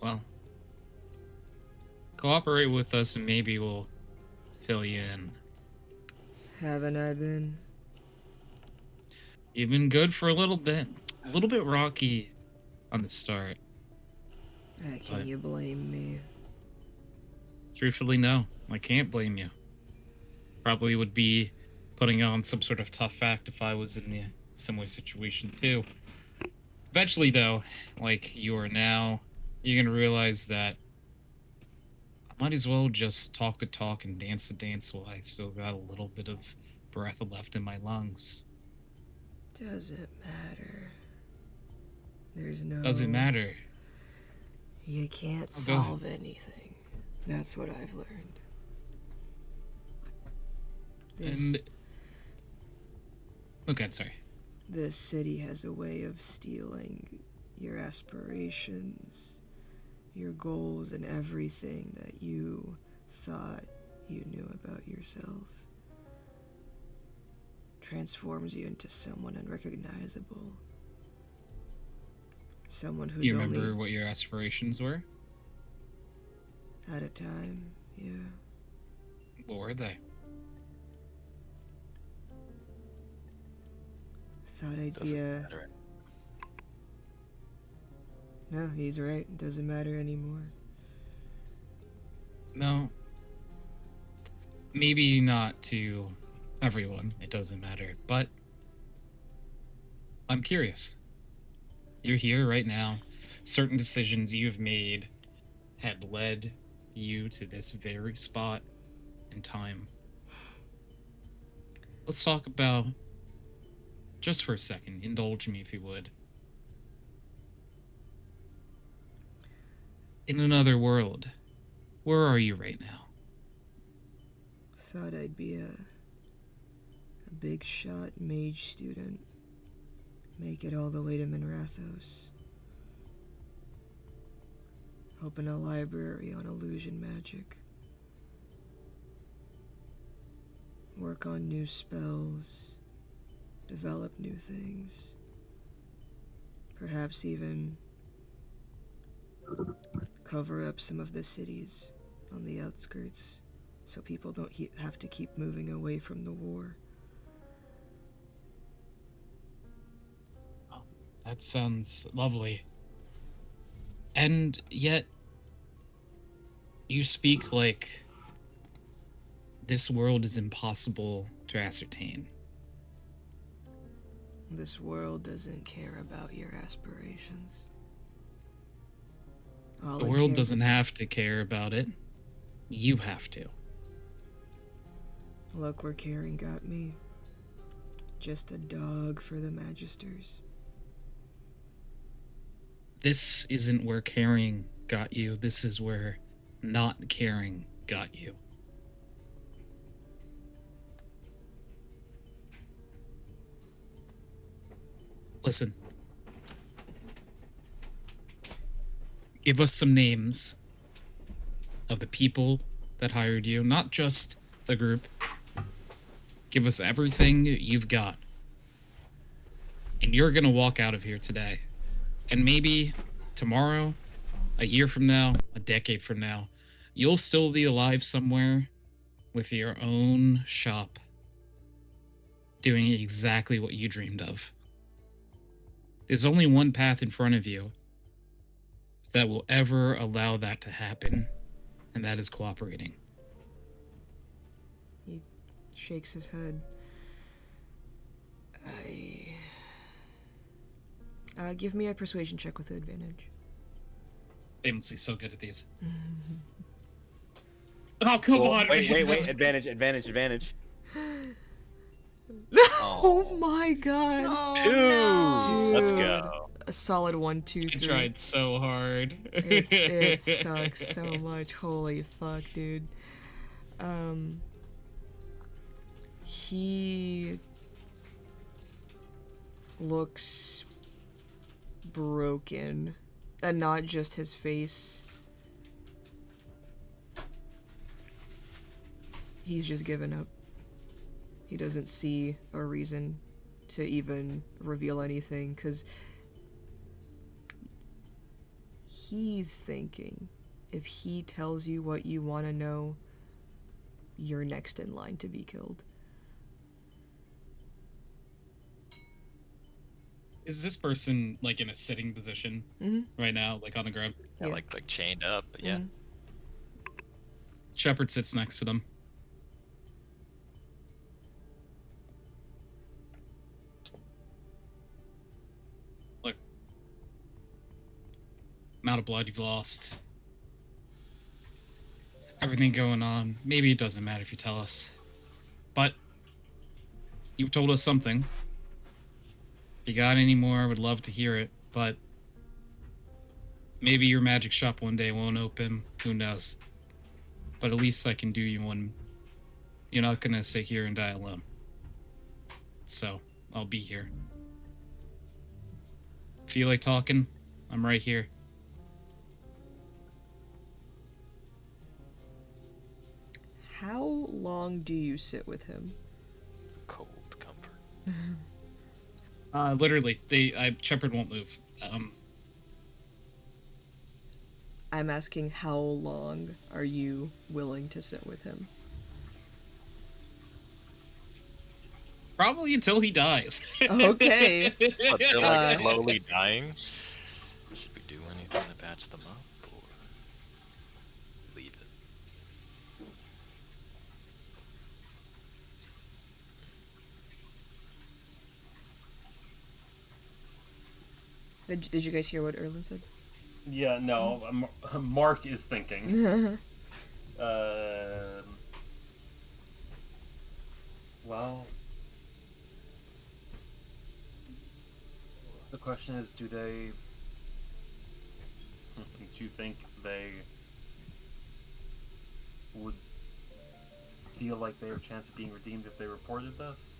Well, cooperate with us and maybe we'll fill you in. Haven't I been? You've been good for a little bit rocky on the start. Can you blame me? Truthfully, no. I can't blame you. Probably would be putting on some sort of tough act if I was in a similar situation too. Eventually, though, like you are now, you're gonna realize that I might as well just talk the talk and dance the dance while I still got a little bit of breath left in my lungs. Doesn't matter. There's no... Doesn't matter. You can't solve anything. That's what I've learned. Okay, sorry. This city has a way of stealing your aspirations, your goals, and everything that you thought you knew about yourself. Transforms you into someone unrecognizable. Someone who's You remember only what your aspirations were? at a time, yeah. What were they? Thought I'd Doesn't be a... matter. No, he's right. It doesn't matter anymore. No. Maybe not to everyone, it doesn't matter, but I'm curious. You're here right now. Certain decisions you've made had led you to this very spot in time. Let's talk about, just for a second, indulge me if you would. In another world, where are you right now? Thought I'd be a big shot mage student. Make it all the way to Minrathos. Open a library on illusion magic. Work on new spells. Develop new things. Perhaps even cover up some of the cities on the outskirts so people don't have to keep moving away from the war. That sounds lovely. And yet, you speak like this world is impossible to ascertain. This world doesn't care about your aspirations. All The it world cares- doesn't have to care about it. You have to. Look where Karen got me. Just a dog for the Magisters. This isn't where caring got you. This is where not caring got you. Listen. Give us some names of the people that hired you, not just the group. Give us everything you've got. And you're gonna walk out of here today. And maybe tomorrow, a year from now, a decade from now, you'll still be alive somewhere with your own shop, doing exactly what you dreamed of. There's only one path in front of you that will ever allow that to happen, and that is cooperating. He shakes his head. Give me a persuasion check with advantage. Famously so good at these. Oh, come on! Wait, advantage. Oh my god. Oh, Two! Let's Dude. go. A solid 1, 2, 3. You tried so hard. It sucks so much. Holy fuck, dude. He looks broken, and not just his face. He's just given up. He doesn't see a reason to even reveal anything, because he's thinking if he tells you what you want to know, you're next in line to be killed. Is this person like in a sitting position right now, like on the ground? Yeah, Yeah. like chained up, but yeah. Mhm. Shepard sits next to them. Look, amount of blood you've lost, everything going on. Maybe it doesn't matter if you tell us, but you've told us something. If you got any more, I would love to hear it, but maybe your magic shop one day won't open. Who knows? But at least I can do you one. You're not gonna sit here and die alone. So, I'll be here. Feel like talking? I'm right here. How long do you sit with him? Cold comfort. Literally, Shepard won't move. I'm asking how long are you willing to sit with him? Probably until he dies. Okay. But they're Uh, slowly dying. Should we do anything to patch them up, or leave it? Did you guys hear what Erlen said? Yeah, no. Mark is thinking. Well, the question is, do you think they would feel like they have a chance of being redeemed if they reported this?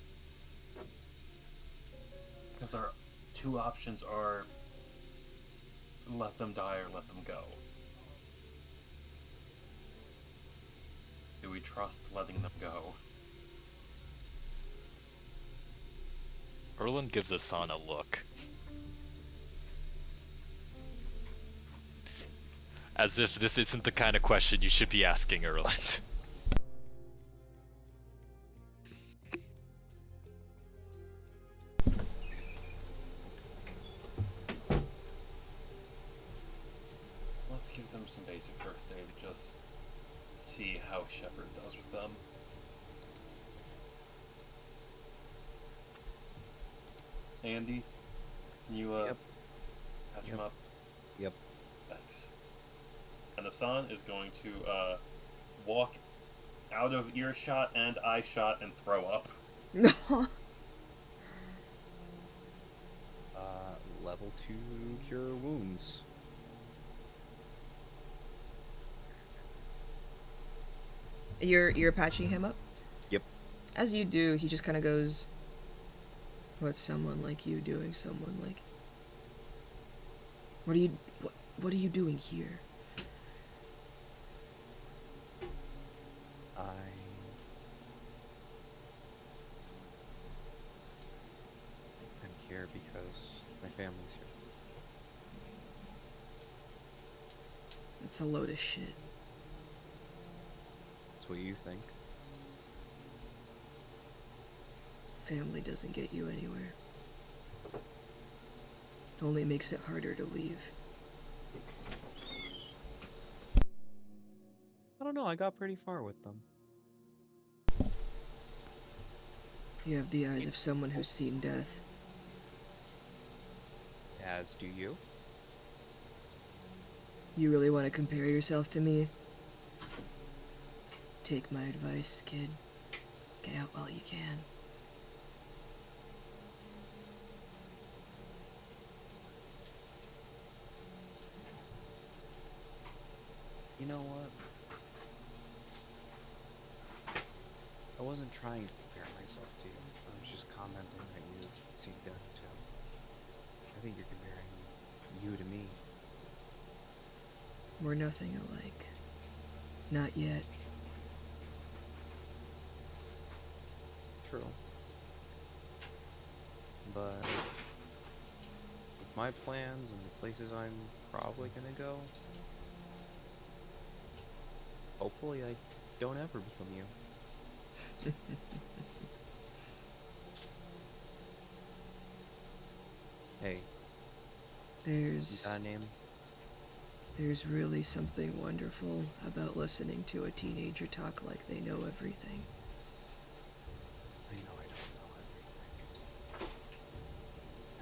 Because our two options are let them die or let them go. Do we trust letting them go? Erlen gives Asan a look. As if this isn't the kind of question you should be asking Erlen. Let's give them some basic first aid to just see how Shepard does with them. Andy, can you Yep. patch Yep. him up? Yep. Thanks. And Asan is going to walk out of earshot and eye shot and throw up. No. Level 2 cure wounds. You're patching him up? Yep. As you do, he just kind of goes, "What's someone like you doing? Someone like... What are you doing here?" I'm here because my family's here. It's a load of shit. That's what you think. Family doesn't get you anywhere. It only makes it harder to leave. I don't know, I got pretty far with them. You have the eyes of someone who's seen death. As do you. You really want to compare yourself to me? Take my advice, kid. Get out while you can. You know what? I wasn't trying to compare myself to you. I was just commenting that you see death too. I think you're comparing you to me. We're nothing alike. Not yet. True. But with my plans and the places I'm probably gonna go, hopefully I don't ever become you. Hey, you got a name? There's really something wonderful about listening to a teenager talk like they know everything. I know I don't know everything.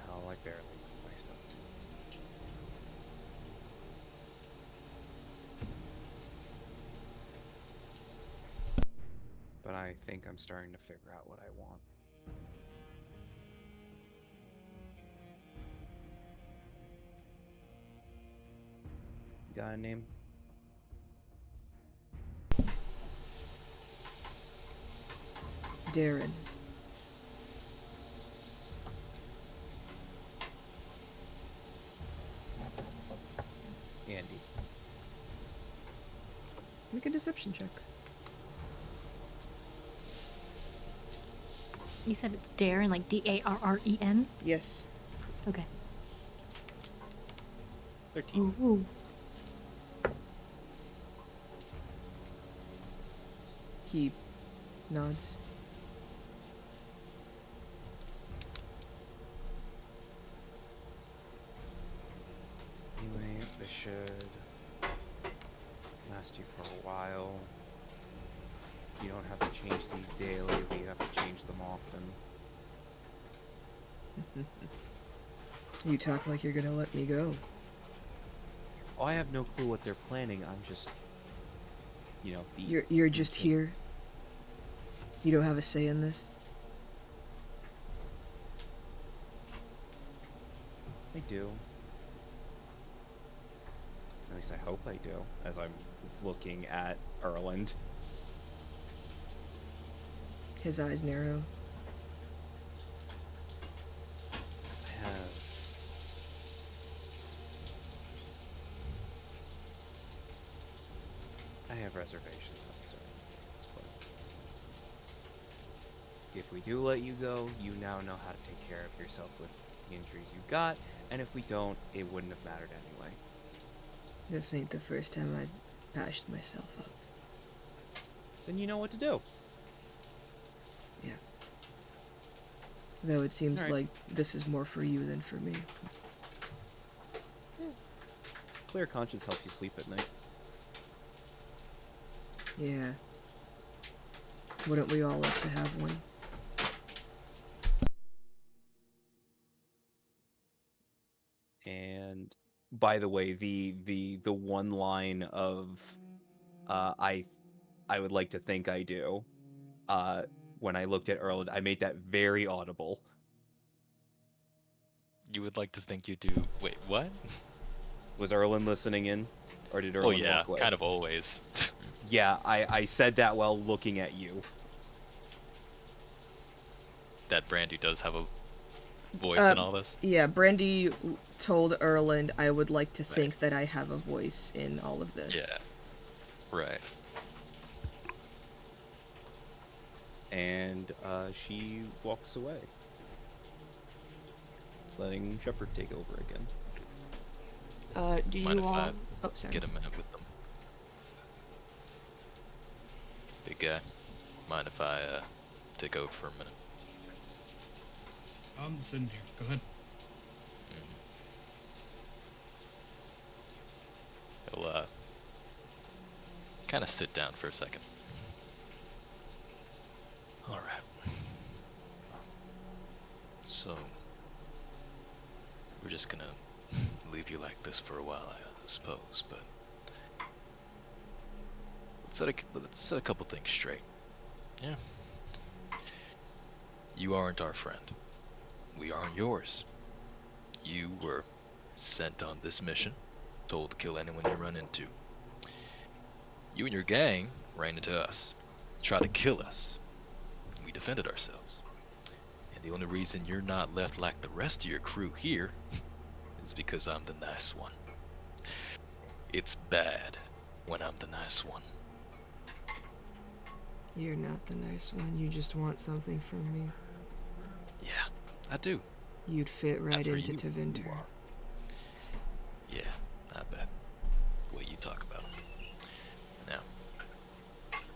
No, I barely know myself. But I think I'm starting to figure out what I want. You got a name? Darren. Andy. Make a deception check. You said it's Darren, like Darren? Yes. Okay. 13. Ooh. He nods. daily. We have to change them often. You talk like you're gonna let me go. Oh, I have no clue what they're planning. I'm just, the. You're just here. You don't have a say in this. I do. At least I hope I do, as I'm looking at Erland. His eyes narrow. I have reservations concerning this, but if we do let you go, you now know how to take care of yourself with the injuries you got, and if we don't, it wouldn't have mattered anyway. This ain't the first time I've patched myself up. Then you know what to do. Yeah. Though it seems Alright. like this is more for you than for me. Clear conscience helps you sleep at night. Yeah. Wouldn't we all like to have one? And by the way, the one line of I would like to think I do. When I looked at Erland, I made that very audible. You would like to think you do. Wait, what? Was Erland listening in? Or did Oh Erland yeah, walk away? kind of always. Yeah, I said that while looking at you. That Brandy does have a voice in all this. Yeah, Brandy told Erland I would like to think that I have a voice in all of this. Yeah. Right. And she walks away, letting Shepard take over again. Do Mind you if all... I Oh, sorry. get a minute with them? Big guy. Mind if I take over for a minute? I'm sitting here. Go ahead. He'll kind of sit down for a second. All right. So we're just gonna leave you like this for a while, I suppose. But let's set a couple things straight. Yeah. You aren't our friend. We aren't yours. You were sent on this mission, told to kill anyone you run into. You and your gang ran into us, tried to kill us. We defended ourselves. And the only reason you're not left like the rest of your crew here is because I'm the nice one. It's bad when I'm the nice one. You're not the nice one, you just want something from me. Yeah, I do. You'd fit right After into you Tevinter. are. Yeah, I bet. The way you talk about it. Now,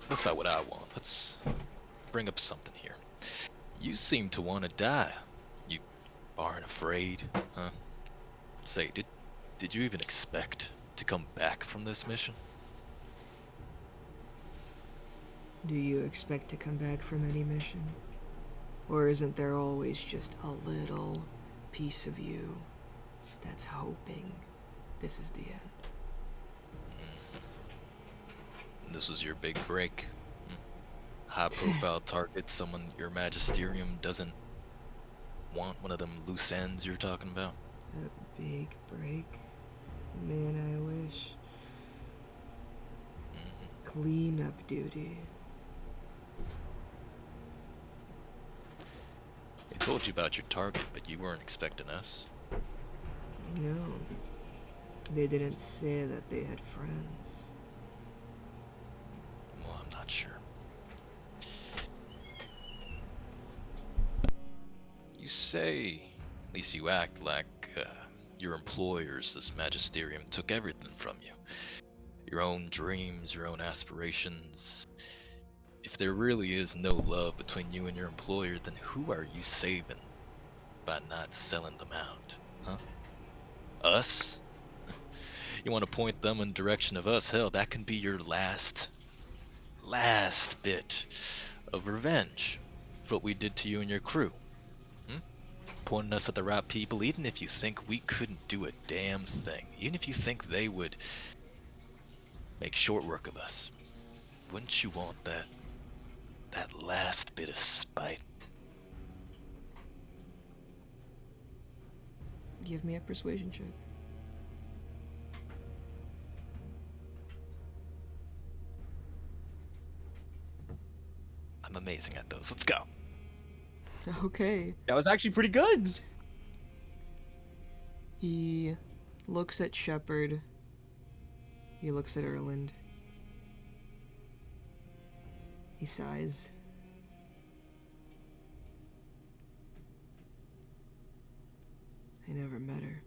that's about what I want. Let's bring up something here. You seem to want to die. You aren't afraid, huh? Say, did you even expect to come back from this mission? Do you expect to come back from any mission? Or isn't there always just a little piece of you that's hoping this is the end? This was your big break. High profile target, someone your magisterium doesn't want, one of them loose ends you're talking about? A big break? Man, I wish. Cleanup duty. I told you about your target, but you weren't expecting us. No. They didn't say that they had friends. Well, I'm not sure. You say, at least you act like your employers, this magisterium, took everything from you. Your own dreams, your own aspirations. If there really is no love between you and your employer, then who are you saving by not selling them out, huh? Us? You want to point them in the direction of us? Hell, that can be your last bit of revenge for what we did to you and your crew. Pointing us at the right people, even if you think we couldn't do a damn thing, even if you think they would make short work of us. Wouldn't you want that last bit of spite? Give me a persuasion check. I'm amazing at those. Let's go. Okay. That was actually pretty good. He looks at Shepard. He looks at Erland. He sighs. I never met her.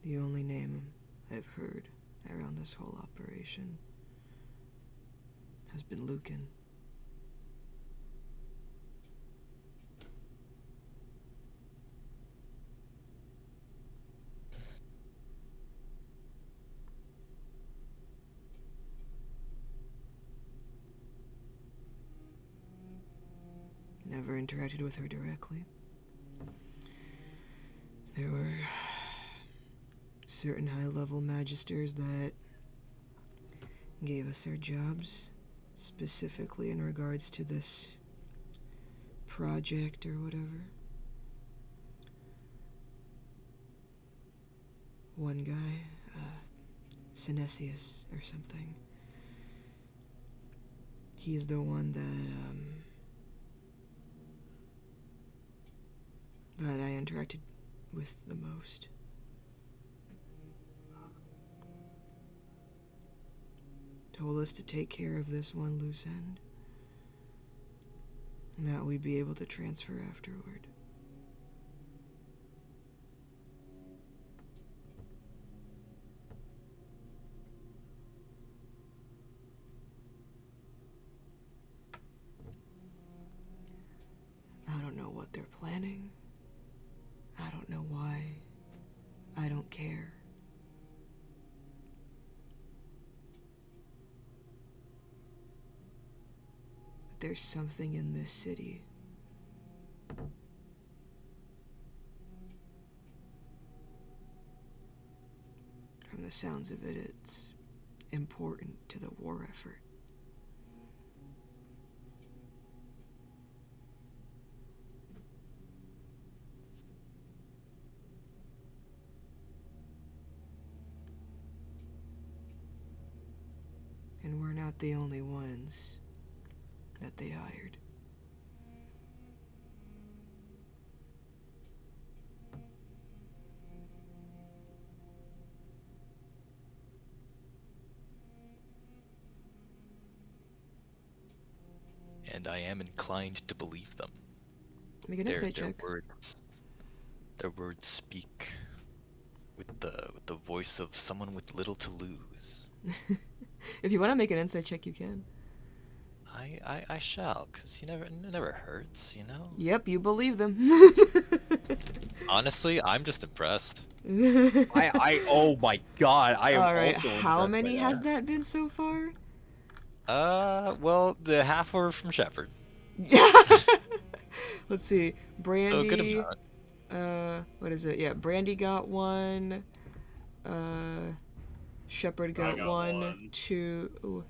The only name I've heard around this whole operation has been Lucan. Never interacted with her directly. There were certain high-level magisters that gave us our jobs, specifically in regards to this project or whatever. One guy, Synesius or something. He's the one that I interacted with the most. Told us to take care of this one loose end, and that we'd be able to transfer afterward. I don't know what they're planning. I don't know why. I don't care. But there's something in this city. From the sounds of it, it's important to the war effort. And we're not the only ones that they hired. And I am inclined to believe them. Make an Their insight check. their words speak with the voice of someone with little to lose. If you want to make an insight check, you can. I shall, cause it never hurts, you know. Yep, you believe them. Honestly, I'm just impressed. Oh my god, I am All right, also how impressed by many that. has that been so far? Well, the half were from Shepard. Let's see. So Brandy. good amount. What is it? Yeah, Brandy got one. Shepard got got one. one. 2. Ooh.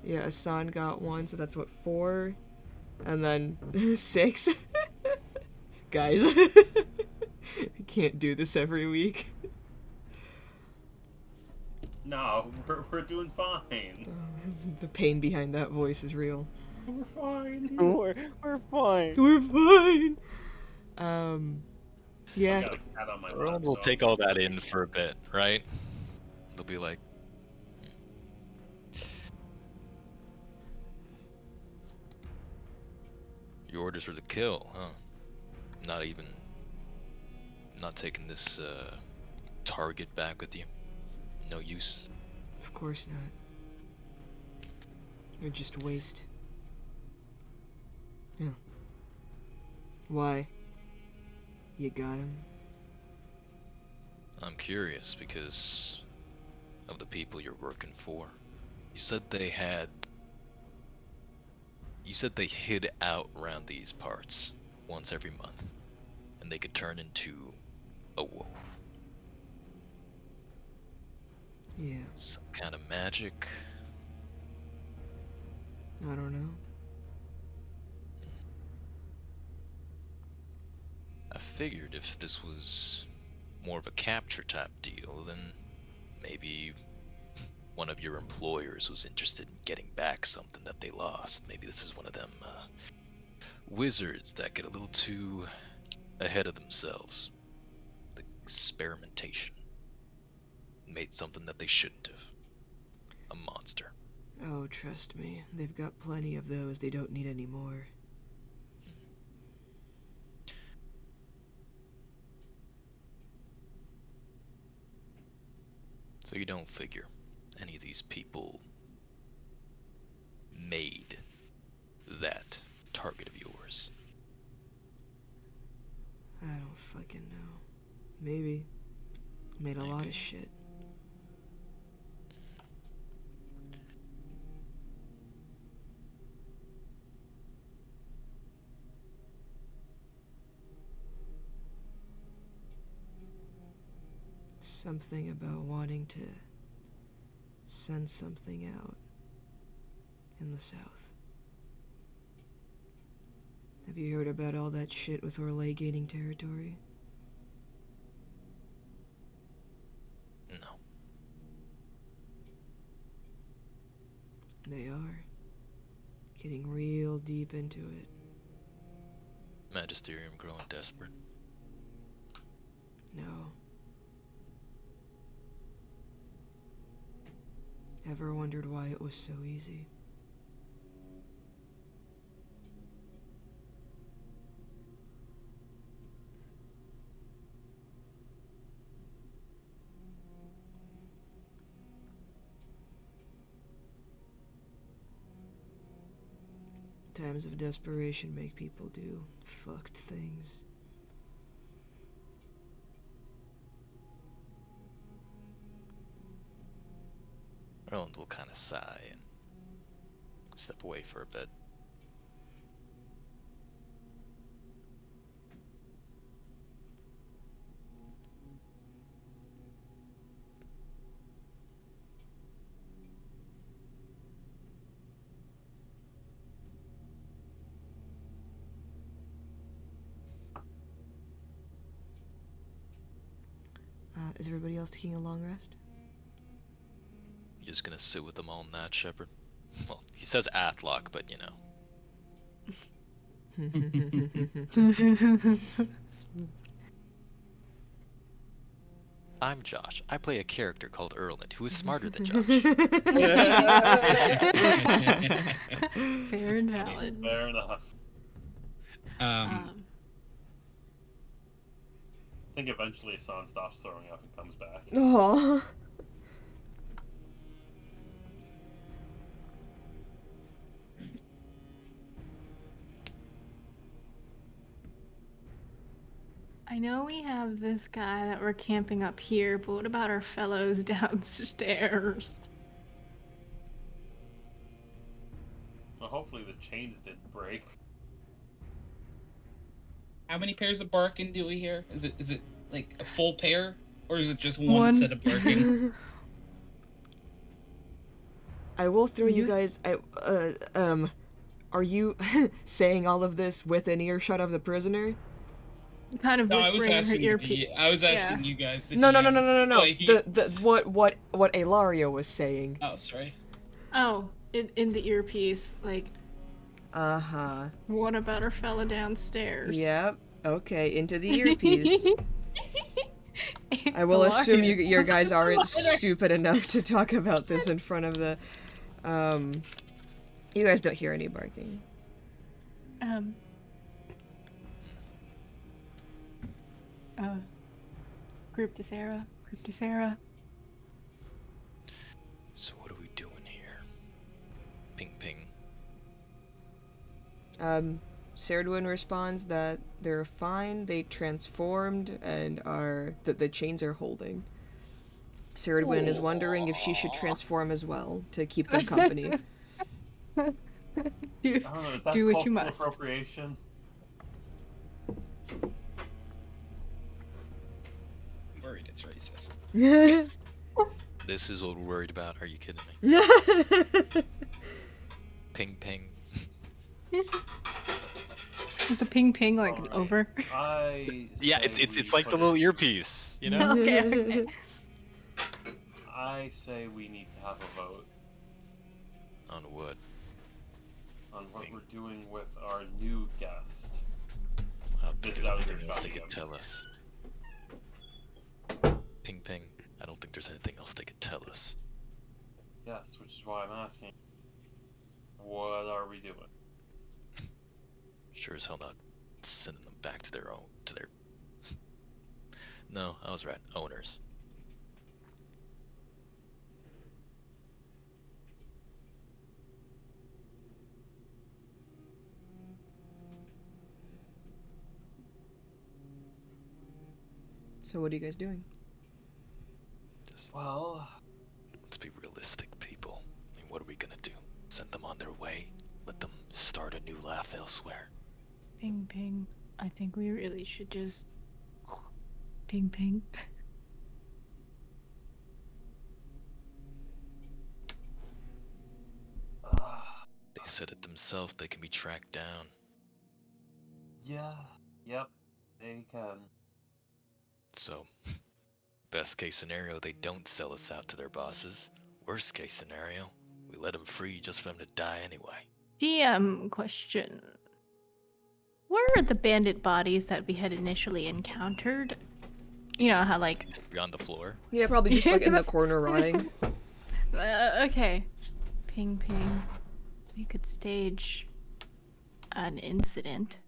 Yeah, Asan got one, so that's what, 4? And then 6? Guys, I can't do this every week. No, we're doing fine. The pain behind that voice is real. We're fine. We're fine. We're fine. Yeah. I got a cat on my Everyone lap, will so take all that in for a bit, right? They'll be like, your orders were to kill, huh? Not taking this target back with you. No use. Of course not. They're just waste. Yeah. Why? You got him? I'm curious because of the people you're working for. You said they had. You said they hid out around these parts once every month, and they could turn into a wolf. Yeah, Some kind of magic. I don't know. I figured if this was more of a capture type deal, then maybe one of your employers was interested in getting back something that they lost. Maybe this is one of them wizards that get a little too ahead of themselves. The experimentation. Made something that they shouldn't have. A monster. Oh, trust me, they've got plenty of those. They don't need any more. So you don't figure any of these people made that target of yours? I don't fucking know. Maybe. Made a lot Maybe. of shit. Something about wanting to send something out in the south. Have you heard about all that shit with Orlais gaining territory? No. They are. Getting real deep into it. Magisterium growing desperate. No. Ever wondered why it was so easy? Times of desperation make people do fucked things. Roland will kind of sigh and step away for a bit. Is everybody else taking a long rest? You're just gonna sit with them all night, Shepard? Well, he says Athlock, but you know. I'm Josh. I play a character called Erland, who is smarter than Josh. Fair and valid. Fair enough. Um, I think eventually Son stops throwing up and comes back. Aww. I know we have this guy that we're camping up here, but what about our fellows downstairs? Well, hopefully the chains didn't break. how many pairs of barking do we hear? Is it like a full pair, or is it just one, One. set of barking? I will throw you You- guys. Are you saying all of this within earshot of the prisoner? Kind of No, I was whispering in her asking earpiece. I was asking you guys. The No. DMs, like, What Elario was saying. Oh, sorry. Oh, in the earpiece, like, Uh-huh. what about our fella downstairs? Yep. Okay, into the earpiece. I will assume your guys aren't stupid enough to talk about this in front of the. You guys don't hear any barking. Group to Sarah. Group to Sarah. So what are we doing here? Ping ping. Serdwin responds that they're fine, they transformed, and that the chains are holding. Cyrudwin is wondering if she should transform as well to keep them company. do, I don't know, is that do what you cultural must. appropriation? I'm worried it's racist. This is what we're worried about. Are you kidding me? Ping ping. Is the ping ping like Alright. over? Yeah, say it's we like the put little it- earpiece, you know? Okay. I say we need to have a vote On what? on what we're doing with our new guest. I don't think This there's is out of anything your else they shotguns. could tell us. Ping ping. I don't think there's anything else they could tell us. Yes, which is why I'm asking. What are we doing? Sure as hell not sending them back to their own, to their... No, I was right. Owners. So what are you guys doing? Just, Well, let's be realistic, people. I mean, what are we gonna do? Send them on their way? Let them start a new laugh elsewhere? Ping ping. I think we really should just ping ping. They said it themselves, they can be tracked down. yeah, yep, they can. So, best case scenario, they don't sell us out to their bosses. Worst case scenario, we let them free just for them to die anyway. DM question. Where are the bandit bodies that we had initially encountered? You know how like Just on the floor. Yeah, probably just like in the corner rotting. okay. Ping ping. We could stage an incident.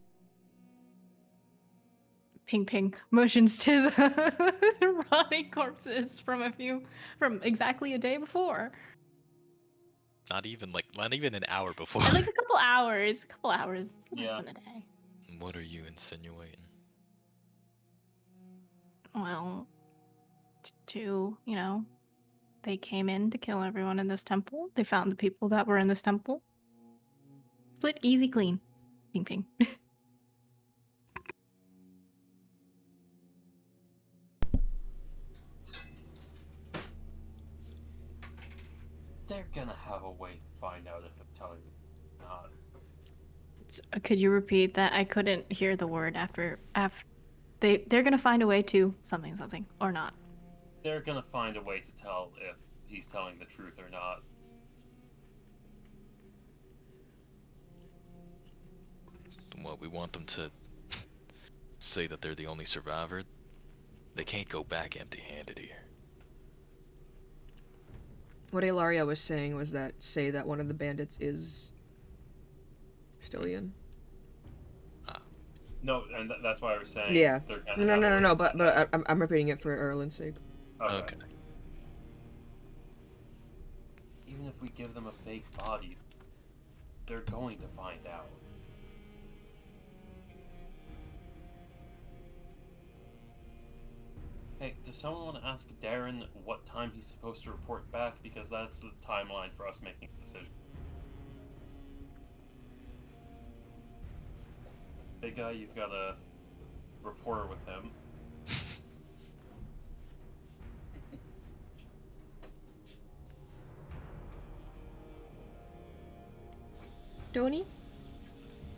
Ping ping motions to the rotting corpses from exactly a day before. Not even an hour before. Like a couple hours. Less Yeah. than a day. What are you insinuating? Well, they came in to kill everyone in this temple. They found the people that were in this temple. Split easy clean. Ping ping. They're gonna have a way to find out if I'm telling you or not. Could you repeat that? I couldn't hear the word after they're gonna find a way to something or not. They're gonna find a way to tell if he's telling the truth or not. What, we want them to say that they're the only survivor? They can't go back empty-handed here. What Ilaria was saying was say that one of the bandits is Stillion. No, and that's why I was saying. Yeah. They're gonna No, have a way to but find out. I'm repeating it for Erlin's sake. Okay. Even if we give them a fake body, they're going to find out. Hey, does someone want to ask Darren what time he's supposed to report back? Because that's the timeline for us making a decision. Big guy, you've got a rapport with him. Tony?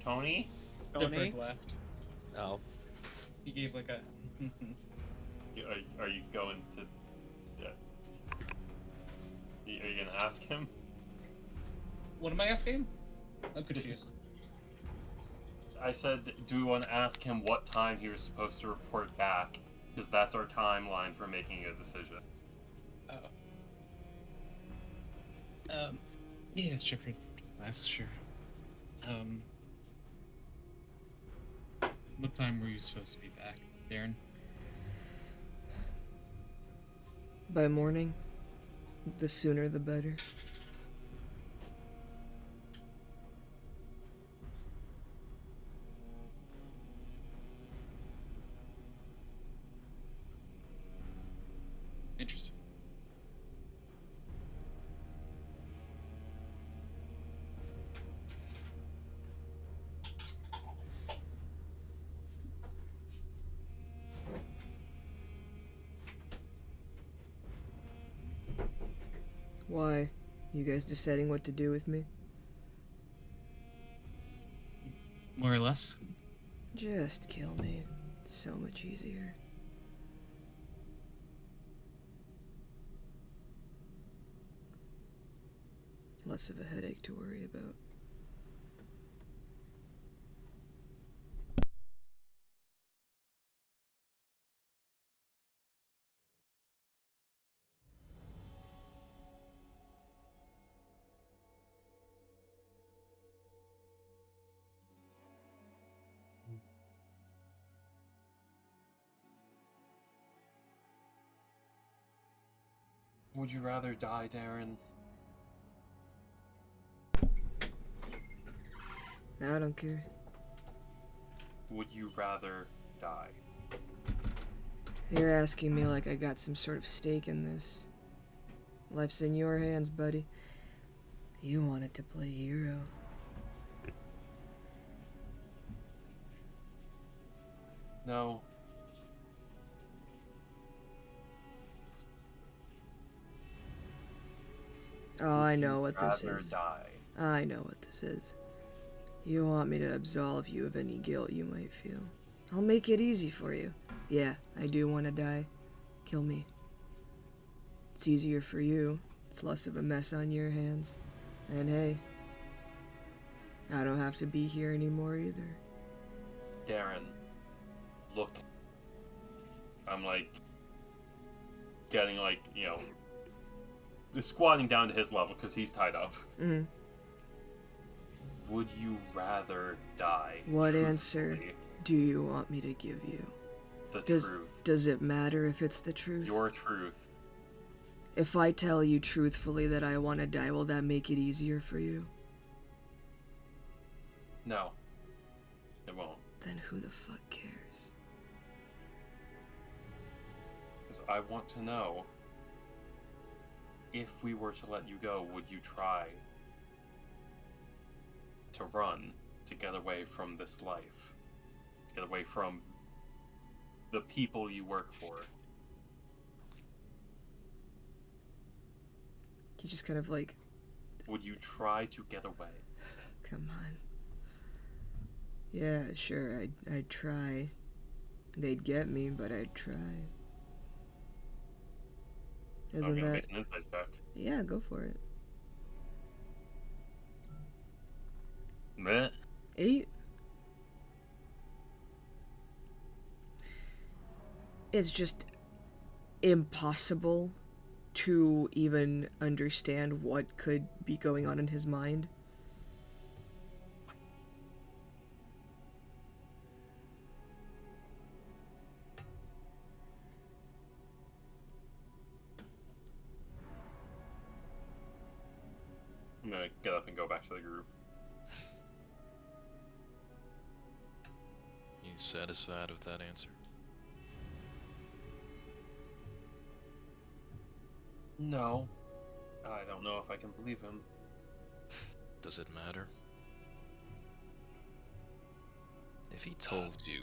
Tony? Difford left. Oh. He gave like a. Are you going to... Yeah. Are you gonna ask him? What am I asking? I'm confused. I said, do we want to ask him what time he was supposed to report back? Because that's our timeline for making a decision. Oh. Yeah, sure. That's sure. What time were you supposed to be back, Darren? By morning, the sooner the better. Interesting. Why? You guys deciding what to do with me? More or less. Just kill me. It's so much easier. Less of a headache to worry about. Would you rather die, Darren? I don't care. Would you rather die? You're asking me like I got some sort of stake in this. Life's in your hands, buddy. You wanted to play hero. No. Oh, I Would know you what this rather is. die? I know what this is. You want me to absolve you of any guilt you might feel. I'll make it easy for you. Yeah, I do want to die. Kill me. It's easier for you. It's less of a mess on your hands. And hey, I don't have to be here anymore either. Darren, look. I'm like getting like, just squatting down to his level because he's tied up. Mm. Would you rather die? What answer truthfully? do you want me to give you? The Does truth. does it matter if it's the truth? Your truth. If I tell you truthfully that I want to die, will that make it easier for you? No. It won't. Then who the fuck cares? Because I want to know, if we were to let you go, would you try to run, to get away from this life? To get away from the people you work for? You just kind of like, Would you try to get away? come on. Yeah, sure, I'd try. They'd get me, but I'd try. I'm Isn't gonna that... make an insight check. Yeah, go for it. Meh. 8? It's just impossible to even understand what could be going on in his mind. I'm gonna get up and go back to the group. You satisfied with that answer? No. I don't know if I can believe him. Does it matter? If he told you,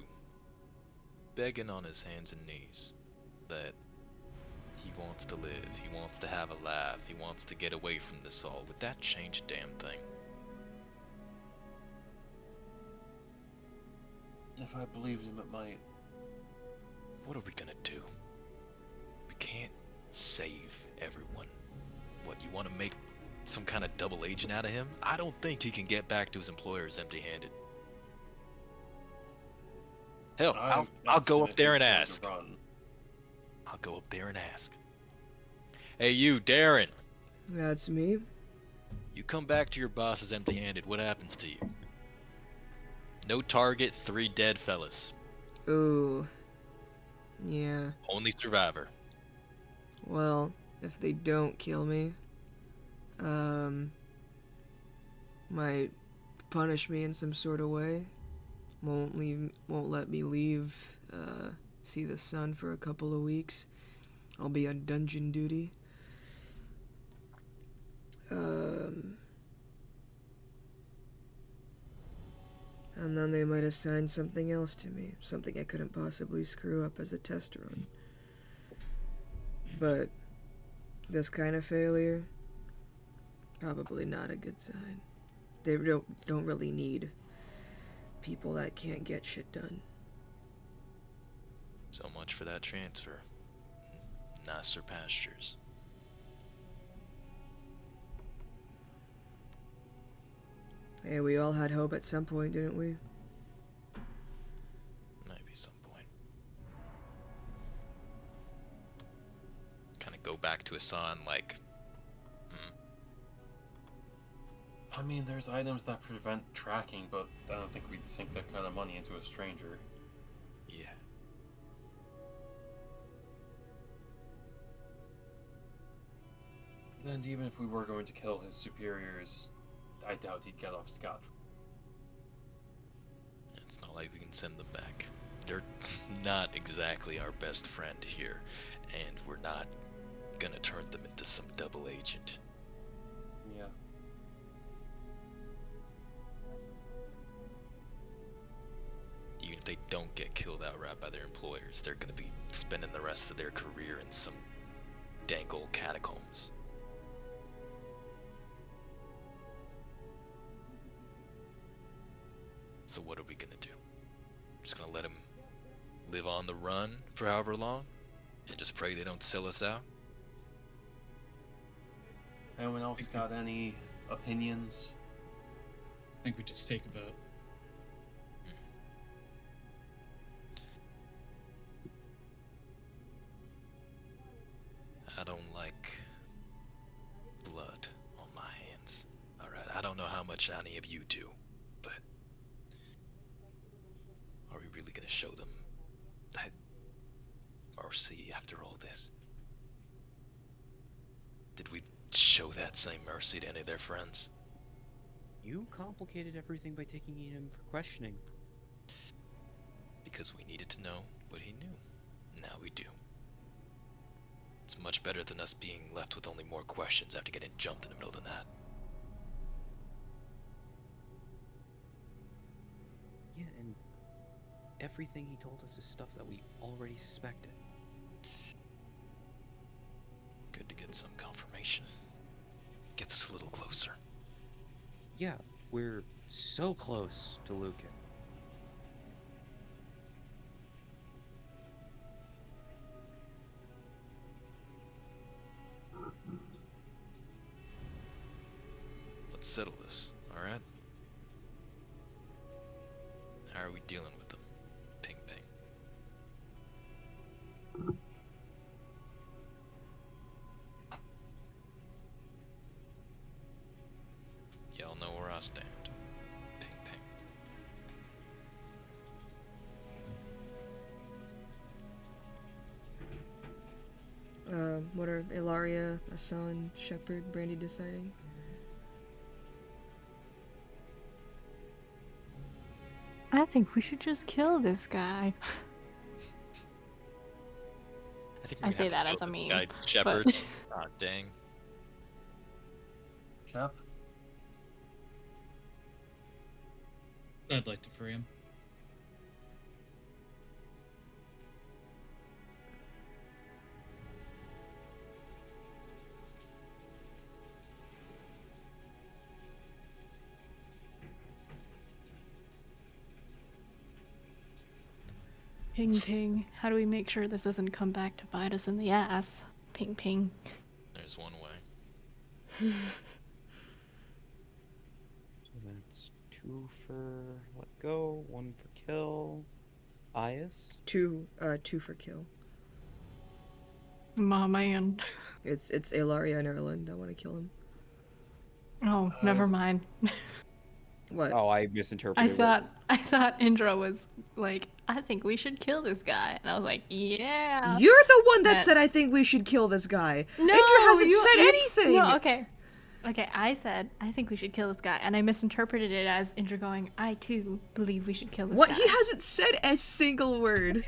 begging on his hands and knees, that he wants to live, he wants to have a laugh, he wants to get away from this all, would that change a damn thing? If I believed him, it might. What are we gonna do? We can't save everyone. What, you want to make some kind of double agent out of him? I don't think he can get back to his employers empty-handed. Hell, I'll go up there and ask. I'll go up there and ask. Hey, you, Darren. That's me. You come back to your bosses empty-handed, what happens to you? No target, 3 dead fellas. Ooh. Yeah. Only survivor. Well, if they don't kill me, might punish me in some sort of way. Won't let me leave, see the sun for a couple of weeks. I'll be on dungeon duty. And then they might assign something else to me. Something I couldn't possibly screw up as a test run. But this kind of failure, Probably not a good sign. They don't really need people that can't get shit done. So much for that transfer. Nicer pastures. Hey, we all had hope at some point, didn't we? Maybe some point. Kind of go back to Hassan like, I mean, there's items that prevent tracking, but I don't think we'd sink that kind of money into a stranger. yeah. And even if we were going to kill his superiors, I doubt he'd get off scot-free. It's not like we can send them back. They're not exactly our best friend here, and we're not gonna turn them into some double agent. Yeah. Even if they don't get killed outright by their employers, they're gonna be spending the rest of their career in some dank old catacombs. So what are we gonna do? Just gonna let them live on the run for however long, and just pray they don't sell us out? Anyone else got any opinions? I think we just take a vote. I don't like blood on my hands. Alright, I don't know how much any of you do, but are we really gonna show them that mercy after all this? Did we show that same mercy to any of their friends? You complicated everything by taking him for questioning. Because we needed to know what he knew. Now we do. It's much better than us being left with only more questions after getting jumped in the middle of the night. Yeah, and everything he told us is stuff that we already suspected. Good to get some confirmation. Gets us a little closer. Yeah, we're so close to Lucan. Let's settle this, alright? How are we dealing with them? Ping ping. Y'all know where I stand. Ping ping. What are Ilaria, Hassan, Shepard, Brandy deciding? I think we should just kill this guy. I think I we say have to that go as a with meme, Guy Shepherd. but- Ah, dang. Chap? I'd like to free him. Ping ping. How do we make sure this doesn't come back to bite us in the ass? Ping ping. There's one way. So that's 2 for let go, 1 for kill. Ias? Two for kill. My man. It's Ilaria and Erland. I want to kill him. Oh, never mind. What? Oh, I I misinterpreted. thought Indra was like, I think we should kill this guy, and I was like, yeah. You're the one that That- said I think we should kill this guy. No, Indra hasn't you- said you- anything. No, okay. Okay, I said I think we should kill this guy, and I misinterpreted it as Indra going, I too believe we should kill this What? guy. He hasn't said a single word.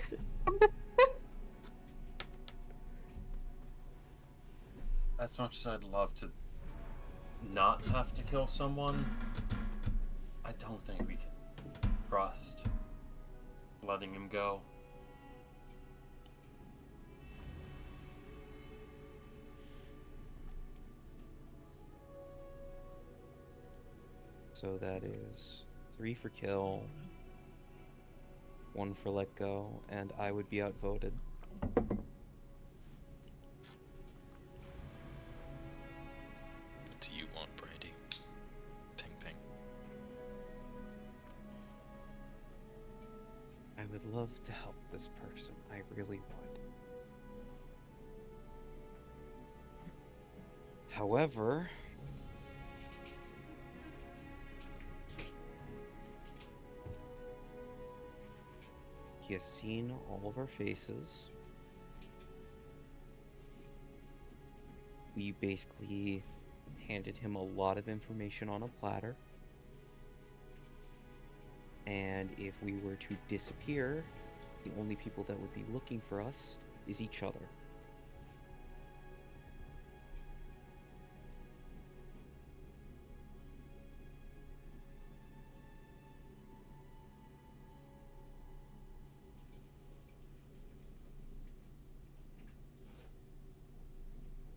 As much as I'd love to not have to kill someone, I don't think we can trust letting him go. So that is 3 for kill, 1 for let go, and I would be outvoted. What do you want, Brandy? Ping ping. I would love to help this person. I really would. However, he has seen all of our faces. We basically handed him a lot of information on a platter. And if we were to disappear, the only people that would be looking for us is each other.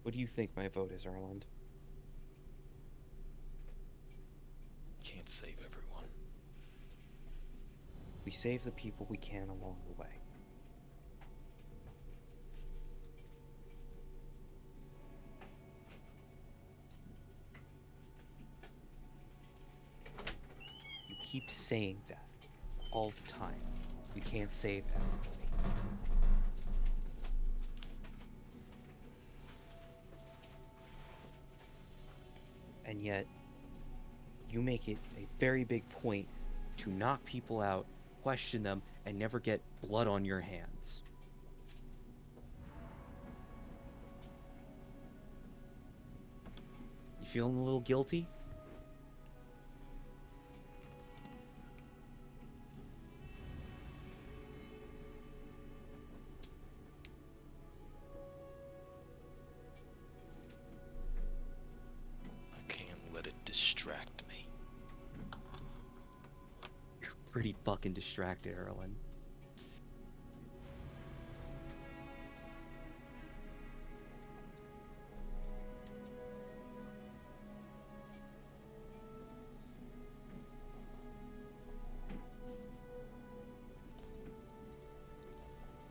What do you think my vote is, Erland? Can't save everyone. We save the people we can along the way. You keep saying that all the time. We can't save everybody. And yet, you make it a very big point to knock people out, question them, and never get blood on your hands. You feeling a little guilty? I can't let it distract me. You're pretty fucking distracted, Erlen.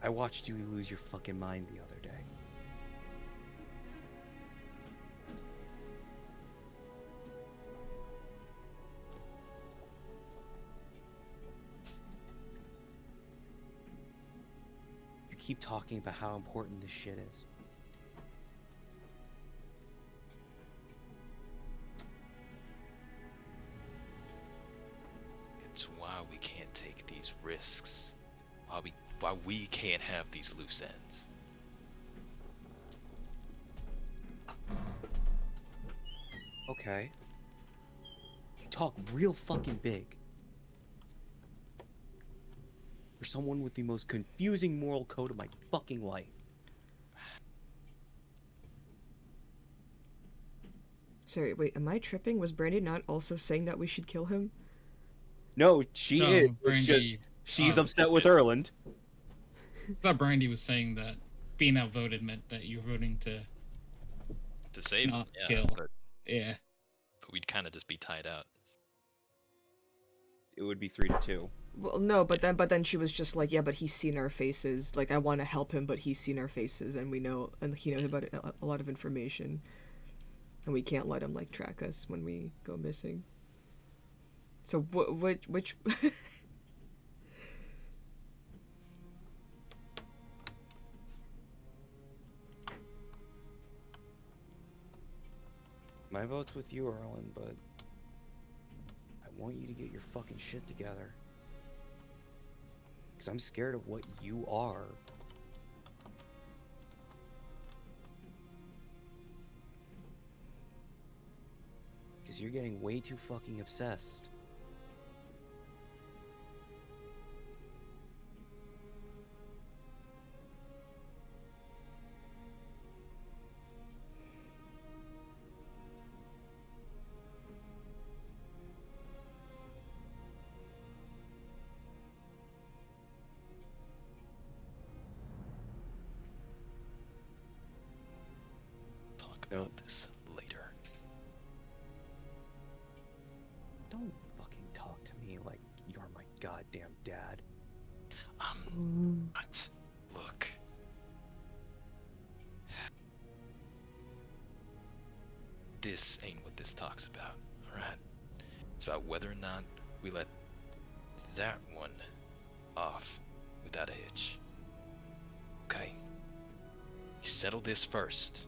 I watched you lose your fucking mind the other day. You keep talking about how important this shit is. It's why we can't take these risks. Why we can't have these loose ends. Okay. You talk real fucking big. For someone with the most confusing moral code of my fucking life. Sorry, wait, am I tripping? Was Brandy not also saying that we should kill him? No, she No, is. It's just Brandy. she's Oh, upset with yeah. Erland. I thought Brandy was saying that being outvoted meant that you're voting to Save not them, yeah, kill. but Yeah. we'd kind of just be tied out. It would be 3-2. Well, no, but then she was just like, yeah, but he's seen our faces. Like, I want to help him, but he's seen our faces, and we know, and he knows about a lot of information, and we can't let him like track us when we go missing. So which My vote's with you, Erland, but I want you to get your fucking shit together. Because I'm scared of what you are. Because you're getting way too fucking obsessed. Talk about this later. Don't fucking talk to me like you're my goddamn dad. What? Look. This ain't what this talk's about, alright? It's about whether or not we let that one off without a hitch. Okay? You settle this first.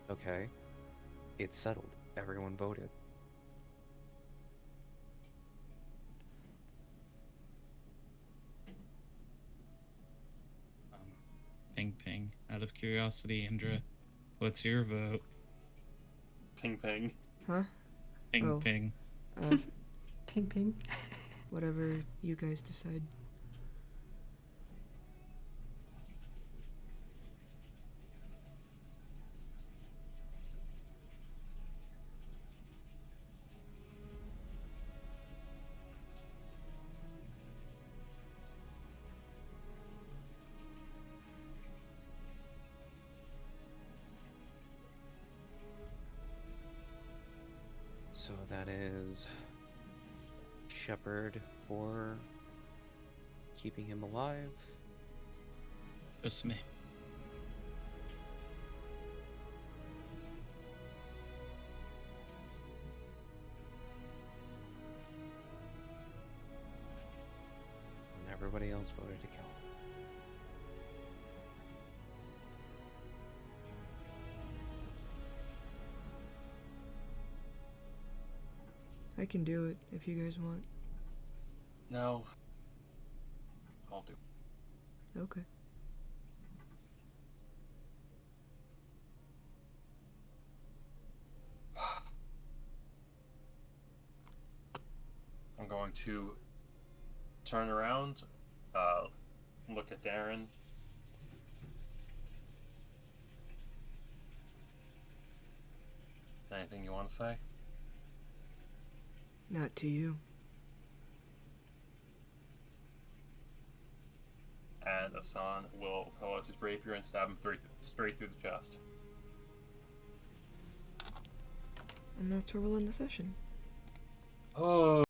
Okay? It's settled. Everyone voted. Ping ping. Out of curiosity, Indra, what's your vote? Ping ping. Huh? Ping Oh. ping. Ping ping. Whatever you guys decide. So that is Shepard for keeping him alive. Just me. And everybody else voted to kill him. I can do it if you guys want. No. I'll do. Okay. I'm going to turn around, look at Darren. Anything you want to say? Not to you. And Asan will pull out his rapier and stab him straight through the chest. And that's where we'll end the session. Oh.